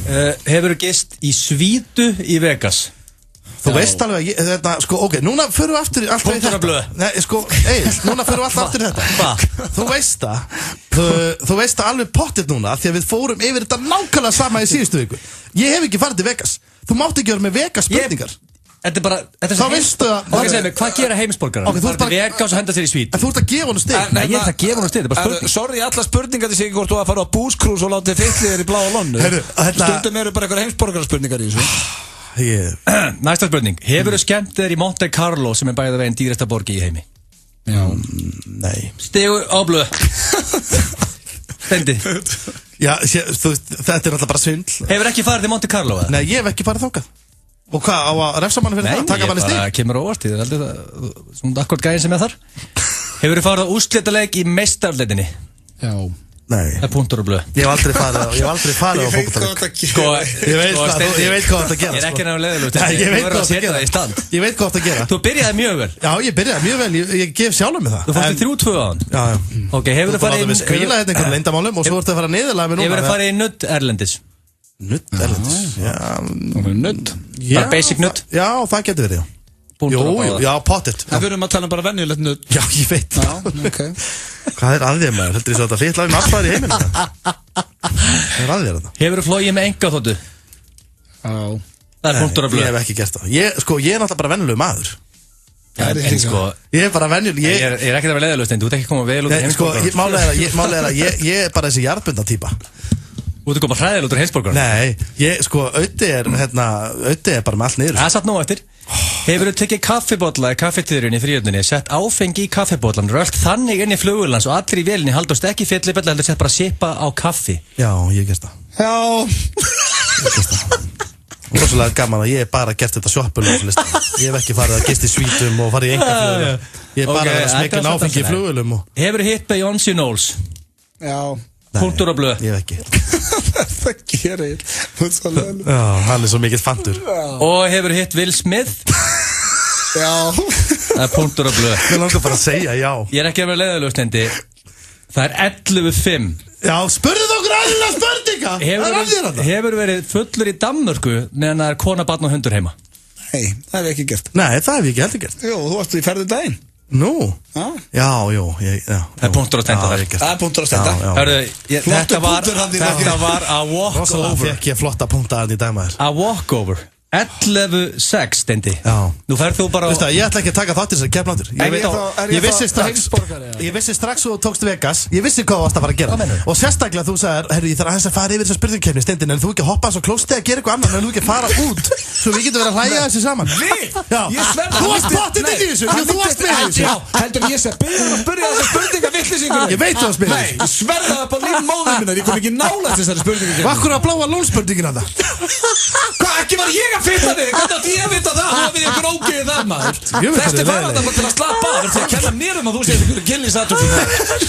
[SPEAKER 3] Hefur þið gist í Svítu í Vegas?
[SPEAKER 2] Þú veist alveg, ok, núna förum við aftur alltaf í þetta. Nei, núna förum við alltaf aftur í þetta. Þú veist það alveg pottitt núna, því að við fórum yfir þetta nákvæmlega sama í síðustu viku. Ég hef ekki farið til Vegas. Þú mátt ekki vera með Vegas spurningar.
[SPEAKER 3] Þetta er bara...
[SPEAKER 2] Þá veistu það...
[SPEAKER 3] Ok, segð mér, hvað gera heimsborgarar?
[SPEAKER 2] Þú
[SPEAKER 3] ert bara Vegas og henda sér í Svít.
[SPEAKER 2] En þú ert að gefa honum stig.
[SPEAKER 3] Nei, ég ert að gefa honum stig, þetta er bara spurning.
[SPEAKER 1] Sorry, alla spurningar til sig hvort þú að fara á Booze Cruise og láta fyllið þér í Bláa lóninu. Stundum eru bara einhver heimsborgararspurningar í þessu.
[SPEAKER 3] Næsta spurning. Hefur þið skemmt þér í Monte Carlo sem er bæðið veginn dýrasta borgi í heimi?
[SPEAKER 1] Já.
[SPEAKER 2] Nei.
[SPEAKER 3] Stigur á blöð. Steindi.
[SPEAKER 2] Já, þetta er alltaf bara svindl.
[SPEAKER 3] Hefur ekki farið til Monte Carlo eða?
[SPEAKER 2] Nei, ég hef ekki farið þangað. Og hvað, á að refsa manni fyrir það? Taka manni stig?
[SPEAKER 3] Nei, ég bara kemur óvart í það. Svona akkord gæðin sem ég þar. Hefur þið farið á úrslitaleik í meistarleitinni?
[SPEAKER 1] Já.
[SPEAKER 2] Nei.
[SPEAKER 3] Það er punktur og blöð.
[SPEAKER 2] Ég hef aldrei farið á fótboltaleik. Ég veit hvað þetta gera.
[SPEAKER 3] Ég er ekki náðu leiðilegt.
[SPEAKER 2] Ég veit hvað þetta gera.
[SPEAKER 3] Þú byrjaði mjög vel.
[SPEAKER 2] Já, ég byrjaði mjög vel. Ég gef sjálfur mig það.
[SPEAKER 3] Þú fórst í 3-2 á hann.
[SPEAKER 2] Já.
[SPEAKER 3] Ok, hefur þið farið í...
[SPEAKER 2] Þú látið mig skvíla hérna einhvern leyndamálum og svo ertu að fara niðurlega með núna.
[SPEAKER 3] Hefur þið farið í nudd erlendis?
[SPEAKER 2] Nudd erlendis? Já.
[SPEAKER 1] Nudd?
[SPEAKER 3] Bara basic nudd?
[SPEAKER 2] Já, það getur verið, já. Já, pottitt.
[SPEAKER 1] Það fyrir að tala bara venjulegt nudd.
[SPEAKER 2] Já, ég veit það. Hvað er að þér maður? Heldur því að þetta fyrst lagum alltaf í heiminu? Hvað er að þér þetta?
[SPEAKER 3] Hefur þú flóið með enga þóttu?
[SPEAKER 1] Já.
[SPEAKER 3] Það er punktur að blöð.
[SPEAKER 2] Ég hef ekki gert það. Ég er náttúrulega bara venjulegu maður. Ég er bara venjuleg.
[SPEAKER 3] Ég er ekkert að vera leiðalust en þú ert ekki komað vel út af heimsborgaranum.
[SPEAKER 2] Málega er að ég er bara þessi jarðbunda týpa.
[SPEAKER 3] Þú ert komað hræðilega út af heimsborgaranum?
[SPEAKER 2] Nei, Öddi er bara með allt niður.
[SPEAKER 3] Það satt nóg eftir. Hefur þú tekið kaffibotla í kaffetíðurinn í fríöfninni, sett áfengi í kaffibotlan, rölt þannig inn í flugulans og allir í vélinni haldast ekki fyllibella heldur sett bara sipa á kaffi?
[SPEAKER 2] Já, ég gerst það. Ég gerst það. Og rosalega gaman að ég hef bara gert þetta sjoppulega. Ég hef ekki farið að gist í svítum og farið í engaflugulum. Ég hef bara verið að smekja áfengi í flugulum.
[SPEAKER 3] Hefur þú hitt Beyoncé Knowles?
[SPEAKER 1] Já.
[SPEAKER 3] Punktur og blöð.
[SPEAKER 2] Ég hef ekki.
[SPEAKER 1] Það gerir.
[SPEAKER 2] Já, hann er svo mikill fantur.
[SPEAKER 3] Og hefur hitt Will Smith?
[SPEAKER 1] Já.
[SPEAKER 3] Það er punktur og blöð.
[SPEAKER 2] Mér langar bara að segja já.
[SPEAKER 3] Ég er ekki að vera leiðalust, Steindi. Það er 11-5.
[SPEAKER 2] Já, spurðu okkur aðeina spurninga.
[SPEAKER 3] Hefur verið fullur í Danmörku meðan það er kona, barn og hundur heima?
[SPEAKER 1] Nei, það hef ég ekki gert.
[SPEAKER 2] Nei, það hef ég ekki heldur gert.
[SPEAKER 1] Jú, þú varst í ferðu daginn.
[SPEAKER 2] Nú? Já, jú.
[SPEAKER 3] Það er punktur að stenda þar.
[SPEAKER 1] Það er punktur að stenda.
[SPEAKER 3] Hörðu, þetta var a walkover.
[SPEAKER 2] Fekk ég flotta punkta að í dag maður.
[SPEAKER 3] A walkover. 11-6 Steindi. Nú ferð þú bara
[SPEAKER 2] Veistu það, ég ætla ekki að taka þátt í þessari keppnáttur. Ég vissi strax og þú tókst Vegas. Ég vissi hvað þú varst að fara að gera. Og sérstaklega þú sagðir, herru, ég þarf aðeins að fara yfir þessa spurningkeppni Steindin, en þú ekki að hoppa svo klóstið að gera eitthvað annað, en þú ekki að fara út svo við getum verið að hlæja þessu saman.
[SPEAKER 1] Ég sverða.
[SPEAKER 2] Þú varst bóttinn inn í þessu. Þú varst með þessu.
[SPEAKER 1] Heldur ég sé byrja að spyrja þessa spurningavitlýsingur.
[SPEAKER 2] Ég veit þú varst með þessu.
[SPEAKER 1] Ég sverða það på líf móður minnar. Ég kom ekki nálægt þessari spurningakeppni.
[SPEAKER 2] Akkur að bláa lónspurningin að það.
[SPEAKER 1] Hvað, ekki var ég að fitta þig? Hvernig átti ég að vita það? Þú var við ykkur ógeðið það, maður. Þetta er bara til að slappa af. Þetta er að kenna mér að þú séð ykkur gillisatöfum.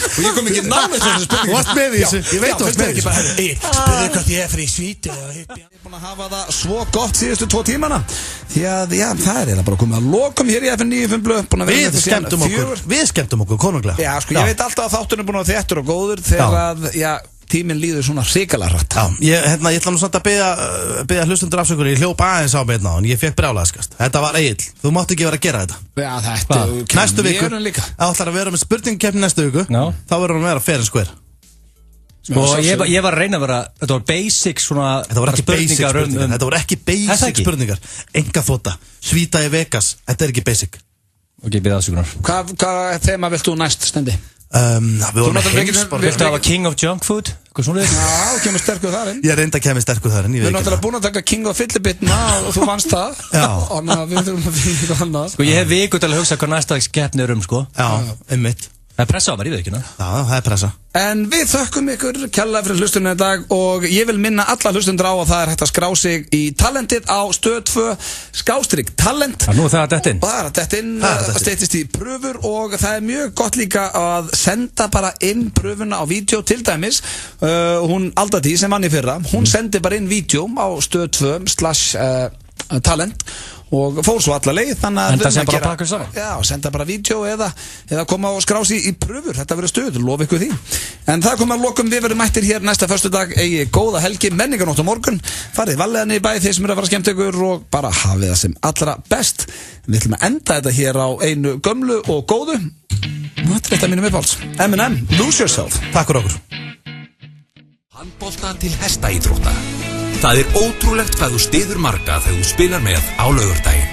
[SPEAKER 1] Og ég kom ekki nálægt þessari spurningakeppni.
[SPEAKER 2] Þú varst með þessu. Ég veit þú varst með þessu.
[SPEAKER 1] Spurðu hvort ég er fyrir í svíti. Ég er búin að hafa það svo gott síðustu 2 tímana. Því að, það er eiginlega bara komið að lokum hér í FM 95 blöð.
[SPEAKER 2] Við skemmtum okkur konunglega.
[SPEAKER 1] Já, sko, ég veit alltaf að þátturinn er búin að þéttur og góður þegar að, tíminn líður svona hrikalega hratt.
[SPEAKER 2] Ég ætla nú samt að biðja hlustundur afsökunar. Ég hljóp aðeins á mig hérna en ég fekk brjálæðiskast. Þetta var Egill. Þú mátt ekki vera að gera þetta.
[SPEAKER 1] Já, þetta
[SPEAKER 2] næstu viku. Það ætlar að vera með spurningkeppni næstu viku. Þá verður hann að vera fair and square.
[SPEAKER 3] Og ég var að reyna að vera, þetta var basic svona spurningar.
[SPEAKER 2] Þetta voru ekki basic spurningar. Enga þóta. Svíta í Vegas. Þetta er ekki basic.
[SPEAKER 3] Ok, biðja afsökunar.
[SPEAKER 1] Hvað þema vilt þú næst, Steindi?
[SPEAKER 2] Við vorum með heimsborgar.
[SPEAKER 3] Viltu hafa King of Junk Food? Hvað svona þig?
[SPEAKER 1] Já, kemur sterkur þar inn.
[SPEAKER 2] Ég reynda að kemur sterkur þar inn.
[SPEAKER 1] Við erum náttúrulega búin að taka King of Fyllibitna og þú vannst það. Þannig að við þurfum að finna eitthvað annað.
[SPEAKER 3] Sko ég hef viku til að hugsa hvað næsta keppni er sko.
[SPEAKER 2] Já, einmitt.
[SPEAKER 3] Það er pressa á mér, ég veit ekki
[SPEAKER 2] Já, það er pressa.
[SPEAKER 1] En við þökkum ykkur kærlega fyrir hlustunum í dag og ég vil minna alla hlustundur á að það er hægt að skrá sig í talentið á Stöð 2 /talent.
[SPEAKER 3] Nú er það að detta inn.
[SPEAKER 1] Og það er að detta inn, það steytist í pröfur og það er mjög gott líka að senda bara inn pröfuna á vídeo til dæmis. Hún Aldadí sem vann í fyrra, hún sendi bara inn vídeo á Stöð 2/talent. Og fór svo alla leið, þannig að
[SPEAKER 3] enda sem bara pakka saman.
[SPEAKER 1] Já, senda bara vídeo eða koma og skrá sig í pröfur. Þetta verður stuð, lof ykkur því. En það kom að lokum, við verðum mættir hér næsta föstudag. Eigi góða helgi, menningarnótt á morgun. Farið valleðan í bæ, þeir sem eru að fara að skemmta ykkur og bara hafið það sem allra best. Við ætlum að enda þetta hér á einu gömlu og góðu. Þetta er þetta mínum uppáhalds. M&M, Lose Yourself.
[SPEAKER 2] Takk fyrir okkur.
[SPEAKER 21] Handbolta til hestaíþrótta. Það er ótrúlegt hvað þú styður marga þegar þú spilar með á laugardaginn.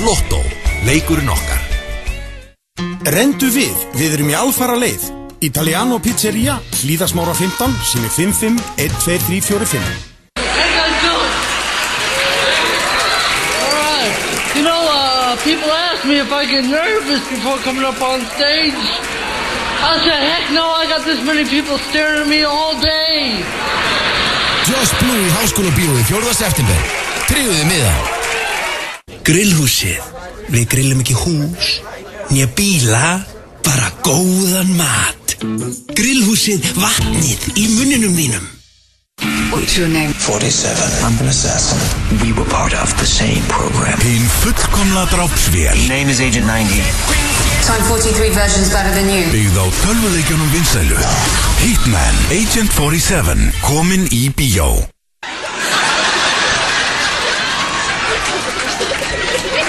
[SPEAKER 21] Lotto, leikurinn okkar.
[SPEAKER 17] Rendu við erum í alfara leið. Italiano Pizzeria, Hlíðasmára 15, sími 55 12345.
[SPEAKER 7] Alright, you know, people ask me if I get nervous before coming up on stage. I said, heck no, I got this many people staring at me all day.
[SPEAKER 8] Just Blue í Háskólabíói 4. september. Tryggðu miða.
[SPEAKER 16] Grillhúsið. Við grillum ekki hús, nýja bíla, bara góðan mat. Grillhúsið, vatnið í munninum þínum.
[SPEAKER 19] What's your name?
[SPEAKER 16] 47. I'm an assassin. We were part of the same program.
[SPEAKER 8] Hinn fullkomla drápsvél.
[SPEAKER 19] Name is Agent 90. Time 43 versions better than you.
[SPEAKER 8] Byggð á tölvuleikjunum vinsælu. Hitman, Agent 47, kominn í bíó.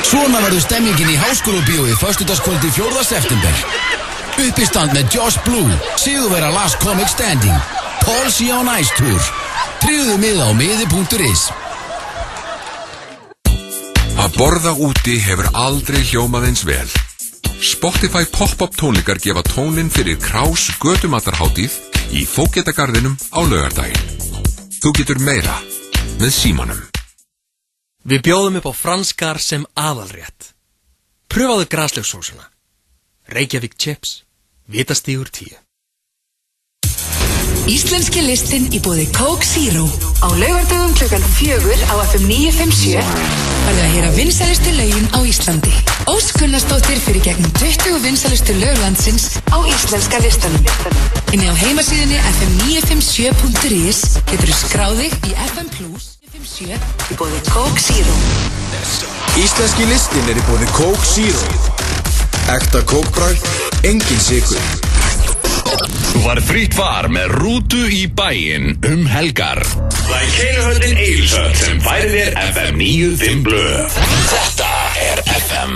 [SPEAKER 16] Svona verður stemmingin í Háskólabíói föstudagskvöldi 4. september. Uppistand með Just Blue, sigurvera Last Comic Standing, Paul C. on Ice Tour. Tryggðu miða á miði.is.
[SPEAKER 21] Að borða úti hefur aldrei hljómað eins vel. Spotify pop-up tónleikar gefa tóninn fyrir krás götumatarhátíð í Fógetagarðinum á laugardaginn. Þú getur meira með símanum.
[SPEAKER 3] Við bjóðum upp á franskar sem aðalrétt. Pröfaðu graslaugsósuna. Reykjavík chips, vitastígur 10.
[SPEAKER 12] Íslenski listinn í boði Coke Zero. Á laugardögum klukkan 4 á FM 957 farðu að heyra vinsælustu lögin á Íslandi. Ósk Gunnarsdóttir fyrir gegnum 20 vinsælustu lög landsins á íslenska listanum. Inni á heimasíðunni fm957.is getur þú skráð þig í FM Plus 957 í boði Coke Zero.
[SPEAKER 9] Íslenski listinn er í boði Coke Zero. Ekta kókbragð, engin sykur.
[SPEAKER 8] Þú var fritt var með rútu í bæinn helgar. Það er Keiluhöllin Egilshöll sem færir þér FM 95 blöð. Þetta er FM